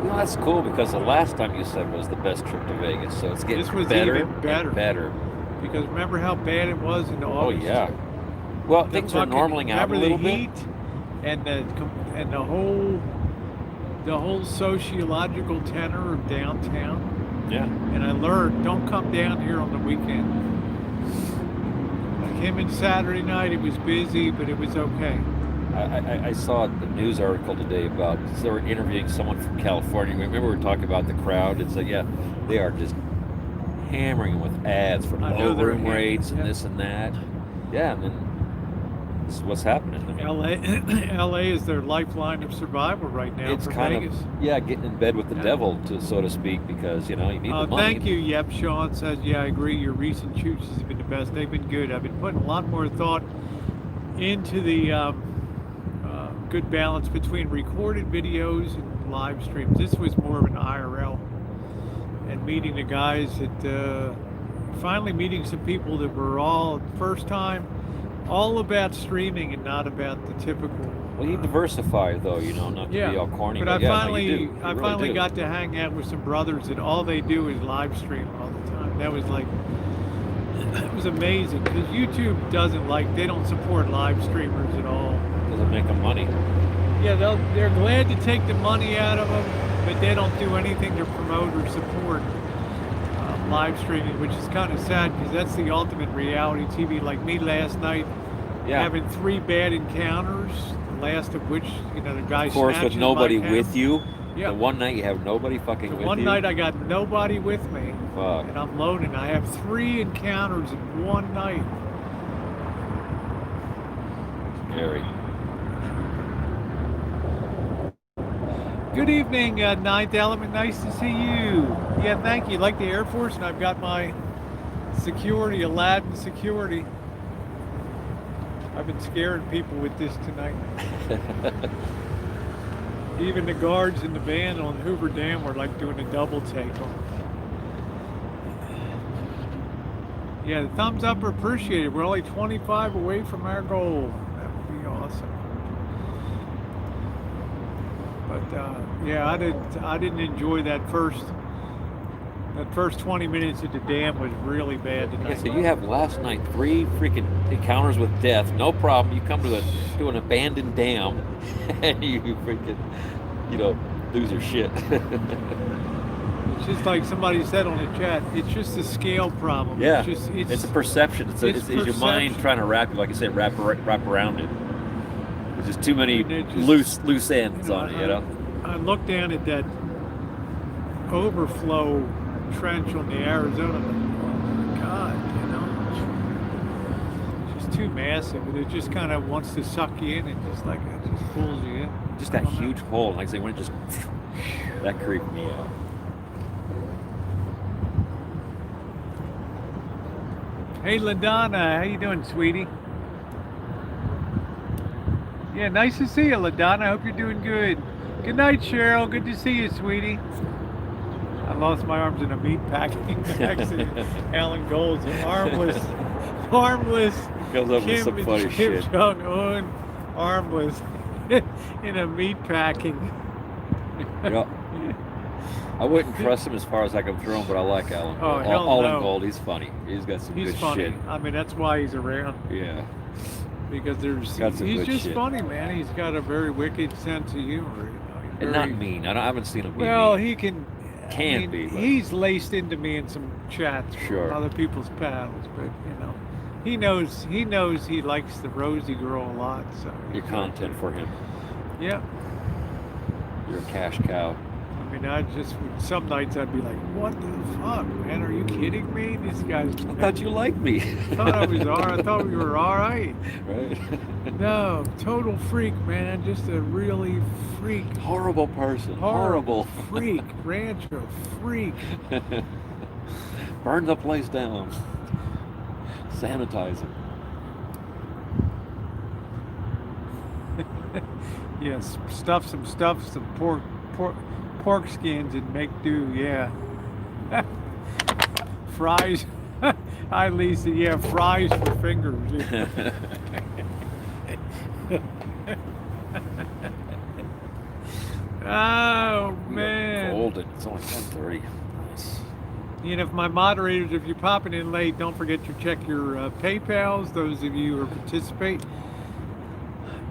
Well, that's cool because the last time you said was the best trip to Vegas, so it's getting This was better even better. and better. Because remember how bad it was in Oh August? yeah. Well, The things are fucking- normaling out a remember little the bit. heat and the whole sociological tenor of downtown. Yeah. And I learned, don't come down here on the weekend. I came in Saturday night, it was busy, but it was okay. I saw the news article today about they were interviewing someone from California. Remember we were talking about the crowd? It's like, yeah, they are just hammering with ads for I know low they're room hammering, rates and yeah. this and that. Yeah, and then this is what's happening. I mean, LA is their lifeline of survival right now it's for kind Vegas. of getting in bed with the Yeah. devil, so to speak, because you need the money. Thank you, Yep. Sean says, yeah, I agree. Your recent shoots have been the best. They've been good. I've been putting a lot more thought into the good balance between recorded videos and live streams. This was more of an IRL, and meeting the guys that finally meeting some people that were all first time, all about streaming and not about the typical. Well, you diversify though, not to be all corny. But I yeah, finally, no, you do. You I really finally do. got to hang out with some brothers that all they do is live stream all the time. That was like, it was amazing because YouTube they don't support live streamers at all. Doesn't make them money. Yeah, they're glad to take the money out of them, but they don't do anything to promote or support live streaming, which is kind of sad because that's the ultimate reality TV. Like me last night, having 3 bad encounters, the last of which, the guy Of course, with snatches nobody my with you. Yeah. The one night you have nobody fucking with you. One night I got nobody with me, Fuck. and I'm loading. I have 3 encounters in one night. Scary. Good evening, Ninth Element. Nice to see you. Yeah, thank you. Like the Air Force, and I've got my security, Aladdin security. I've been scaring people with this tonight. Even the guards in the van on Hoover Dam were like doing a double take on. Yeah, the thumbs up are appreciated. We're only 25 away from our goal. That would be awesome. But yeah, I didn't enjoy that first 20 minutes at the dam was really bad tonight. Okay, so you have last night 3 freaking encounters with death. No problem. You come to an abandoned dam, and you freaking, lose your shit. It's just like somebody said on the chat. It's just a scale problem. Yeah, it's a perception. It's your mind trying to wrap around it. There's just too many loose ends on it. I looked down at that overflow trench on the Arizona. Oh my God, it's just too massive, and it just kind of wants to suck you in, and just pulls you in. Just that huge hole, like I say, when it just that creeped me out. Hey, LaDonna, how you doing, sweetie? Yeah, nice to see you, LaDonna. I hope you're doing good. Good night, Cheryl. Good to see you, sweetie. I lost my arms in a meat packing accident. Alan Gold's armless Goes up with some funny Kim shit. Jong-un, armless in a meat packing. I wouldn't trust him as far as I can throw him, but I like Alan Oh, Gold. hell Alan no. Gold, he's funny. He's got some He's good funny. shit. I mean, that's why he's around. Yeah. Because Got some he's good just shit. funny, man. He's got a very wicked sense of humor. He's And not very- mean. I haven't seen him be Well, mean. he can. Be. But He's laced into me in some chats Sure. with other people's pals, but he knows he likes the Rosie girl a lot. So your content for him. Yeah. You're a cash cow. I mean, some nights I'd be like, "What the fuck, man? Are you kidding me? This guy's." I thought you liked me. I thought I thought we were all right. Right. No, total freak, man. Just a really freak. Horrible person. Horrible freak. Rancho freak. Burn the place down. Sanitize it. Yes, stuff some pork skins and make do. Yeah. Fries. Hi, Lisa. Yeah, fries for fingers. Oh man. Golden. It's only 10:30. Nice. If my moderators, if you're popping in late, don't forget to check your PayPals. Those of you who participate.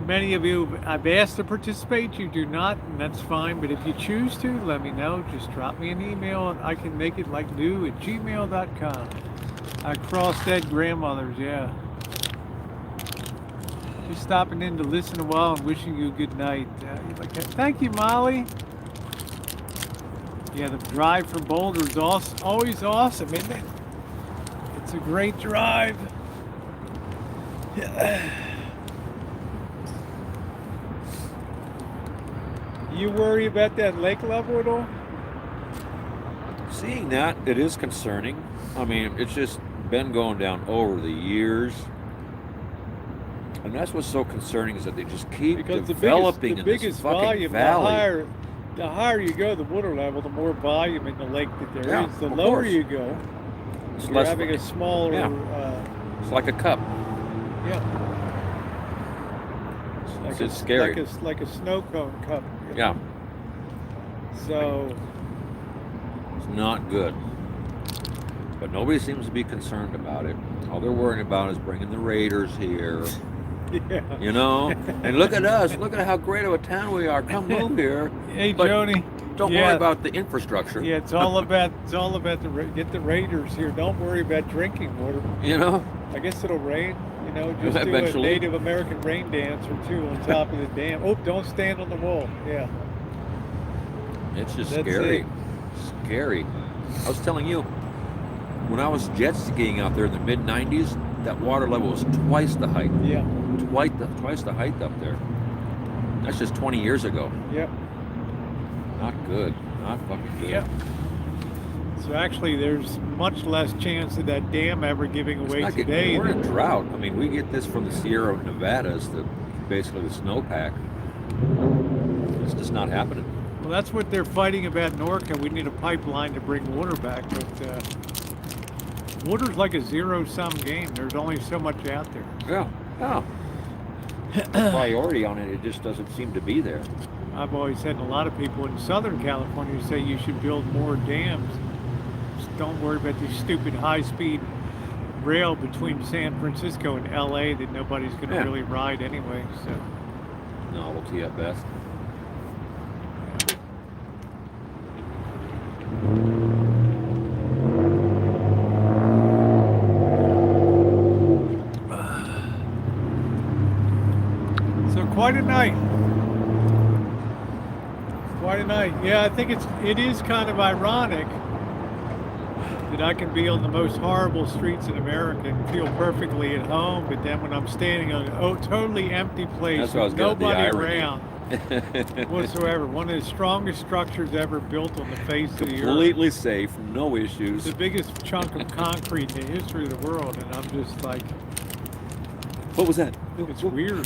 Many of you I've asked to participate, you do not, and that's fine. But if you choose to, let me know. Just drop me an email, and I can make it like new at gmail.com. I cross dead grandmothers, yeah. Just stopping in to listen a while and wishing you a good night. Like that. Thank you, Molly. Yeah, the drive from Boulder is always awesome, isn't it? It's a great drive. You worry about that lake level at all? Seeing that, it is concerning. I mean, it's just been going down over the years. And that's what's so concerning is that they just keep Because developing the in biggest this fucking volume, valley. the higher you go, the water level, the more volume in the lake that there Yeah, is. The of lower course. you go, It's you're less having a smaller, yeah. It's like a cup. yeah, It's just scary. like a snow cone cup. you know? Yeah, So it's not good. But nobody seems to be concerned about it. All they're worrying about is bringing the raiders here. yeah. You know? And look at us. Look at how great of a town we are. Come move here. Hey, But Joni. Don't Yeah. worry about the infrastructure. Yeah, it's all about get the raiders here. Don't worry about drinking water. You know? I guess it'll rain. You know, just do a Eventually. Native American rain dance or two on top of the dam. Oh, don't stand on the wall. Yeah. It's just That's scary. it. Scary. I was telling you, when I was jet skiing out there in the mid-90s, that water level was twice the height. Yeah. Twice the height up there. That's just 20 years ago. Yep. Not good. Not fucking good. Yep. So actually, there's much less chance of that dam ever giving It's away not getting- today. we're in a than- drought. I mean, we get this from the Sierra Nevadas, basically the snowpack. It's just not happening. Well, that's what they're fighting about in Orca. We need a pipeline to bring water back, but water's like a zero-sum game. There's only so much out there. Yeah. Yeah. The priority on it just doesn't seem to be there. I've always had a lot of people in Southern California say you should build more dams. Just don't worry about this stupid high-speed rail between San Francisco and LA that nobody's going to Yeah. really ride anyway. So Novelty at best. So quite a night. Quite a night. Yeah, I think it is kind of ironic that I can be on the most horrible streets in America and feel perfectly at home, but then when I'm standing on a totally empty place That's what I was with getting at, the nobody irony. around whatsoever, one of the strongest structures ever built on the face of the earth. Completely safe, no issues. The biggest chunk of concrete in the history of the world, and I'm just like, What was that? it's weird.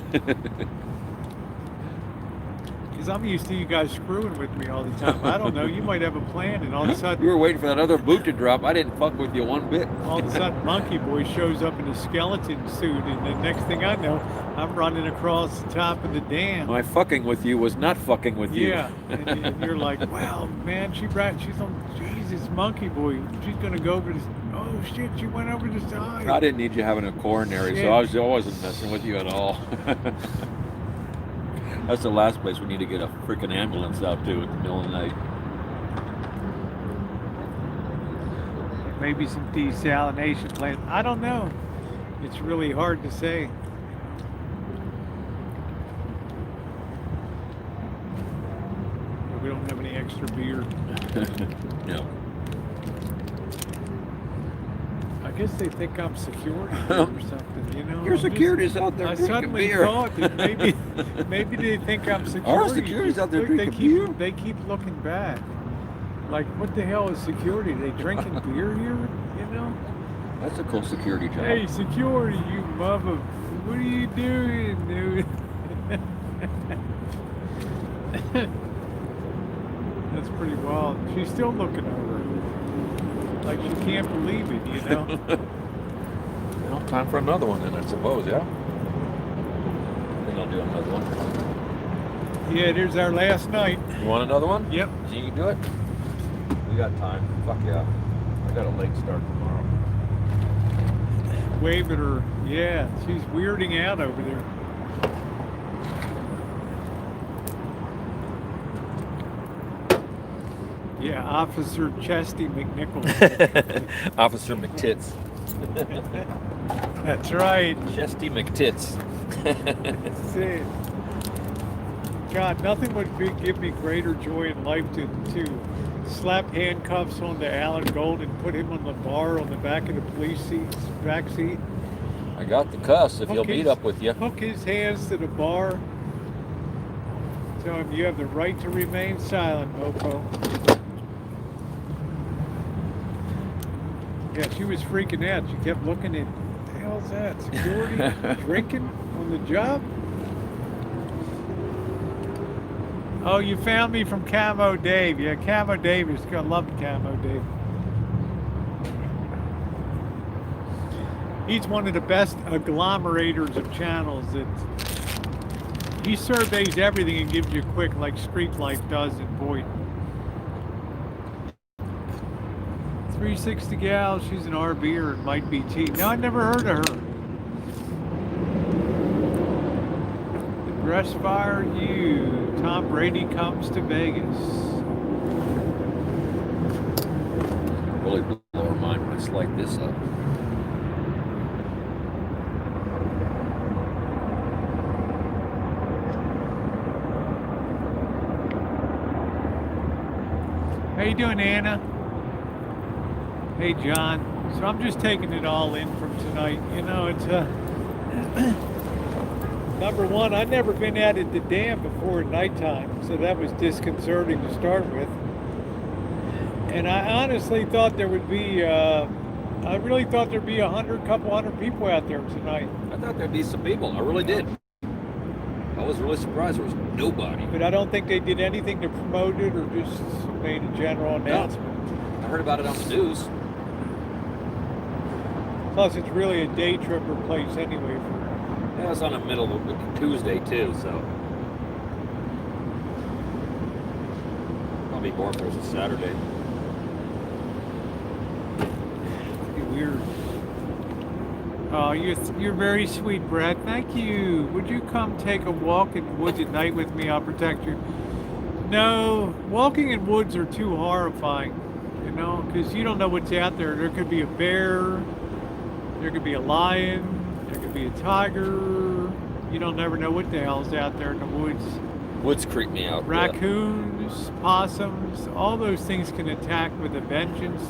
Because I'm used to you guys screwing with me all the time. I don't know, you might have a plan, and all of a You sudden, were waiting for that other boot to drop. I didn't fuck with you one bit. all of a sudden, Monkey Boy shows up in a skeleton suit, and the next thing I know, I'm running across the top of the dam. My fucking with you was not fucking with you. Yeah, and you're like, wow, man, she's on, Jesus, Monkey Boy, she's gonna go over this. Oh shit, she went over the side. I didn't need you having a coronary, Shit. so I wasn't messing with you at all. That's the last place we need to get a freaking ambulance out to at the middle of the night. Maybe some desalination plant. I don't know. It's really hard to say. We don't have any extra beer. No. I guess they think I'm security or something, you know? Your I'm just- security's out there I drinking suddenly beer. thought that maybe they think I'm security. Our security's out there Look, drinking beer. They keep looking back. Like, what the hell is security? They drinking beer here? You know? That's a cool security job. Hey, security, you mother! What are you doing, dude? That's pretty wild. She's still looking over. Like she can't believe it, you know? Well, time for another one then, I suppose, yeah? I think I'll do another one. Yeah, there's our last night. You want another one? Yep. You can do it? We got time. Fuck yeah. I got a late start tomorrow. Wave at her. Yeah, she's weirding out over there. Yeah, Officer Chesty McNichols. Officer McTits. That's right. Chesty McTits. Say, God, nothing would give me greater joy in life to slap handcuffs on the Alan Gold and put him on the bar on the back of the back seat. I got the cuss if he'll Hook meet his- up with you. Hook his hands to the bar. Tell him you have the right to remain silent, Mopo. Yeah, she was freaking out. She kept looking at, what the hell's that? Security? Drinking on the job? Oh, you found me from Camo Dave. Yeah, Camo Dave is gonna love Camo Dave. He's one of the best agglomerators of channels. He surveys everything and gives you a quick, like Street Life does in Boyd. 360 gal, she's an RBer and might be T. No, I never heard of her. The breast fire you. Tom Brady comes to Vegas. Really blow her mind when it's like this up. How you doing, Anna? Hey, John. So I'm just taking it all in from tonight. You know, it's number one, I've never been at the dam before at nighttime, so that was disconcerting to start with. And I honestly thought there would be, I really thought there'd be couple hundred people out there tonight. I thought there'd be some people. I really did. I was really surprised there was nobody. But I don't think they did anything to promote it or just made a general announcement. I heard about it on the news. Plus, it's really a day tripper place anyway. Yeah, it's on the middle of a Tuesday too, so probably more if it was a Saturday. Pretty weird. Oh, you're very sweet, Brad. Thank you. Would you come take a walk in the woods at night with me? I'll protect you. No, walking in woods are too horrifying, you know, because you don't know what's out there. There could be a bear, there could be a lion, there could be a tiger. You don't never know what the hell's out there in the woods. Woods creep me out. Raccoons, possums, all those things can attack with a vengeance.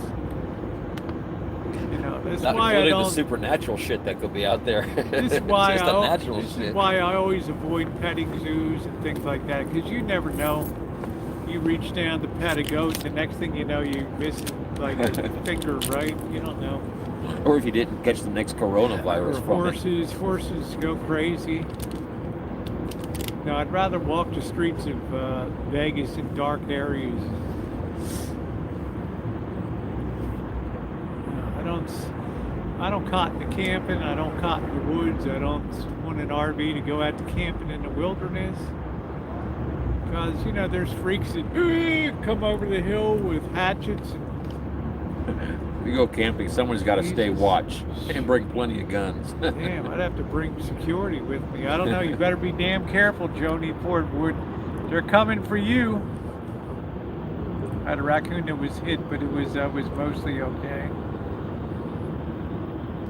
You know, that's Not why I including don't. the supernatural shit that could be out there. This is why Just the natural this shit. is why I always avoid petting zoos and things like that, because you never know. You reach down to pet a goat, the next thing you know, you miss like a finger, right? You don't know. Or if you didn't catch the next coronavirus Or from it. horses go crazy. No, I'd rather walk the streets of Vegas in dark areas. I don't cotton to camping. I don't cotton to woods. I don't want an RV to go out to camping in the wilderness. Because, you know, there's freaks that come over the hill with hatchets. And, If you go camping, someone's got to stay Jesus. watch and bring plenty of guns. damn, I'd have to bring security with me. I don't know. You better be damn careful, Joni Portwood. They're coming for you. I had a raccoon that was hit, but it was mostly okay.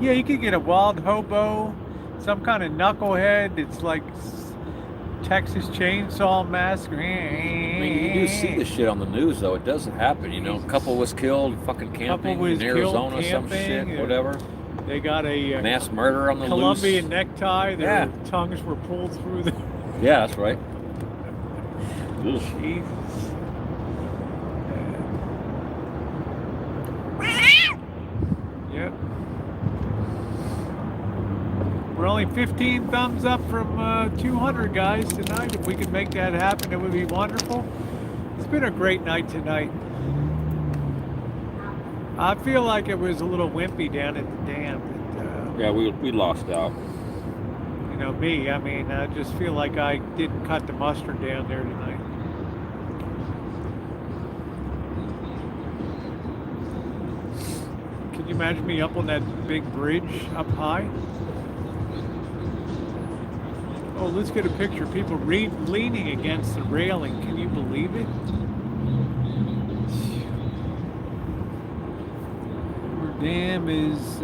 Yeah, you could get a wild hobo, some kind of knucklehead. It's like Texas Chainsaw Massacre. I mean, you do see this shit on the news, though. It does happen, you know. A couple was killed fucking camping was in Arizona, killed some camping, shit, whatever. They got a Mass murder on the Colombian loose. necktie. Their Yeah. tongues were pulled through the. Yeah, that's right. Ugh. Jesus. Yep. We're only 15 thumbs up from 200 guys tonight. If we could make that happen, it would be wonderful. It's been a great night tonight. I feel like it was a little wimpy down at the dam. But, Yeah, we lost out. you know, me, I mean, I just feel like I didn't cut the mustard down there tonight. Can you imagine me up on that big bridge up high? Oh, let's get a picture of people leaning against the railing. Can you believe it? Hoover Dam is,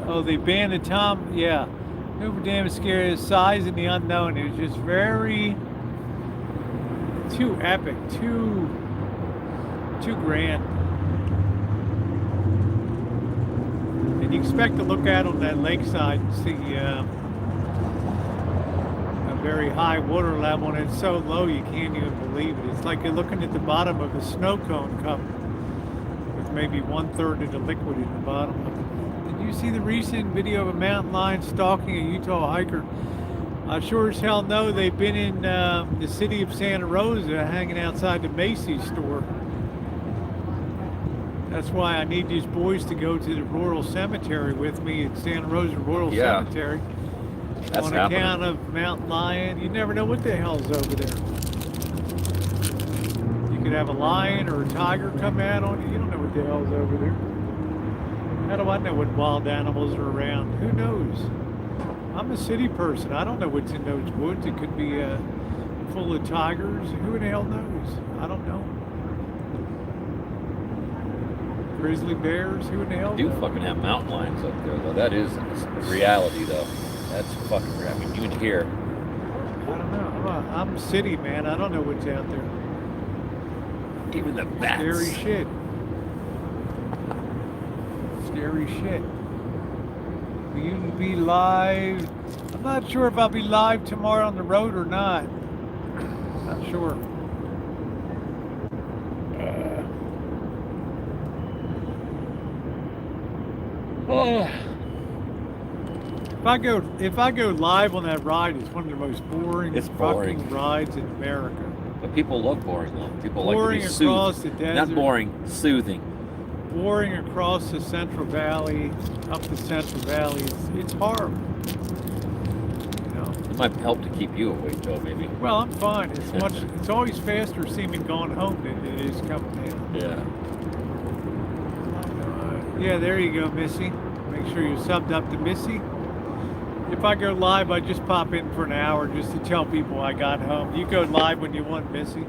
oh, they banned the Tom, yeah. Hoover Dam is scary. The size and the unknown is just very too epic, too grand. And you expect to look out on that lakeside and see a very high water level, and it's so low you can't even believe it. It's like you're looking at the bottom of a snow cone cup with maybe 1/3 of the liquid in the bottom of it. Did you see the recent video of a mountain lion stalking a Utah hiker? I sure as hell know they've been in the city of Santa Rosa hanging outside the Macy's store. That's why I need these boys to go to the rural cemetery with me at Santa Rosa Rural Yeah. Cemetery. That's On happening. account of mountain lion, you never know what the hell's over there. You could have a lion or a tiger come out on you. You don't know what the hell's over there. How do I know what wild animals are around? Who knows? I'm a city person. I don't know what's in those woods. It could be full of tigers. Who the hell knows? I don't know. Grizzly bears. Who the hell We do knows? fucking have mountain lions up there, though. That is reality, though. That's fucking real. I mean, even here. I don't know. I'm a city man. I don't know what's out there. Even the bats. Scary shit. Scary shit. Will you be live? I'm not sure if I'll be live tomorrow on the road or not. Not sure. If I go live on that ride, it's one of the most boring It's fucking boring. rides in America. But people love boring, though. People Boring like to be across soothing. the desert. Not boring, soothing. Boring across the Central Valley, up the Central Valley. It's horrible. You know. It might help to keep you awake, though, maybe. Well, I'm fine. It's always faster seeming going home than it is coming in. Yeah. Yeah, there you go, Missy. Make sure you're subbed up to Missy. If I go live, I just pop in for an hour just to tell people I got home. You go live when you want, Missy.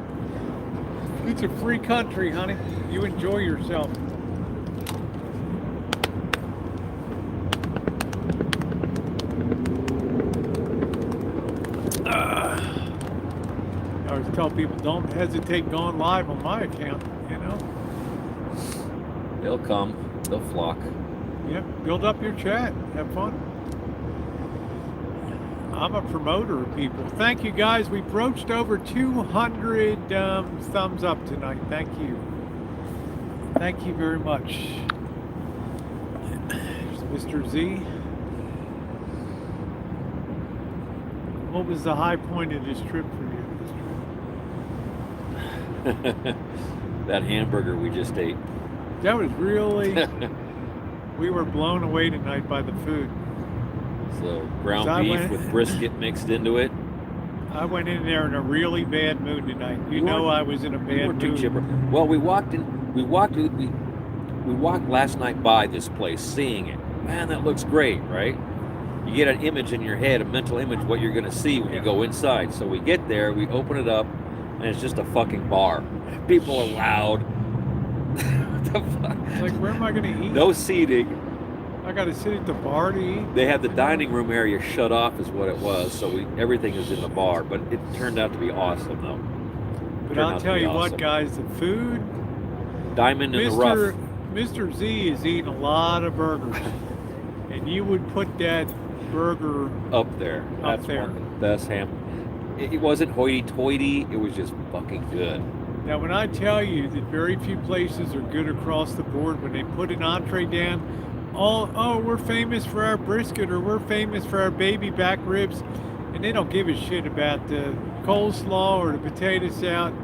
It's a free country, honey. You enjoy yourself. I always tell people, don't hesitate going live on my account, you know? They'll come. They'll flock. Yep, build up your chat. Have fun. I'm a promoter of people. Thank you, guys. We broached over 200 thumbs up tonight. Thank you. Thank you very much. Here's Mr. Z. What was the high point of this trip for you? That hamburger we just ate. That was really... We were blown away tonight by the food. So ground I beef went- with brisket mixed into it. I went in there in a really bad mood tonight. You know I was in a We bad weren't too mood. chipper. Well, we walked last night by this place, seeing it. Man, that looks great, right? You get an image in your head, a mental image, what you're gonna see when you go inside. So we get there, we open it up, and it's just a fucking bar. People are loud. What the fuck? It's like, where am I going to eat? No seating. I got to sit at the bar to eat. They had the dining room area shut off, is what it was. So everything is in the bar, but it turned out to be awesome, though. But Turned I'll out to tell be you awesome. what, guys, the food. Diamond in the rough. Mr. Z is eating a lot of burgers, and you would put that burger Up there. Up That's there. one of the best ham. It wasn't hoity-toity. It was just fucking good. Now, when I tell you that very few places are good across the board, when they put an entree down, oh, we're famous for our brisket, or we're famous for our baby back ribs, and they don't give a shit about the coleslaw or the potato salad.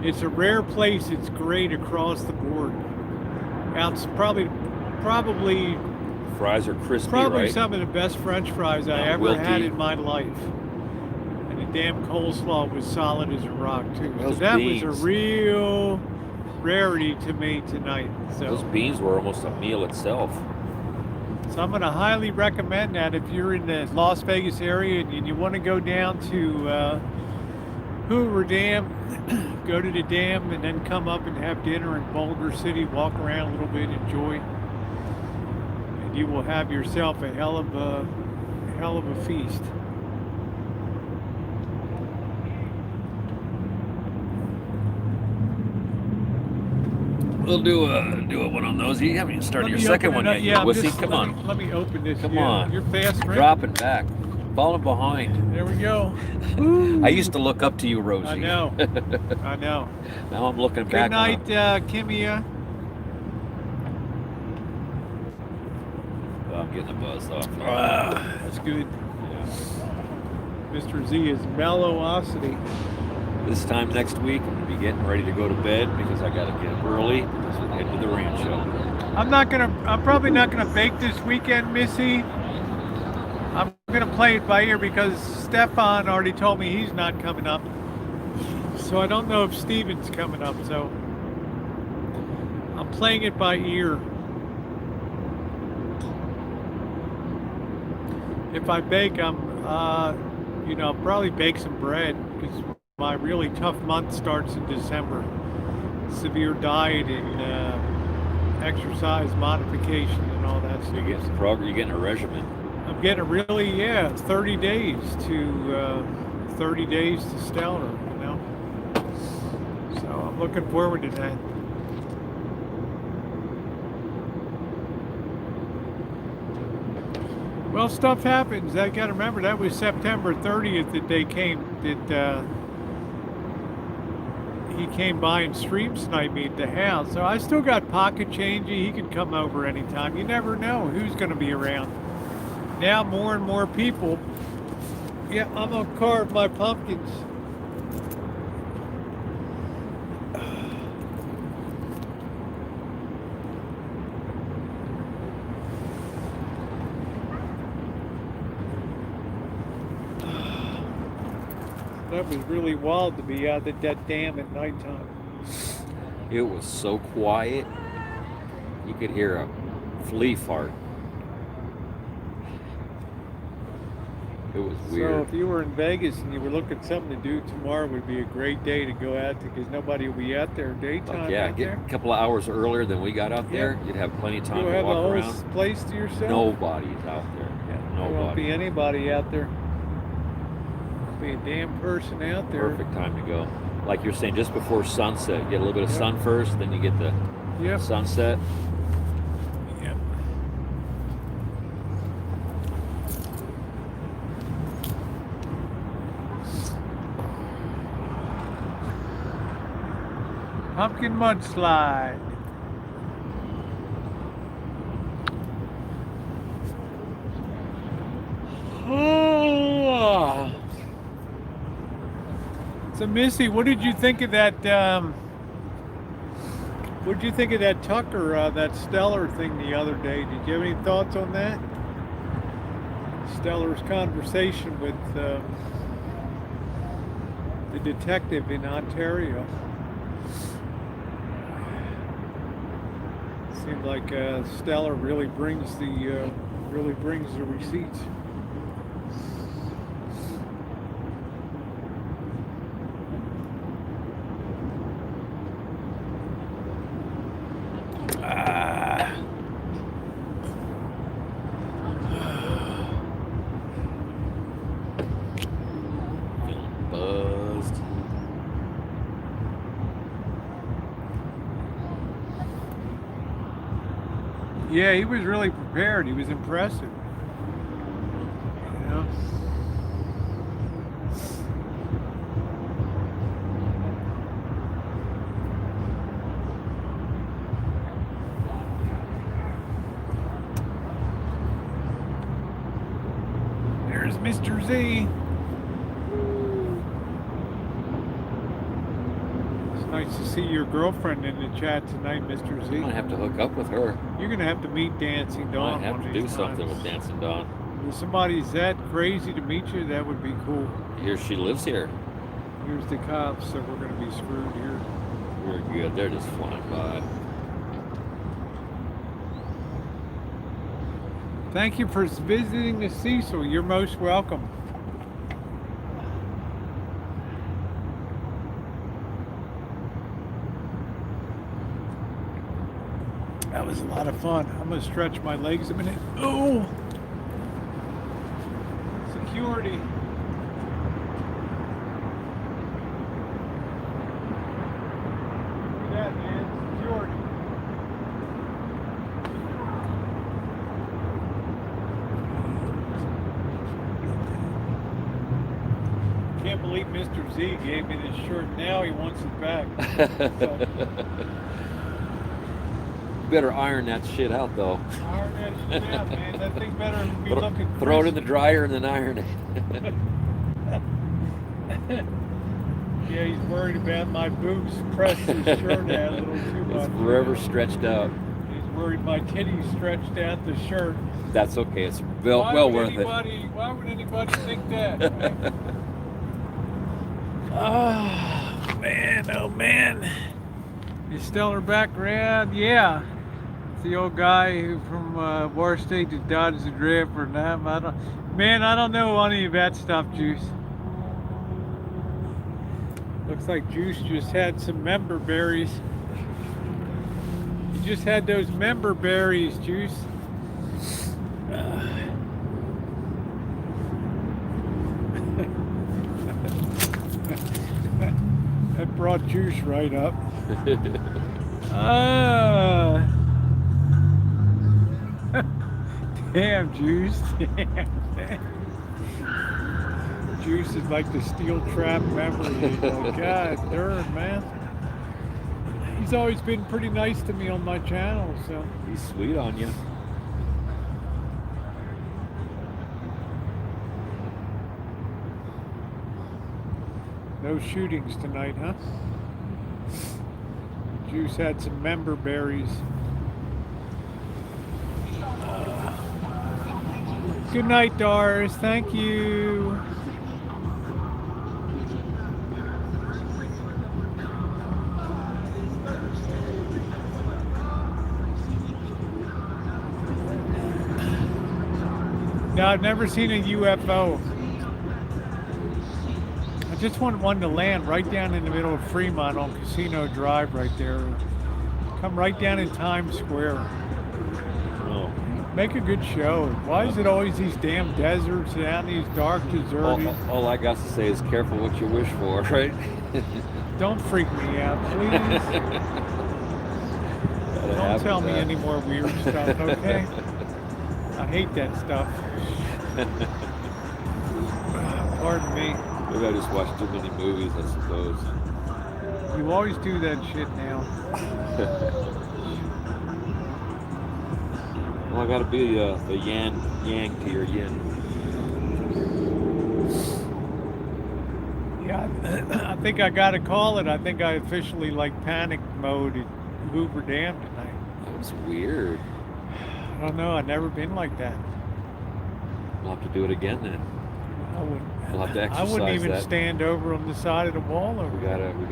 It's a rare place. It's great across the board. It's probably Fries are crispy, right? some of the best French fries I Not ever wilty. had in my life. And the damn coleslaw was solid as a rock too. So Those that beans. was a real rarity to me tonight. Those So, beans were almost a meal itself. I'm going to highly recommend that if you're in the Las Vegas area and you want to go down to Hoover Dam, go to the dam and then come up and have dinner in Boulder City, walk around a little bit, enjoy. And you will have yourself a hell of hell of a feast. We'll do a one on those. You haven't even started Let your me second open one it up. yet, Yeah, you wussy. just, Come let on. me, let me open this. Come Yeah, on. You're fast, right? Dropping back. Falling behind. There we go. I used to look up to you, Rosie. I know. I know. Now I'm looking Good back night, on a, Kimia. oh, I'm getting a buzz off. That's good. Mr. Z is mellowosity. This time next week, I'm going to be getting ready to go to bed because I got to get up early because we're heading to the ranch show. I'm probably not gonna bake this weekend, Missy. I'm gonna play it by ear because Stefan already told me he's not coming up. So I don't know if Steven's coming up, so I'm playing it by ear. If I bake, I'll probably bake some bread because my really tough month starts in December. Severe diet and exercise modification and all that stuff. You're getting a regimen. I'm getting 30 days to Stellar, you know. So I'm looking forward to that. Well, stuff happens. I got to remember that was September 30th that they came. He came by and stream sniped me at the house. So I still got pocket change. He could come over anytime. You never know who's going to be around. Now more and more people. Yeah, I'm going to carve my pumpkins. That was really wild to be out at that dam at nighttime. It was so quiet. You could hear a flea fart. It was weird. So if you were in Vegas and you were looking for something to do, tomorrow would be a great day to go out to because nobody will be out there daytime. Yeah, out get there. a couple of hours earlier than we got out there. You'd have plenty of time You'll to have walk the whole around. place to yourself. Nobody's out there. Yeah, There won't be nobody. anybody out there. Be a damn person out there. Perfect time to go. Like you're saying, just before sunset. Get a little bit of sun first, then you get the Yep. sunset. Yep. Pumpkin mudslide. Oh. So Missy, what did you think of that? What did you think of that Tucker, that Stellar thing the other day? Did you have any thoughts on that? Stellar's conversation with the detective in Ontario. Seemed like Stellar really brings the receipts. Feeling buzzed. Yeah, he was really prepared. He was impressive. You know? There's Mr. Z. It's nice to see your girlfriend in the chat tonight, Mr. I'm Z. gonna have to hook up with her. You're gonna have to meet Dancing I Dawn. might have one to of do these something times. with Dancing Dawn. If somebody's that crazy to meet you, that would be cool. Here, she lives here. Here's the cops, so we're gonna be screwed here. We're good. They're just flying by. Thank you for visiting the Cecil. You're most welcome. That was a lot of fun. I'm gonna stretch my legs a minute. Oh! Security. Look at that, man. Security. Can't believe Mr. Z gave me this shirt. Now he wants it back. So, Better iron that shit out though. iron that shit out, man. That thing better be looking Throw it in the crispy. dryer and then iron it. Yeah, he's worried about my boobs pressed his shirt out a little too much. It's forever stretched out. He's worried my titties stretched out the shirt. That's okay. It's well worth it. Why would anybody think that? Right? Oh man. You still her background? Yeah. It's the old guy who from War State that dodged the drift or not. I don't know any of that stuff, Juice. Looks like Juice just had some member berries. You just had those member berries, Juice. That brought Juice right up. Damn, Juice. Damn. Juice is like the steel trap memory. He's like, God darn, man. He's always been pretty nice to me on my channel, so. He's sweet on you. No shootings tonight, huh? Juice had some member berries. Good night, Doris. Thank you. No, I've never seen a UFO. I just want one to land right down in the middle of Fremont on Casino Drive right there. Come right down in Times Square. Oh. Make a good show. Why is it always these damn deserts down these dark, deserted? All I got to say is careful what you wish for, right? Don't freak me out, please. Don't tell me any more weird stuff, okay? I hate that stuff. Pardon me. Maybe I just watched too many movies, I suppose. You always do that shit now. Well, I gotta be the yang to your yin. Yeah, I think I gotta call it. I think I officially like panic mode at Hoover Dam tonight. That was weird. I don't know. I've never been like that. We'll have to do it again then. I wouldn't. We'll have to I exercise wouldn't even that. stand over on the side of the wall over We there. gotta do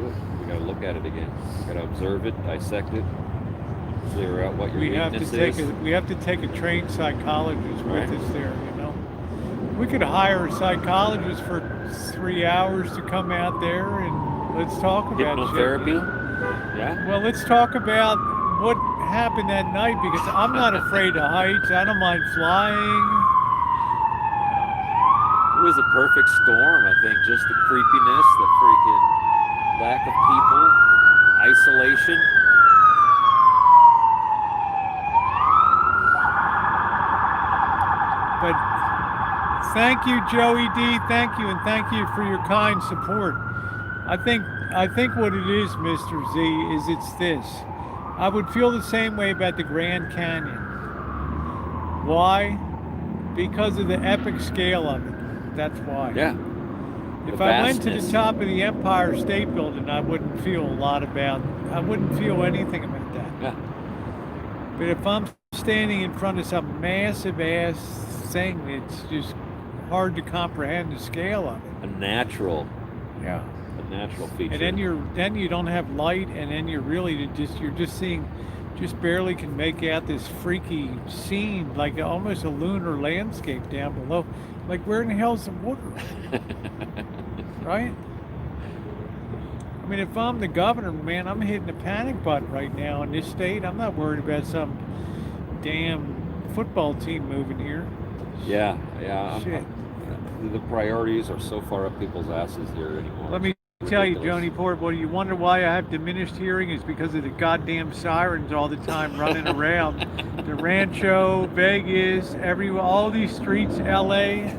it. We gotta look at it again. We gotta observe it, dissect it, figure out what your We have to weakness is. we have to take a trained psychologist Right. with us there. You know, we could hire a psychologist for 3 hours to come out there and let's talk about Hypnotherapy? shit. Yeah? Well, let's talk about what happened that night because I'm not afraid of heights. I don't mind flying. It was a perfect storm, I think. Just the creepiness, the freaking lack of people, isolation. But thank you, Joey D. Thank you, and thank you for your kind support. I think what it is, Mr. Z, is it's this. I would feel the same way about the Grand Canyon. Why? Because of the epic scale of it. That's why. Yeah. If The I went to the vastness. top of the Empire State Building, I wouldn't feel anything about that. Yeah. But if I'm standing in front of some massive ass thing, it's just hard to comprehend the scale of it. A natural Yeah. feature. And then you don't have light, and then you're just seeing, just barely can make out this freaky scene, like almost a lunar landscape down below. Like where in the hell's the water? Right? I mean, if I'm the governor, man, I'm hitting the panic button right now in this state. I'm not worried about some damn football team moving here. Yeah, yeah. Shit. The priorities are so far up people's asses here anymore. Let me It's tell you, ridiculous. Joni Port, well, you wonder why I have diminished hearing is because of the goddamn sirens all the time running around. The Rancho, Vegas, all these streets, LA.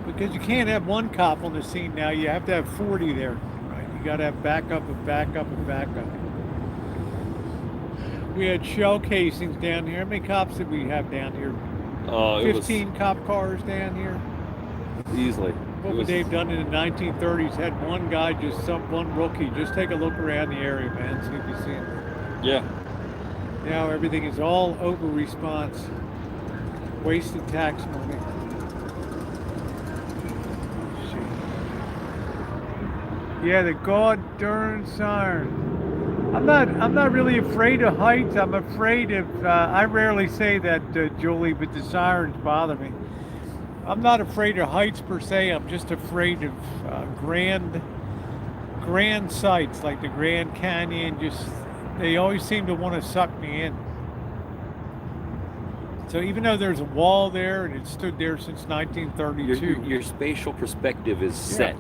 Because you can't have one cop on the scene now, you have to have 40 there. Right? You got to have backup and backup and backup. We had shell casings down here. How many cops did we have down here? Oh, it 15 cop cars down here. was easily. What would they have done in the 1930s? Had one guy, one rookie, just take a look around the area, man, see if you see him. Yeah. Now everything is all over response. Wasted tax money. Yeah, the god darn siren. I'm not really afraid of heights. I'm afraid of. I rarely say that, Julie, but the sirens bother me. I'm not afraid of heights per se. I'm just afraid of grand sights like the Grand Canyon. They always seem to want to suck me in. So even though there's a wall there and it stood there since 1932, Your spatial perspective is set.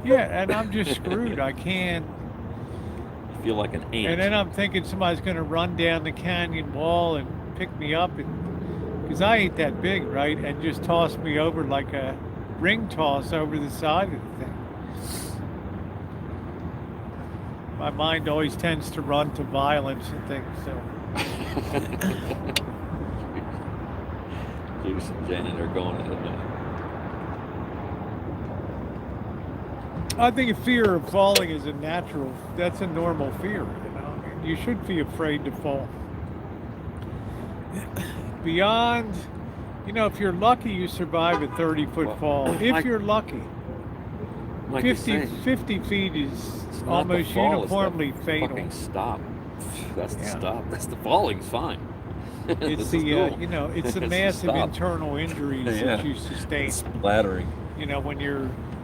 and I'm just screwed. I can't. You feel like an ant. And then I'm thinking somebody's going to run down the canyon wall and pick me up, because I ain't that big, right? And just toss me over like a ring toss over the side of the thing. My mind always tends to run to violence and things, so. Juice and Janet are going at it now. I think a fear of falling is that's a normal fear, you know. I mean, you should be afraid to fall. Beyond, if you're lucky, you survive a 30-foot fall. If you're lucky. Like 50 feet is it's not almost the fall, uniformly it's the fatal. Fucking stop. That's the stop. That's the falling's fine. It's This is cool. It's the It's the massive stop. internal injuries that you sustain. Splattering.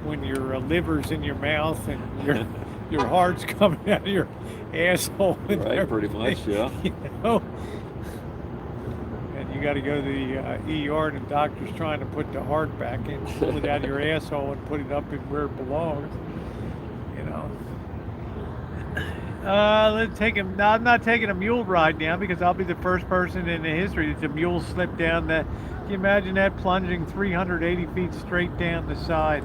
When your liver's in your mouth and your heart's coming out of your asshole. And Right, pretty much, yeah. And you got to go to the ER, and the doctor's trying to put the heart back in, pull it out of your asshole and put it up in where it belongs. Let's take him. No, I'm not taking a mule ride now, because I'll be the first person in the history that's a mule slipped down that. Can you imagine that, plunging 380 feet straight down the side?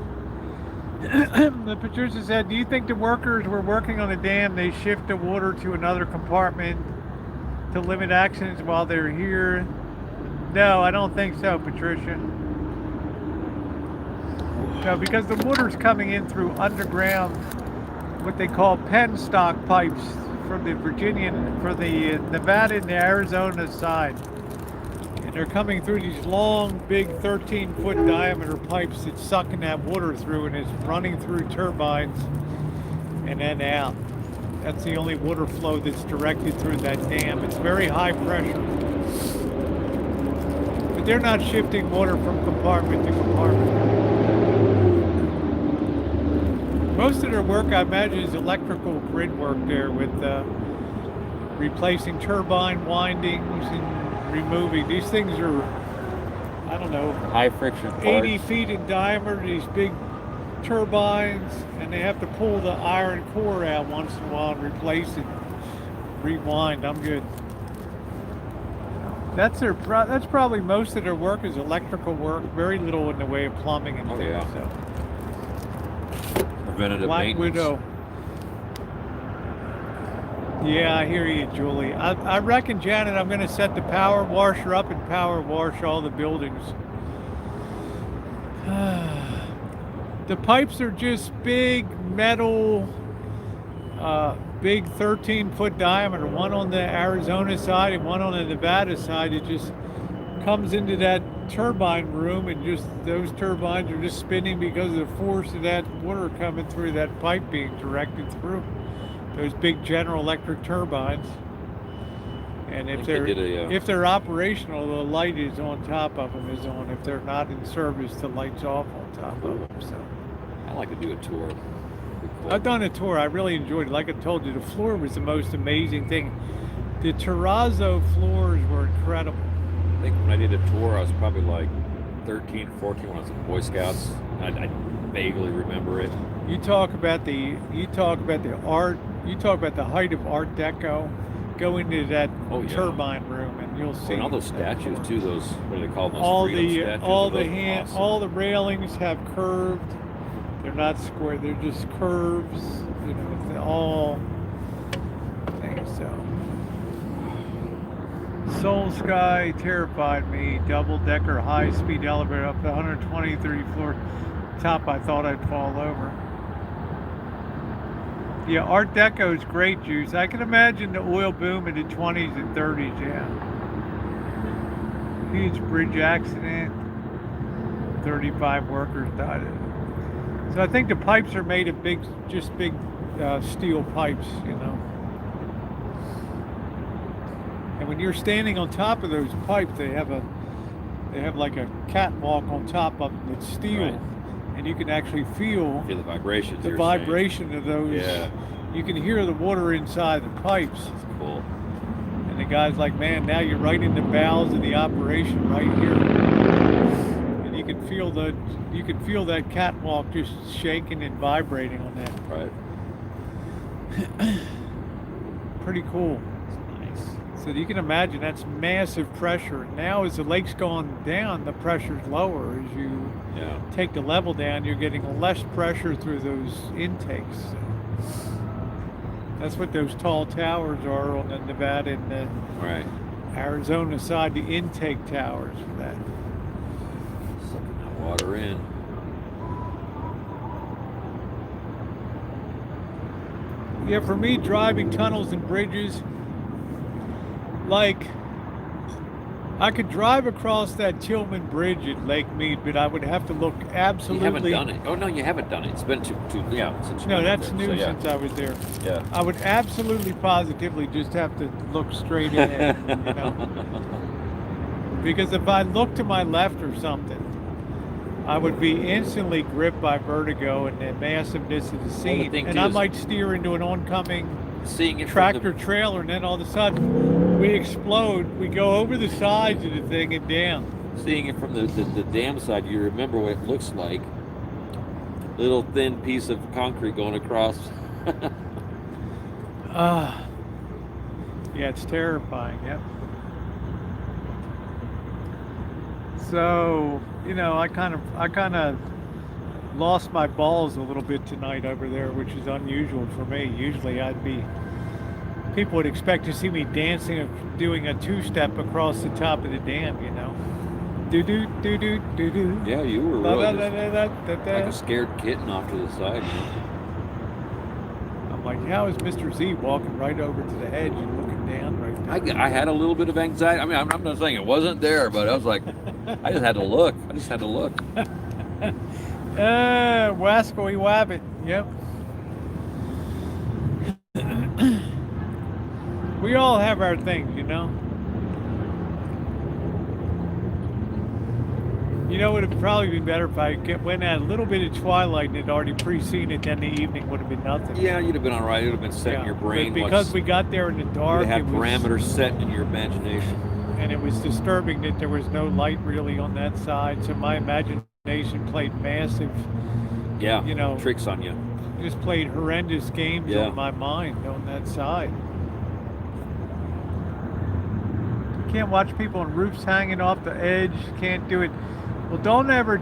The Patricia said, do you think the workers were working on the dam, they shift the water to another compartment to limit accidents while they're here? No, I don't think so, Patricia. No, because the water's coming in through underground, what they call penstock pipes from the Nevada and the Arizona side. And they're coming through these long, big 13-foot diameter pipes that's sucking that water through, and it's running through turbines and then out. That's the only water flow that's directed through that dam. It's very high pressure. But they're not shifting water from compartment to compartment. Most of their work, I imagine, is electrical grid work there, with replacing turbine windings and removing. These things are, I don't know, High friction parts. 80 feet in diameter, these big turbines, and they have to pull the iron core out once in a while and replace it, rewind. I'm good. That's probably most of their work is electrical work, very little in the way of plumbing and things. Yeah. So. Preventative Black maintenance. Widow. Yeah, I hear you, Julie. I reckon, Janet, I'm going to set the power washer up and power wash all the buildings. The pipes are just big metal, big 13-foot diameter, one on the Arizona side and one on the Nevada side. It just comes into that turbine room, and just those turbines are just spinning because of the force of that water coming through that pipe being directed through. Those big General Electric turbines, and if they're operational, the light is on top of them is on. If they're not in service, the light's off on top of them. So I like to do a tour. I've done a tour. I really enjoyed it. Like I told you, the floor was the most amazing thing. The terrazzo floors were incredible. I think when I did a tour, I was probably like 13, 14 when I was in Boy Scouts. I vaguely remember it. You talk about the art. You talk about the height of Art Deco. Go into that Oh, yeah. turbine room, and you'll see And all those statues too. Those, what do they call them? Those all freedom the statues? all Those the are hand awesome. all the railings have curved. They're not square. They're just curves. You know, it's all things. So, Soul Sky terrified me. Double decker high speed elevator up to 123 floor. Top. I thought I'd fall over. Yeah, Art Deco is great, Juice. I can imagine the oil boom in the 20s and 30s. Yeah. Huge bridge accident. 35 workers died. So I think the pipes are made of big steel pipes, you know. And when you're standing on top of those pipes, they have like a catwalk on top of them that's steel, Right. and you can actually feel Feel the vibrations. the you're saying. vibration of those. Yeah. You can hear the water inside the pipes. That's cool. And the guy's like, man, now you're right in the bowels of the operation right here. And you can feel that catwalk just shaking and vibrating on that. Right. Pretty cool. Nice. So you can imagine that's massive pressure. Now as the lake's going down, the pressure's lower. As you Yeah. take the level down, you're getting less pressure through those intakes. That's what those tall towers are on the Nevada and the Right. Arizona side, the intake towers for that. Sucking that water in. Yeah, for me, driving tunnels and bridges, like, I could drive across that Tillman Bridge at Lake Mead, but I would have to look absolutely. You haven't done it. Oh no, you haven't done it. It's been too yeah. Since you've No, been that's there. new So, yeah. since I was there. Yeah. I would absolutely positively just have to look straight in it, you know. Because if I look to my left or something, I would be instantly gripped by vertigo and the massiveness of the scene. thing, And too, I is- might steer into an oncoming Seeing it tractor from trailer, and then all of a sudden we explode. We go over the sides of the thing and down. seeing it from the dam side, you remember what it looks like. Little thin piece of concrete going across. Yeah, it's terrifying. Yep. So, you know, I kind of lost my balls a little bit tonight over there, which is unusual for me. Usually people would expect to see me dancing, doing a two-step across the top of the dam, you know. Do-do, do-do, do-do. Yeah, you were Da, really da, just da, da, da, da. like a scared kitten off to the side. You know? I'm like, how is Mr. Z walking right over to the edge and looking down right there? I had a little bit of anxiety. I mean, I'm not saying it wasn't there, but I was like, I just had to look. Wascoey Wabbit. Yep. We all have our things, you know. You know, it would probably be better if I went at a little bit of twilight and had already pre-seen it, then the evening would have been nothing. Yeah, you'd have been all right. It would have been set in your brain. But because we got there in the dark, you had it was, parameters set in your imagination. and it was disturbing that there was no light really on that side. So my imagination played massive, Yeah, you know, tricks on you. just played horrendous games Yeah. on my mind on that side. Can't watch people on roofs hanging off the edge. Can't do it. Well,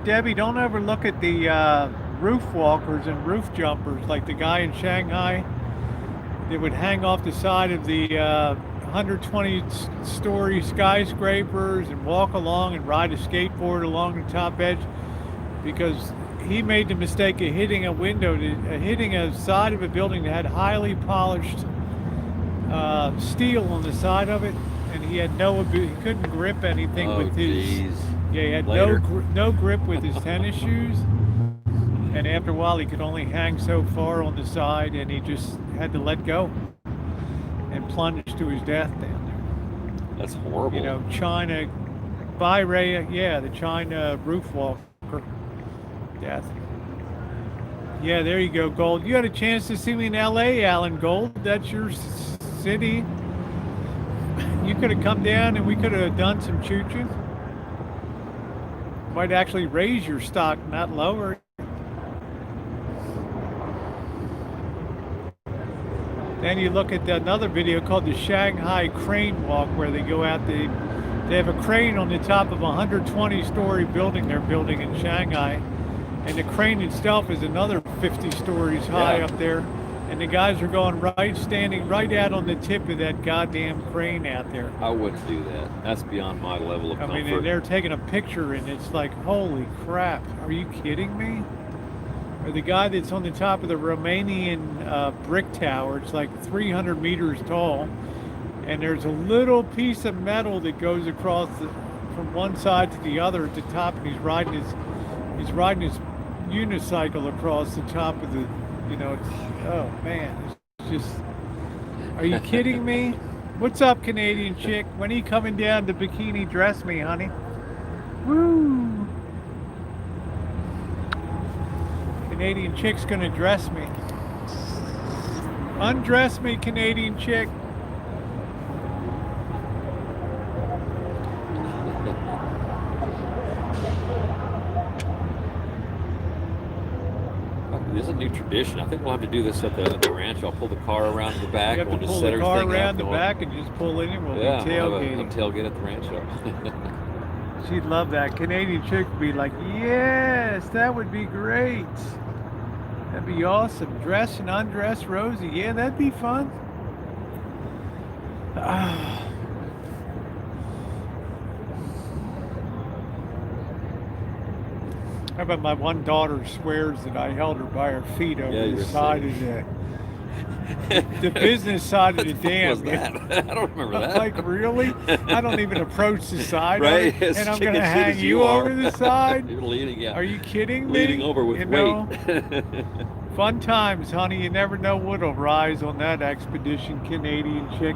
Debbie, don't ever look at the roof walkers and roof jumpers like the guy in Shanghai. They would hang off the side of the 120-story skyscrapers and walk along and ride a skateboard along the top edge, because he made the mistake of hitting a window, hitting a side of a building that had highly polished steel on the side of it, and he had he couldn't grip anything Oh, with his. jeez. Yeah, he had Later. no grip with his tennis shoes, and after a while he could only hang so far on the side, and he just had to let go and plunge to his death down there. That's horrible. You know, China, the China roof walker death. Yeah, there you go, Gold. You had a chance to see me in L.A., Alan Gold. That's your city. You could have come down and we could have done some Choochin. Might actually raise your stock, not lower it. Then you look at another video called the Shanghai Crane Walk, where they go out, they have a crane on the top of a 120-story building they're building in Shanghai. And the crane itself is another 50 stories high up there. And the guys are going standing right out on the tip of that goddamn crane out there. I wouldn't do that. That's beyond my level of I comfort. mean, and they're taking a picture and it's like, holy crap, are you kidding me? Or the guy that's on the top of the Romanian brick tower, it's like 300 meters tall. And there's a little piece of metal that goes across from one side to the other at the top, and he's riding his unicycle across the top of the, you know, oh man, it's just, are you kidding me? What's up, Canadian chick? When are you coming down to bikini dress me, honey? Woo! Canadian chick's gonna dress me. Undress me, Canadian chick. This is a new tradition. I think we'll have to do this at the ranch. I'll pull the car around to the back. You have We'll to just pull set the car everything around up the back and just pull in, and we'll yeah, be we'll have a tailgating. tailgate at the ranch show. She'd love that. Canadian chick would be like, yes, that would be great. That'd be awesome. Dress and undress Rosie. Yeah, that'd be fun. How about my one daughter swears that I held her by her feet over Yeah, the you're side of the business side of the dam. Was that? I don't remember that. Like, really? I don't even approach the side Right? of it, and I'm Chicken going to shit hang as you are. over the side? You're leaning, yeah. Are you kidding me? Leaning over with You weight. know, fun times, honey. You never know what'll rise on that expedition, Canadian chick.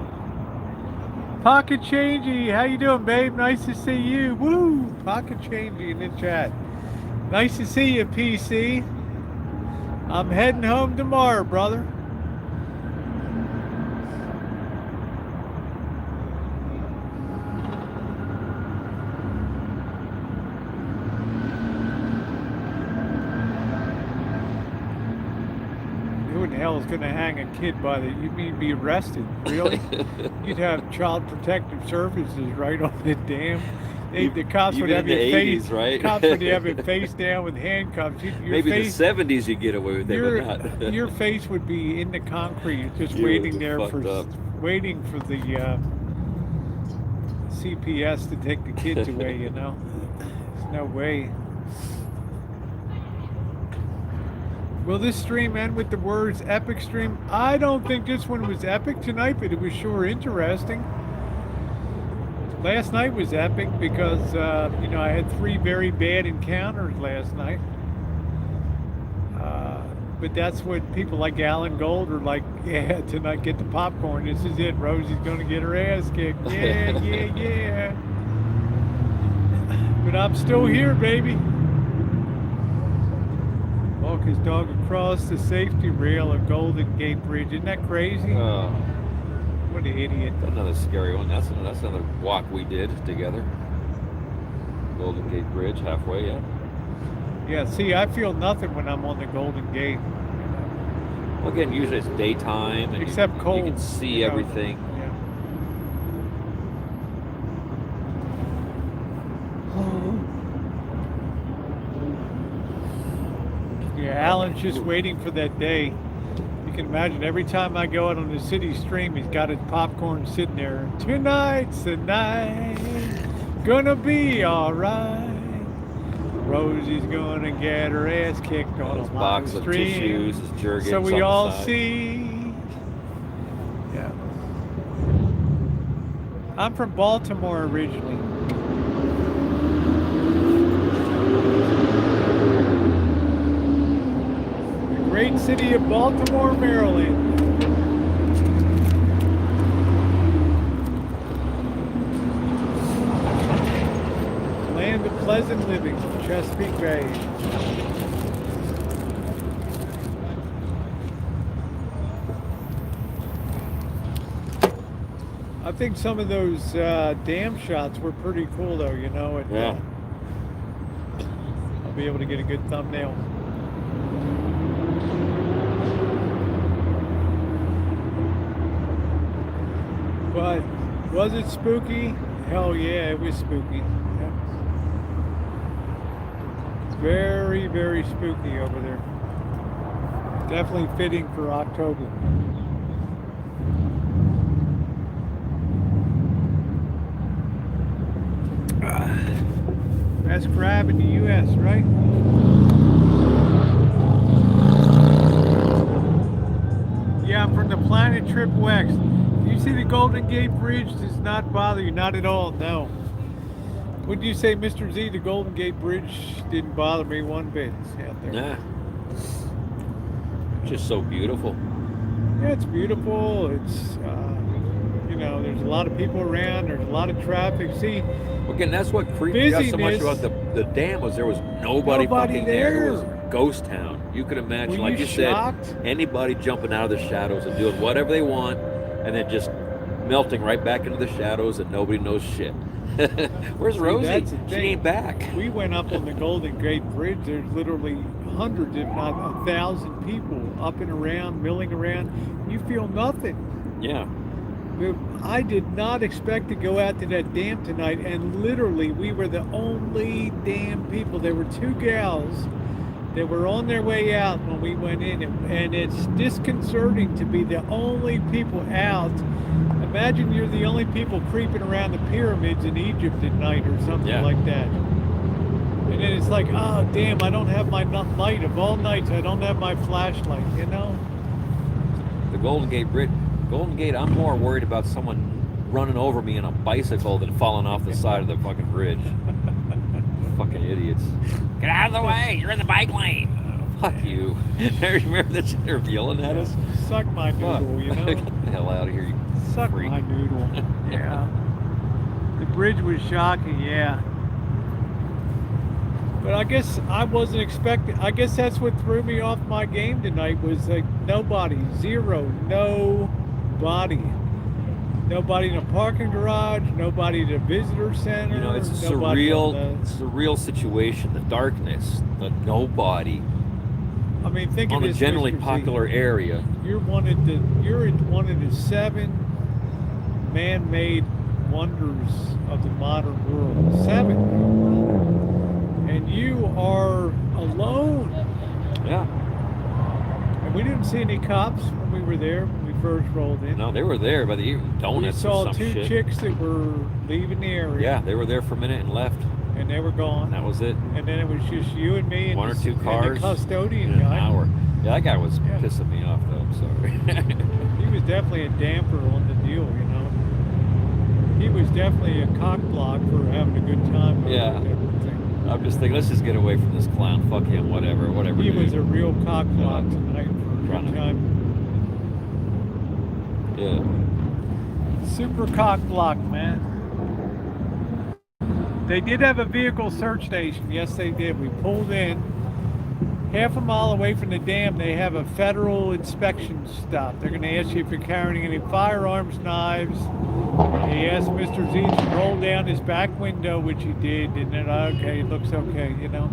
Pocket Changey, how you doing, babe? Nice to see you. Woo! Pocket Changey in the chat. Nice to see you, PC. I'm heading home tomorrow, brother. Who in the hell is going to hang a kid by the... You mean be arrested? Really? You'd have Child Protective Services right on the dam. The cops would have in the your 80s, face. right? Cops would have your face down with handcuffs. Your Maybe face, the 70s you get away with it, but not. your face would be in the concrete, just You waiting would there be for fucked up. waiting for the CPS to take the kids away. You know, there's no way. Will this stream end with the words "epic stream"? I don't think this one was epic tonight, but it was sure interesting. Last night was epic because, you know, I had 3 very bad encounters last night. But that's what people like Alan Gold are like, yeah, tonight get the popcorn. This is it. Rosie's going to get her ass kicked. Yeah, yeah, yeah. But I'm still here, baby. Walk his dog across the safety rail of Golden Gate Bridge. Isn't that crazy? What an idiot. Another scary one. That's another walk we did together. Golden Gate Bridge, halfway, yeah. Yeah, see, I feel nothing when I'm on the Golden Gate. Well, again, usually it's daytime. And Except cold. You can see you know. everything. Yeah. Yeah, Alan's just waiting for that day. You can imagine every time I go out on the city stream, he's got his popcorn sitting there. Tonight's the night, gonna be alright. Rosie's gonna get her ass kicked on His a box live of stream. tissues, his jergens So we on the all side. see. Yeah. I'm from Baltimore originally. The great city of Baltimore, Maryland. Land of pleasant living, Chesapeake Bay. I think some of those dam shots were pretty cool, though. You know, Yeah. I'll be able to get a good thumbnail. But was it spooky? Hell yeah, it was spooky. Yeah. It's very, very spooky over there. Definitely fitting for October. Best crab in the U.S., right? Yeah, I'm from the planet Trip West. You see the Golden Gate Bridge does not bother you, not at all, no. Would you say, Mr. Z, the Golden Gate Bridge didn't bother me one bit out there? Nah. Just so beautiful. Yeah, it's beautiful. It's, you know, there's a lot of people around. There's a lot of traffic. See, Again, that's what creeped me out so much Busyness. about the dam was there was nobody fucking there. It was there. a ghost town. You could imagine, Were like you you shocked? said, anybody jumping out of the shadows and doing whatever they want, and then just melting right back into the shadows, and nobody knows shit. Where's Rosie? that's the She thing. ain't back. We went up on the Golden Gate Bridge. There's literally hundreds, if not 1,000 people up and around, milling around. You feel nothing. Yeah. I did not expect to go out to that dam tonight, and literally we were the only damn people. There were two gals that were on their way out when we went in, and it's disconcerting to be the only people out. Imagine you're the only people creeping around the pyramids in Egypt at night or something Yeah. like that. And then it's like, oh damn, I don't have my light. Of all nights, I don't have my flashlight, you know? The Golden Gate Bridge. Golden Gate, I'm more worried about someone running over me on a bicycle than falling off the side of the fucking bridge. Fucking idiots. Get out of the way! You're in the bike lane! Fuck you. Remember that shit? They were yelling at us? Suck my Fuck. noodle, you know? Get the hell out of here, you Suck freak. my noodle. Yeah. The bridge was shocking, yeah. But I guess I wasn't expecting. I guess that's what threw me off my game tonight was like nobody, zero, nobody. Nobody in a parking garage, nobody at a visitor center. You know, it's a nobody on surreal situation. The darkness, the nobody. I mean, think On of a this, generally Mr. Z. popular area. You're in one of the 7 man-made wonders of the modern world. 7. And you are alone. Yeah. And we didn't see any cops when we were there when we first rolled in. No, they were there by the We donuts saw or some 2 shit. chicks that were leaving the area. Yeah, they were there for a minute and left. And they were gone. And that was it. And then it was just you and me and, One or two and cars the custodian in an guy. hour. Yeah, that guy was Yeah. pissing me off though. I'm sorry. He was definitely a damper on the deal, you know. He was definitely a cock block for having a good time. Yeah. Everything. I'm just thinking, let's just get away from this clown. Fuck him, whatever. He dude. was a real cock block tonight for a Trying good to- time. Yeah. Super cock block, man. They did have a vehicle search station. Yes, they did. We pulled in. Half a mile away from the dam, they have a federal inspection stop. They're going to ask you if you're carrying any firearms, knives. He asked Mr. Z to roll down his back window, which he did, and then, okay, it looks okay, you know.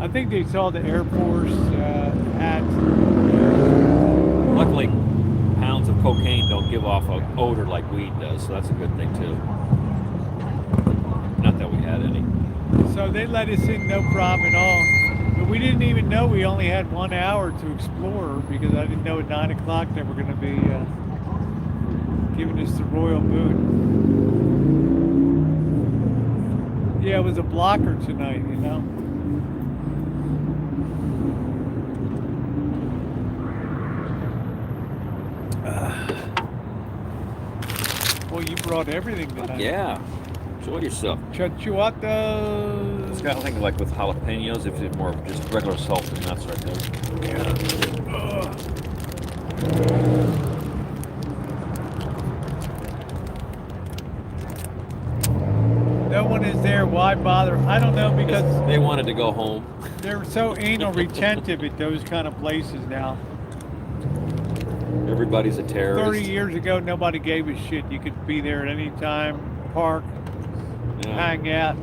I think they saw the Air Force hat. Luckily, pounds of cocaine don't give off an odor like weed does, so that's a good thing too. Not that we had any. So they let us in, no problem at all. But we didn't even know we only had 1 hour to explore because I didn't know at 9 o'clock they were going to be giving us the royal boot. Yeah, it was a blocker tonight, you know. Well, you brought everything tonight. Yeah. Enjoy yourself. Chachuata. It's got nothing like with jalapenos, if it's more of just regular salt and nuts right there. No one is there. Why bother? I don't know because They wanted to go home. they're so anal retentive at those kind of places now. Everybody's a 30 terrorist. years ago, nobody gave a shit. You could be there at any time, park, Yeah. hang out.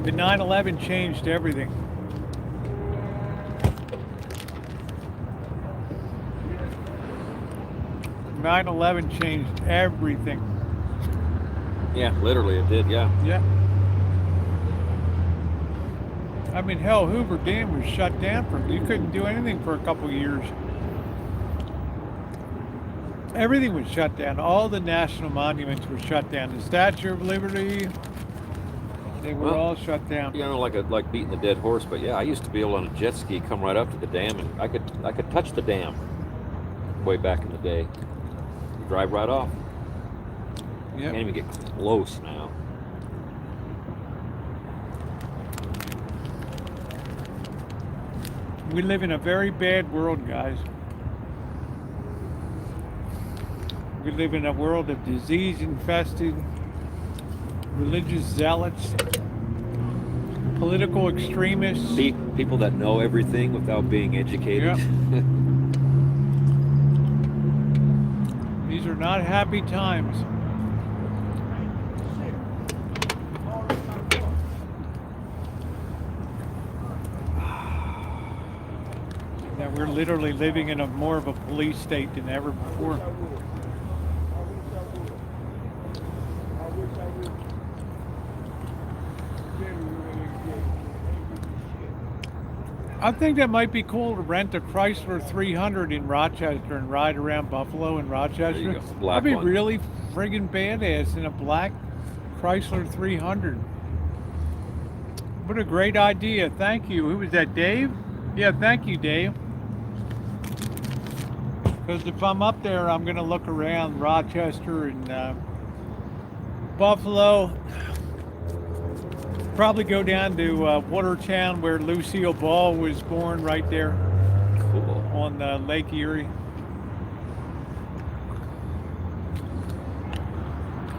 The 9/11 changed everything. The 9/11 changed everything. Yeah, literally it did. Yeah. Yeah. I mean, hell, Hoover Dam was shut down you couldn't do anything for a couple years. Everything was shut down. All the national monuments were shut down. The Statue of Liberty, they were Well, all shut down. You know, like beating the dead horse, but yeah, I used to be able on a jet ski come right up to the dam, and I could touch the dam way back in the day. Drive right off. Yep. Can't even get close now. We live in a very bad world, guys. We live in a world of disease-infested, religious zealots, political extremists. People that know everything without being educated. Yep. These are not happy times. That we're literally living in more of a police state than ever before. I think that might be cool to rent a Chrysler 300 in Rochester and ride around Buffalo and Rochester. There you go, black That'd be one. really friggin' badass in a black Chrysler 300. What a great idea. Thank you. Who was that, Dave? Yeah, thank you, Dave. Because if I'm up there, I'm going to look around Rochester and Buffalo. Probably go down to Watertown where Lucille Ball was born, right there Cool. on Lake Erie.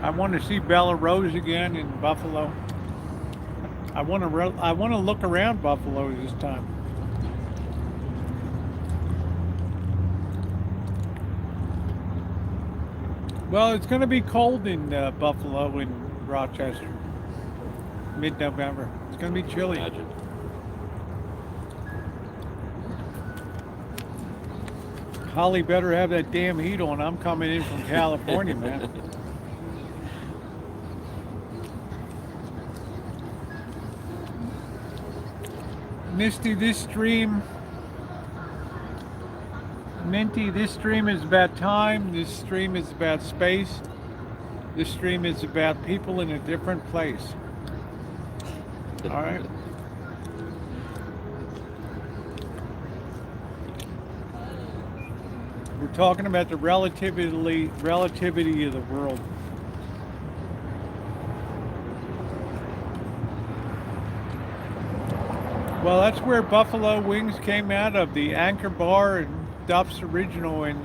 I want to see Bella Rose again in Buffalo. I want to look around Buffalo this time. Well, it's going to be cold in Buffalo and Rochester. Mid-November. It's going to be chilly. Imagine. Holly better have that damn heat on. I'm coming in from California, man. Misty, this stream. Minty, this stream is about time. This stream is about space. This stream is about people in a different place. All right. We're talking about the relativity of the world. Well, that's where Buffalo Wings came out of, the Anchor Bar and Duff's Original in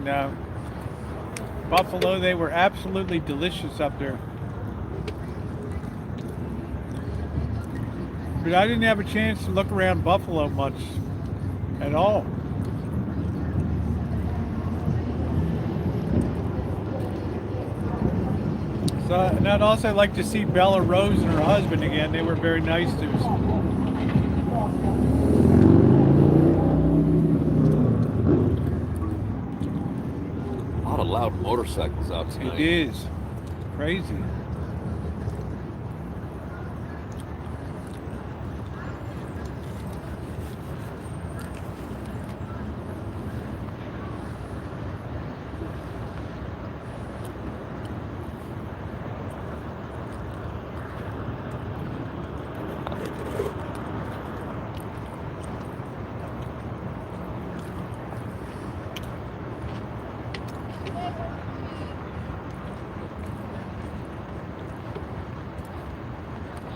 Buffalo. They were absolutely delicious up there. But I didn't have a chance to look around Buffalo much at all. So, and I'd also like to see Bella Rose and her husband again. They were very nice to us. A lot of loud motorcycles out tonight. It is crazy.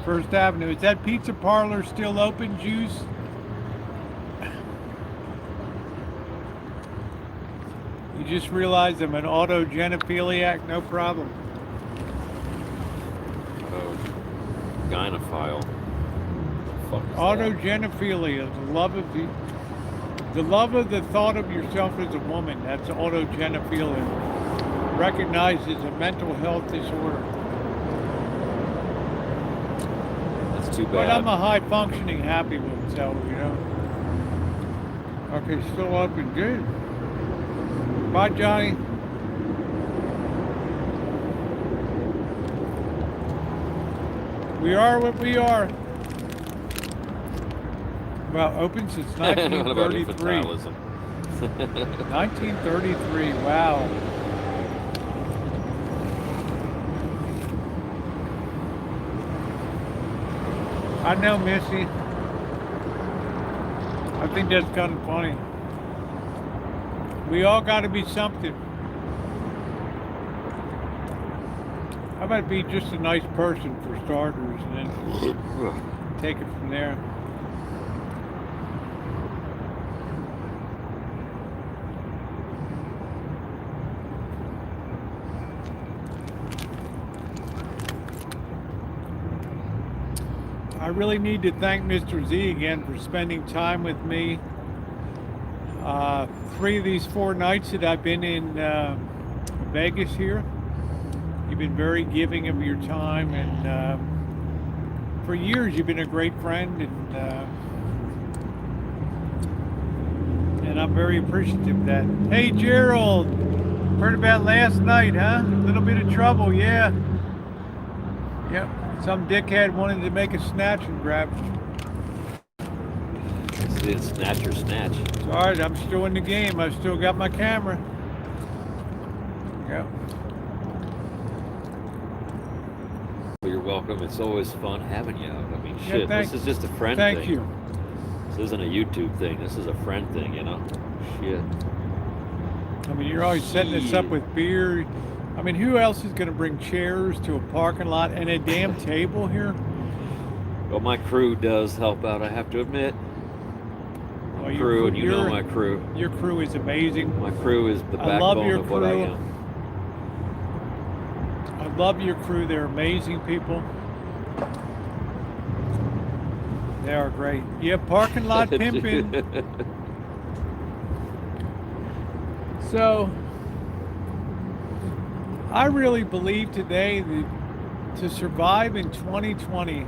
First Avenue. Is that pizza parlor still open, Juice? You just realized I'm an autogenophiliac? No problem. Gynophile. What the fuck is that? Autogenophilia, the love of the... The love of the thought of yourself as a woman, that's autogenophilia, recognized as a mental health disorder. That's too But I'm bad. a high functioning happy one, so, you know. Okay, still open, good. Bye, Johnny. We are what we are. Well, open since What about 1933. infantilism? 1933, wow. I know, Missy. I think that's kind of funny. We all got to be something. How about be just a nice person for starters, and then take it from there. I really need to thank Mr. Z again for spending time with me. 3 of these 4 nights that I've been in Vegas here, you've been very giving of your time, and for years you've been a great friend, and I'm very appreciative of that. Hey Gerald, heard about last night, huh? A little bit of trouble, yeah. Yep. Some dickhead wanted to make a snatch and grab. It's snatch or snatch. It's all right, I'm still in the game. I've still got my camera. Yep. Well, you're welcome. It's always fun having you out. I mean, Yeah, shit, thank- this is just a friend Thank thing. you. This isn't a YouTube thing. This is a friend thing, you know? Shit. I mean, you're always setting us up with beer. I mean, who else is going to bring chairs to a parking lot and a damn table here? Well, my crew does help out, I have to admit. Well, My your crew, crew- and you know your- my crew. Your crew is amazing. My crew is the I love backbone your of what I crew. am. I love your crew. They're amazing people. They are great. Yeah, parking lot pimping. So, I really believe today that to survive in 2020,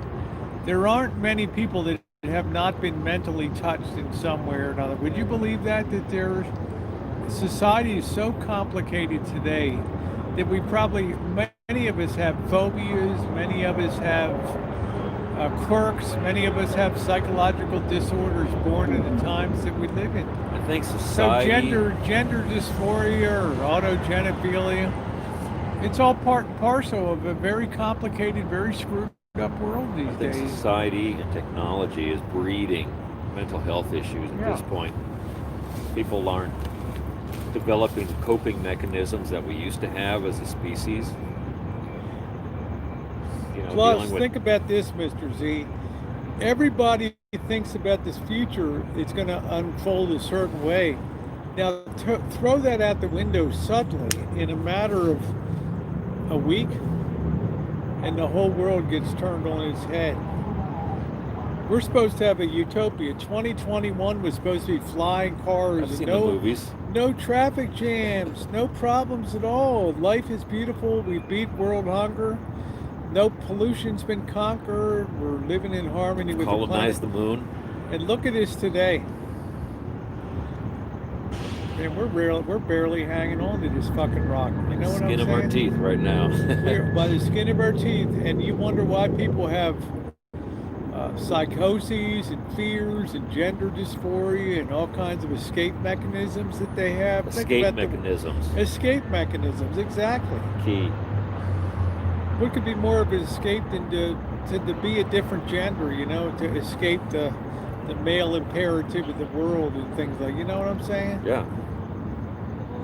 there aren't many people that have not been mentally touched in some way or another. Would you believe that? That there's society is so complicated today that we probably, many of us have phobias, many of us have quirks, many of us have psychological disorders born in the times that we live in. I think So society. gender dysphoria or autogenophilia, it's all part and parcel of a very complicated, very screwed up world I these think days. society and technology is breeding mental health issues at this point. People aren't developing coping mechanisms that we used to have as a species. You know, Plus, dealing with think about this, Mr. Z. Everybody thinks about this future, it's going to unfold a certain way. Now, throw that out the window subtly in a matter of a week, and the whole world gets turned on its head. We're supposed to have a utopia. 2021 was supposed to be flying cars I've and seen the movies. no traffic jams, no problems at all. Life is beautiful. We beat world hunger. No pollution's been conquered. We're living in harmony with the Colonize planet. the moon. And look at us today. And we're barely hanging on to this fucking rock. You know what I'm Skin saying? of our teeth right now. We're by the skin of our teeth, and you wonder why people have psychoses and fears and gender dysphoria and all kinds of escape mechanisms that they have. Think Escape about the- mechanisms. Escape mechanisms, exactly. Key. What could be more of an escape than to be a different gender, you know, to escape the male imperative of the world and things like, you know what I'm saying? Yeah.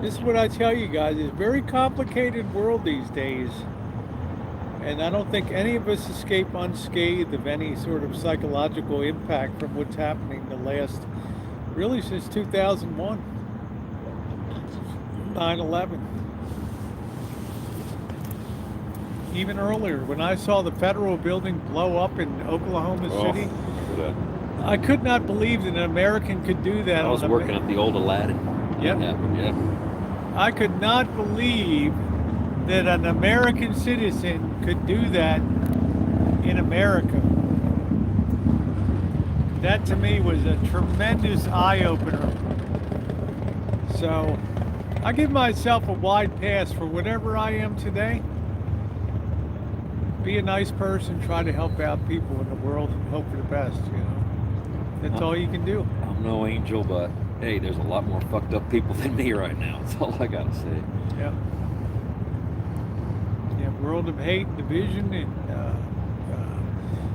This is what I tell you guys, it's a very complicated world these days. And I don't think any of us escape unscathed of any sort of psychological impact from what's happening the last, really since 2001, 9/11. Even earlier, when I saw the federal building blow up in Oklahoma Oh, City, look at I could not believe that an American could do that. I was working at the old Aladdin. Yep. That happened, yeah. I could not believe that an American citizen could do that in America. That to me was a tremendous eye-opener. So I give myself a wide pass for whatever I am today. Be a nice person, try to help out people in the world and hope for the best, you know. That's all you can do. I'm no angel, but hey, there's a lot more fucked up people than me right now. That's all I gotta say. Yeah. Yeah, world of hate, division, and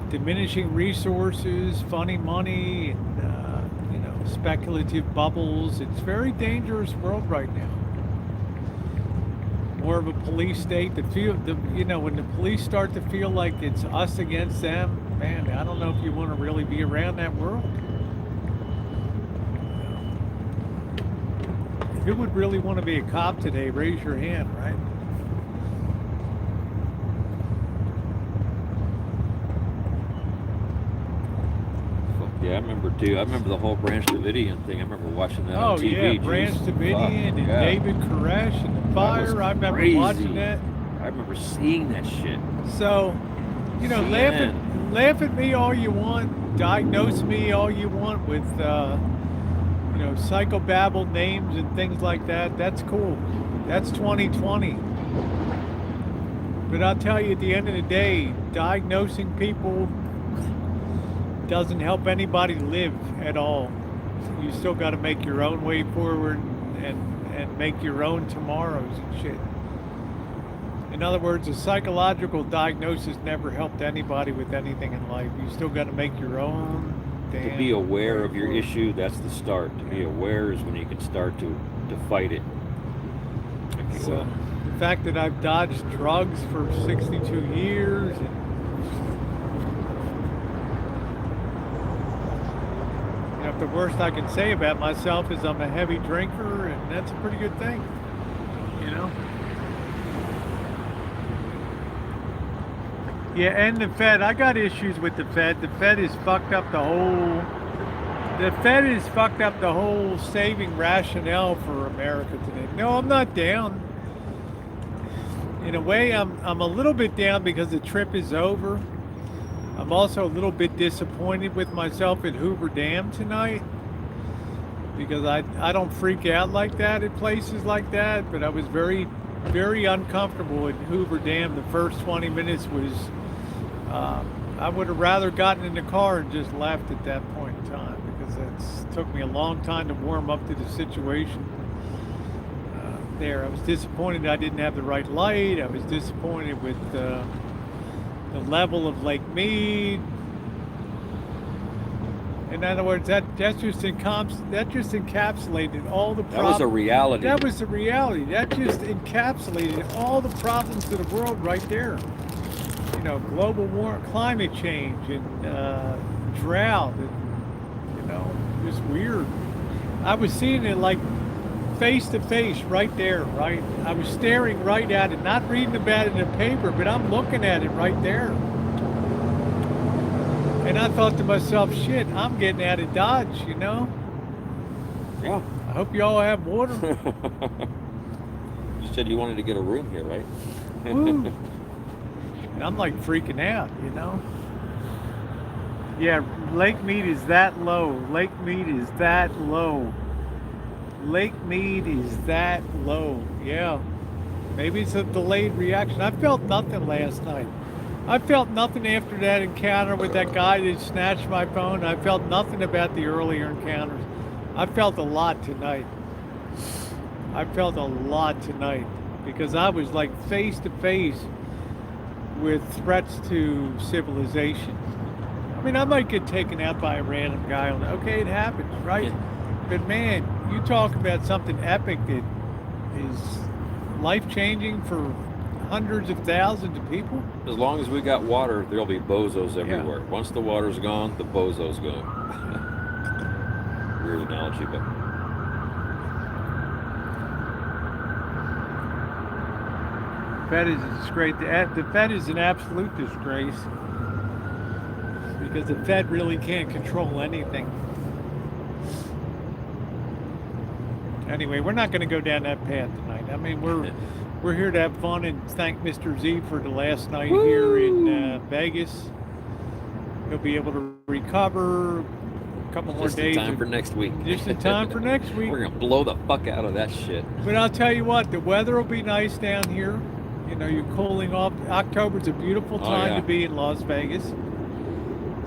diminishing resources, funny money, and you know, speculative bubbles. It's a very dangerous world right now. More of a police state. You know, when the police start to feel like it's us against them, man, I don't know if you want to really be around that world. Who would really want to be a cop today? Raise your hand, right? Yeah, I remember too. I remember the whole Branch Davidian thing. I remember watching that on TV. Yeah, Branch Jeez. Davidian and yeah. David Koresh and the That fire. was I remember crazy. watching that. I remember seeing that shit. So, you know, laugh at me all you want, diagnose me all you want with, you know, psychobabble names and things like that. That's cool. That's 2020. But I'll tell you, at the end of the day, diagnosing people doesn't help anybody live at all. You still got to make your own way forward and make your own tomorrows and shit. In other words, a psychological diagnosis never helped anybody with anything in life. You still got to make your own damn. To be aware of your way issue, that's the start. To be aware is when you can start to fight it. If you So, will. the fact that I've dodged drugs for 62 years and you know, if the worst I can say about myself is I'm a heavy drinker, and that's a pretty good thing, you know? Yeah, and the Fed, I got issues with the Fed. The Fed has fucked up the whole saving rationale for America today. No, I'm not down. In a way, I'm a little bit down because the trip is over. I'm also a little bit disappointed with myself at Hoover Dam tonight because I don't freak out like that at places like that, but I was very, very uncomfortable at Hoover Dam. The first 20 minutes was, I would have rather gotten in the car and just left at that point in time because it took me a long time to warm up to the situation. There, I was disappointed I didn't have the right light. I was disappointed with the level of Lake Mead. In other words, that just encapsulated all the problems. That was a reality. That was the reality. That just encapsulated all the problems of the world right there. You know, global warming, climate change, and drought, and you know, just weird. I was seeing it like face to face right there, right? I was staring right at it, not reading about it in the paper, but I'm looking at it right there. And I thought to myself, shit, I'm getting out of Dodge, you know? Yeah. I hope you all have water. You said you wanted to get a room here, right? Woo. And I'm like freaking out, you know? Yeah, Lake Mead is that low. Lake Mead is that low. Lake Mead is that low. Yeah. Maybe it's a delayed reaction. I felt nothing last night. I felt nothing after that encounter with that guy that snatched my phone. I felt nothing about the earlier encounters. I felt a lot tonight. I felt a lot tonight because I was like face to face with threats to civilization. I mean, I might get taken out by a random guy. Okay, it happens, right? But man, you talk about something epic that is life-changing for hundreds of thousands of people. As long as we got water, there'll be bozos everywhere. Yeah. Once the water's gone, the bozos go. Weird analogy, but... The Fed is a disgrace. The Fed is an absolute disgrace. because the Fed really can't control anything. Anyway, we're not going to go down that path tonight. I mean, we're here to have fun and thank Mr. Z for the last night here in Vegas. He'll be able to recover a couple more Just in days. time for next week. Just in time for next week. We're gonna blow the fuck out of that shit. But I'll tell you what, the weather will be nice down here. You know, you're cooling off. October's a beautiful time yeah. to be in Las Vegas.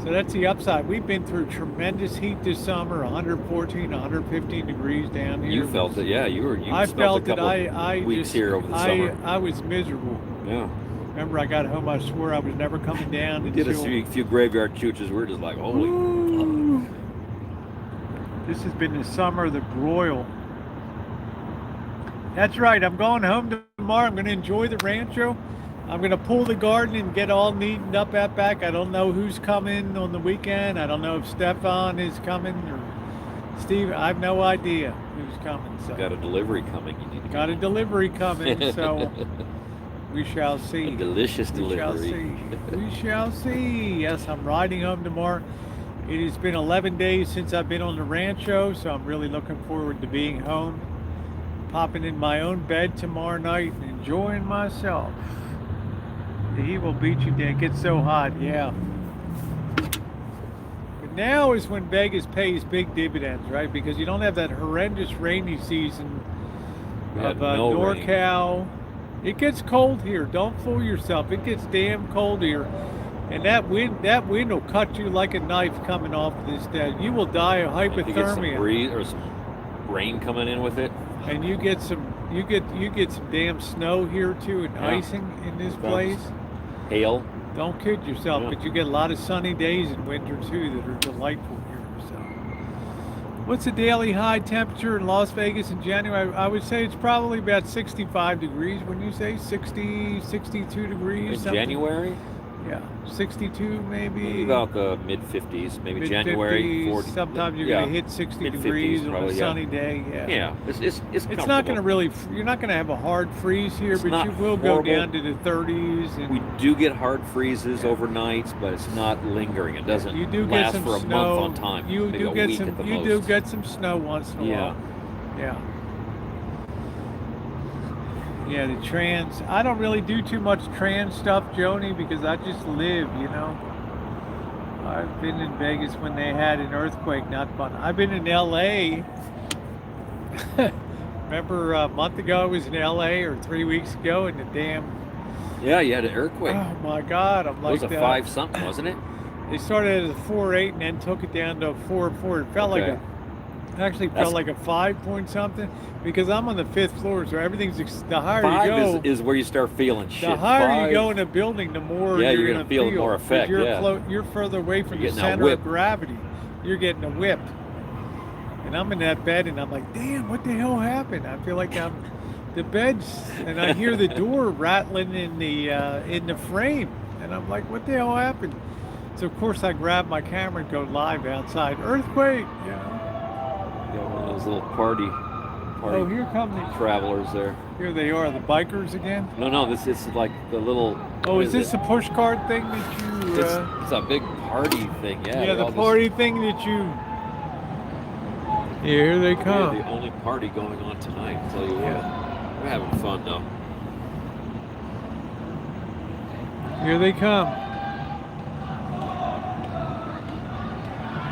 So that's the upside. We've been through tremendous heat this summer, 114, 115 degrees down here. You felt it, yeah. You I spent felt a couple I weeks just, here over the summer. I was miserable. Yeah. Remember, I got home, I swore I was never coming down. We did a until, few graveyard chooches. We're just like, holy. Woo! This has been the summer of the broil. That's right. I'm going home tomorrow. I'm going to enjoy the rancho. I'm going to pull the garden and get all neatened up out back. I don't know who's coming on the weekend. I don't know if Stefan is coming or Steve. I have no idea who's coming. So Got a delivery coming. You need to got a delivery coming. So we shall see. A delicious We shall delivery. see. We shall see. Yes, I'm riding home tomorrow. It has been 11 days since I've been on the rancho, so I'm really looking forward to being home, popping in my own bed tomorrow night and enjoying myself. The heat will beat you down. It gets so hot, yeah. But now is when Vegas pays big dividends, right? Because you don't have that horrendous rainy season We of had no rain. NorCal. It gets cold here. Don't fool yourself. It gets damn cold here. And that wind will cut you like a knife coming off this day. You will die of If you get some hypothermia. breeze or some rain coming in with it. And you get some damn snow here too and Yeah. icing in this place. Hail. Don't kid yourself, Yeah. but you get a lot of sunny days in winter too that are delightful here. So, what's the daily high temperature in Las Vegas in January? I would say it's probably about 65 degrees. When you say 60, 62 degrees, In something? January, Yeah, 62 maybe. maybe about the mid 50s, maybe Mid-50s. January 40. Sometimes you're yeah. gonna hit 60 Mid-50s degrees on a probably, yeah. sunny day. Yeah. Yeah, it's It's not going to really. You're not going to have a hard freeze here, It's but not you will horrible. go down to the 30s. And We do get hard freezes Yeah. overnights, but it's not lingering. It doesn't you do get last some for a snow. month on time. You Maybe do a get week some. at the You most. do get some snow once in a Yeah. while. Yeah. Yeah, the trans. I don't really do too much trans stuff, Joni, because I just live, you know. I've been in Vegas when they had an earthquake, not fun. I've been in LA. Remember a month ago I was in LA, or 3 weeks ago, and the damn, Yeah, you had an earthquake. oh my God, I'm It like was a 5 something, wasn't it? They started at a 4.8 and then took it down to a 4.4. It felt Okay. like actually That's- felt like a 5 point something, because I'm on the 5th floor, so everything's the higher 5 you go. is where you start feeling shit. The higher 5, you go in a building, the more Yeah, you're you're gonna gonna feel more 'cause effect, You're, yeah. you're further away from You're the getting that center whip. of gravity. You're getting a whip. And I'm in that bed, and I'm like, damn, what the hell happened? I feel like I'm the bed's, and I hear the door rattling in the frame, and I'm like, what the hell happened? So of course I grab my camera and go live outside. Earthquake. Yeah. You got one of those little party Oh, here come travelers there. here they are, the bikers again. No, this is like the little. Oh, what is this it? a push card thing that you? It's a big party thing. Yeah. Yeah, they're the all party thing that you. Yeah, here they We're come. the only party going on tonight. I'll tell you what. We're having fun though. Here they come.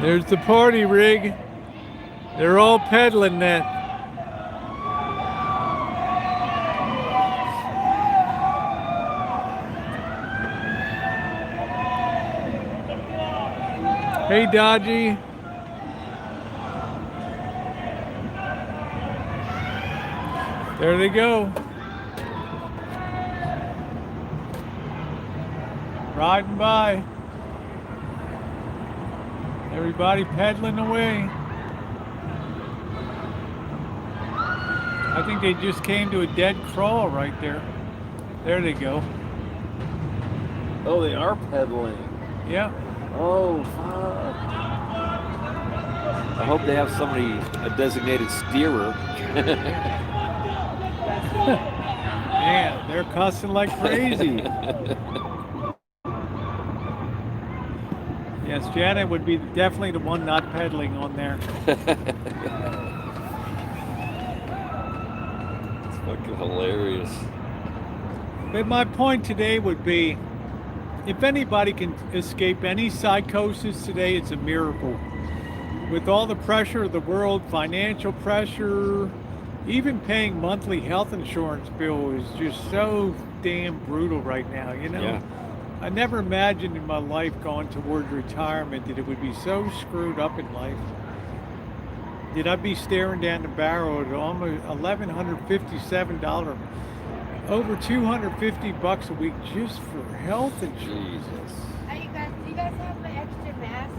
There's the party rig. They're all peddling that. Hey, Dodgy. There they go. Riding by. Everybody pedaling away. I think they just came to a dead crawl right there. There they go. Oh, they are pedaling. Yeah. Oh, fuck. I hope they have somebody, a designated steerer. Man, they're cussing like crazy. Yes, Janet would be definitely the one not pedaling on there. It's fucking hilarious. But my point today would be, if anybody can escape any psychosis today, it's a miracle. With all the pressure of the world, financial pressure, even paying monthly health insurance bill is just so damn brutal right now, you know? Yeah. I never imagined in my life going towards retirement that it would be so screwed up in life. That I'd be staring down the barrel at almost $1,157, over $250 a week just for health insurance. Jesus. Hey, you guys, do you guys have an extra mask?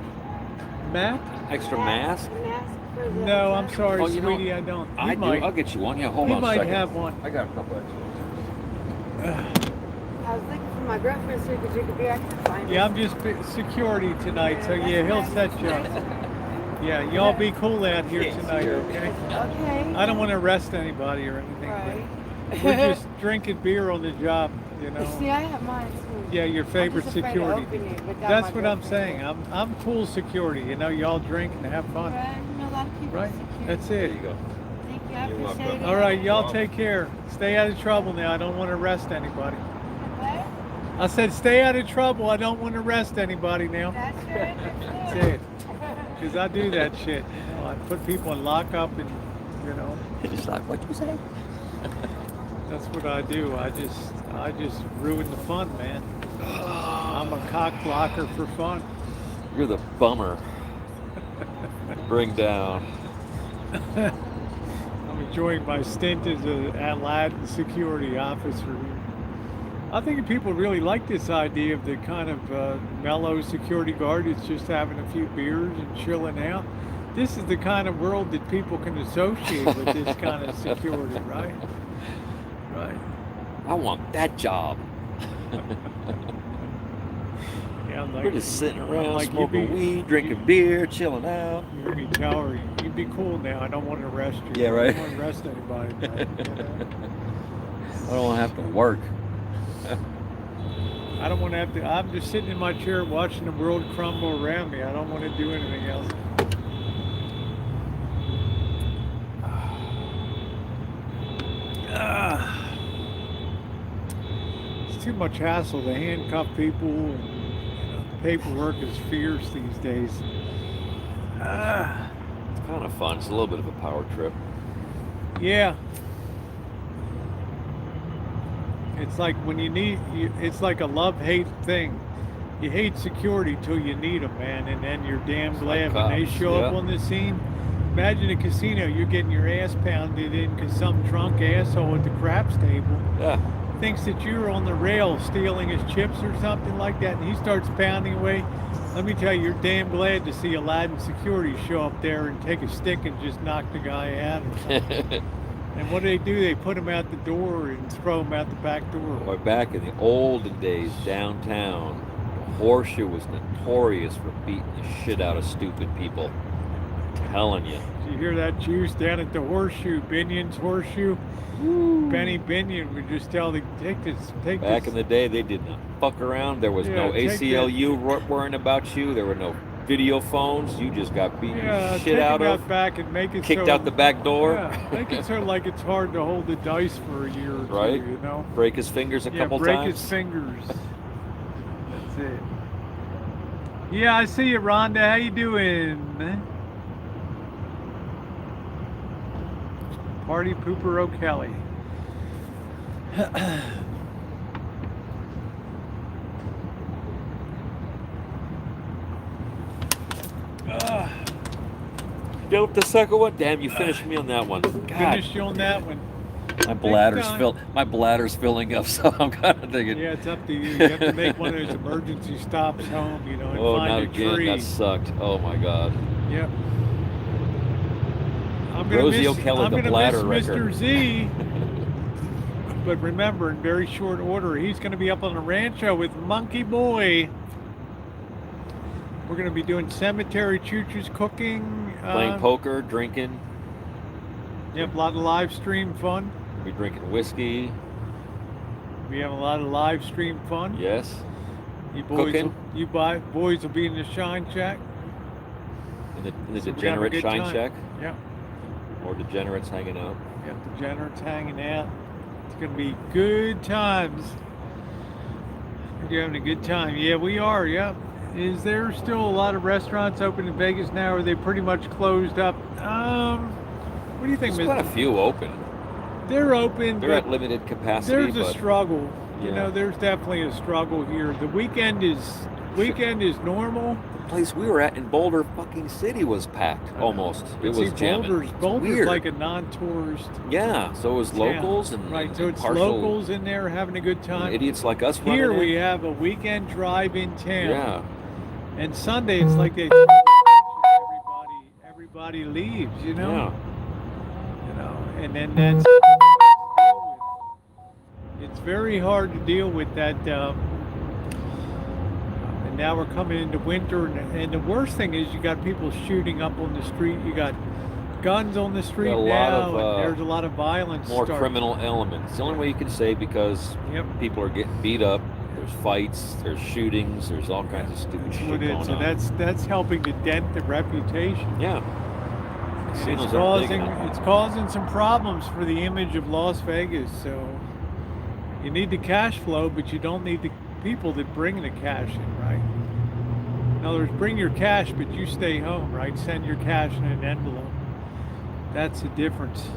Matt? Extra mask? Mask for the No, I'm sorry, Oh, you know, sweetie, I don't. I do. might. I'll get you one. Yeah, hold He on a might second. have one. I got a couple extra. I was looking for my girlfriend so we could drink a beer. I couldn't find Yeah, it. I'm just security tonight, so yeah, he'll set you up. Yeah, y'all be cool out here tonight, okay? Okay. I don't want to arrest anybody or anything. Right. But we're just drinking beer on the job, you know. See, I have mine too. Yeah, your favorite I'm just afraid to security. open it without That's my what I'm girlfriend. saying. I'm cool security. You know, y'all drink and have fun. Right. You know, a lot of people Right? secure. That's There it. you go. Thank you. I You're appreciate welcome. it. All right, y'all take care. Stay out of trouble now. I don't want to arrest anybody. What? I said stay out of trouble. I don't want to arrest anybody now. That's right. That's it. Because I do that shit. You know, I put people in lockup and, you know, It's like what you say. that's what I do. I just ruin the fun, man. I'm a cock blocker for fun. You're the bummer. Bring down. I'm enjoying my stint as an Aladdin security officer. I think people really like this idea of the kind of mellow security guard that's just having a few beers and chilling out. This is the kind of world that people can associate with this kind of security, right? Right. I want that job. Yeah, I'm like, We're just sitting around like, smoking weed, drinking beer, chilling out. You hear me tell her, you'd be cool now. I don't want to arrest you. Yeah, right. I don't want to arrest anybody. But, you know, I don't want to have to work. I don't want to have to. I'm just sitting in my chair watching the world crumble around me. I don't want to do anything else. It's too much hassle to handcuff people, and you know, paperwork is fierce these days. It's kind of fun. It's a little bit of a power trip. Yeah. It's like when you need, it's like a love-hate thing. You hate security till you need them, man, and then you're damn It's glad like when they cops, show up yeah. on the scene. Imagine a casino, you're getting your ass pounded in because some drunk asshole at the craps table Yeah. thinks that you're on the rail stealing his chips or something like that, and he starts pounding away. Let me tell you, you're damn glad to see Aladdin security show up there and take a stick and just knock the guy out or something. And what do? They put him out the door and throw him out the back door. Boy, back in the olden days, downtown, the Horseshoe was notorious for beating the shit out of stupid people. I'm telling you. Did you hear that juice down at the Horseshoe, Binion's Horseshoe? Benny Binion would just tell the take this. Back in the day, they did not fuck around. There was no Yeah, take ACLU worrying about you. There were no video phones. You just got beaten Yeah, the take shit out him of, out back and make it kicked so, out the back door, Yeah, make it so like it's hard to hold the dice for a year or Right. two, you know? break his fingers a Yeah, couple break times. his fingers. That's it. Yeah, I see you, Rhonda. How you doing? Party Pooper O'Kelly. Get up the second one. Damn, you finished me on that one. God, Finished you on that one. my bladder's time. My bladder's filling up, so I'm kind of thinking. Yeah, it's up to you. You have to make one of those emergency stops home, you know, and Oh, find not a again. tree. That sucked. Oh my God. Yep. I'm gonna Rosie miss, O'Kelly, I'm the gonna bladder miss wrecker. Mr. Z. But remember, in very short order, he's going to be up on the rancho with Monkey Boy. We're going to be doing cemetery choo-choos, cooking. Playing poker, drinking. Yep, a lot of live stream fun. We'll be drinking whiskey. We have a lot of live stream fun. Yes. You boys, Cooking? boys will be in the shine shack. In the So we're gonna have a degenerate good shine time. shack? Yeah, Or degenerates hanging out? got degenerates hanging out. It's gonna be good times. You're having a good time. Yeah, we are. Yeah. Is there still a lot of restaurants open in Vegas now? Or are they pretty much closed up? What do you think, There's quite a Mr.? few open. They're open, They're but at limited capacity, there's a but struggle. You Yeah. know, there's definitely a struggle here. The weekend is normal. the place we were at in Boulder fucking City was packed almost. But It see, was jamming. Boulder's Weird. like a non-tourist Yeah, so it was town. locals and Right, so and it's partial locals in there having a good and time. idiots like us Here running we in. have a weekend drive in town. Yeah, And Sunday it's like everybody leaves, you know? yeah. You know, and then that's it's very hard to deal with that. And now we're coming into winter, and the worst thing is you got people shooting up on the street. You got guns on the street a lot now, of, and there's a lot of violence. More starting. criminal elements. The only way you can say because Yep. people are getting beat up, there's fights, there's shootings, there's all kinds of stupid That's shit what it going is. So on. that's helping to dent the reputation. Yeah. And Casinos it's aren't big causing enough. some problems for the image of Las Vegas. So you need the cash flow, but you don't need the people that bring the cash in, right? In other words, bring your cash, but you stay home, right? Send your cash in an envelope. That's the difference.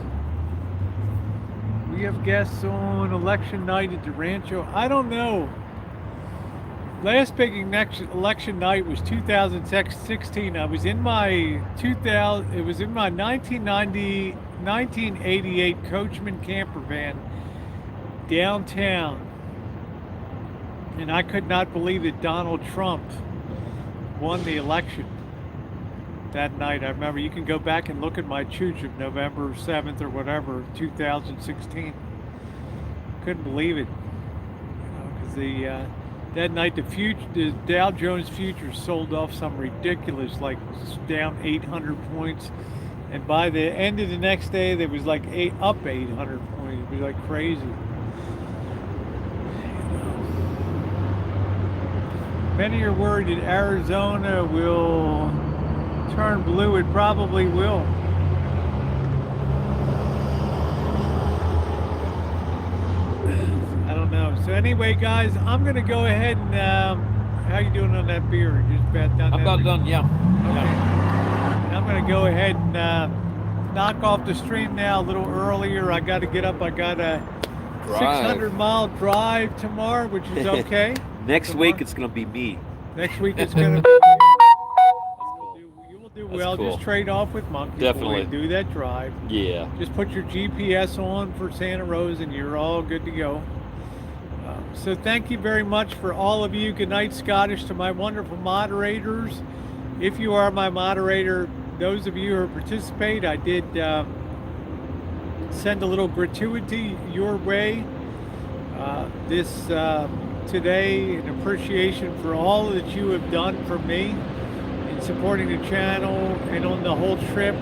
We have guests on election night at the Rancho. I don't know. Last big election night was 2016. I was in my it was in my 1988 Coachman camper van downtown. And I could not believe that Donald Trump won the election that night. I remember, you can go back and look at my Choochin of November 7th or whatever, 2016. Couldn't believe it. Because that night the Dow Jones futures sold off some ridiculous, like down 800 points. And by the end of the next day, there was like up 800 points. It was like crazy. Many are worried that Arizona will turn blue. It probably will. I don't know. So anyway, guys, I'm gonna go ahead and how you doing on that beer? Just about done. I'm about done, yeah. Okay. I'm gonna go ahead and knock off the stream now a little earlier. I got to get up. I got a 600-mile drive tomorrow, which is okay. Next week it's gonna be me. Next week it's gonna be. You will do well. cool. Just trade off with Monkey Boy Definitely. and do that drive. Yeah. Just put your GPS on for Santa Rosa and you're all good to go. So thank you very much for all of you. Good night, Scottish, to my wonderful moderators. If you are my moderator, those of you who participate, I did send a little gratuity your way today, in appreciation for all that you have done for me in supporting the channel and on the whole trip.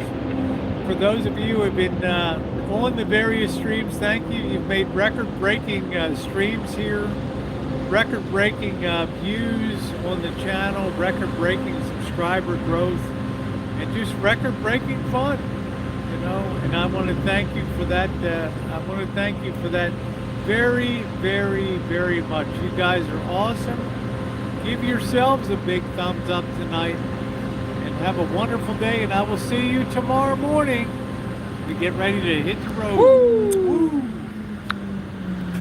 For those of you who have been on the various streams, thank you. You've made record-breaking streams here, record-breaking views on the channel, record-breaking subscriber growth, and just record-breaking fun, you know. And I want to thank you for that. I want to thank you for that very, very, very much. You guys are awesome. Give yourselves a big thumbs up tonight. Have a wonderful day, and I will see you tomorrow morning. We get ready to hit the road. Woo!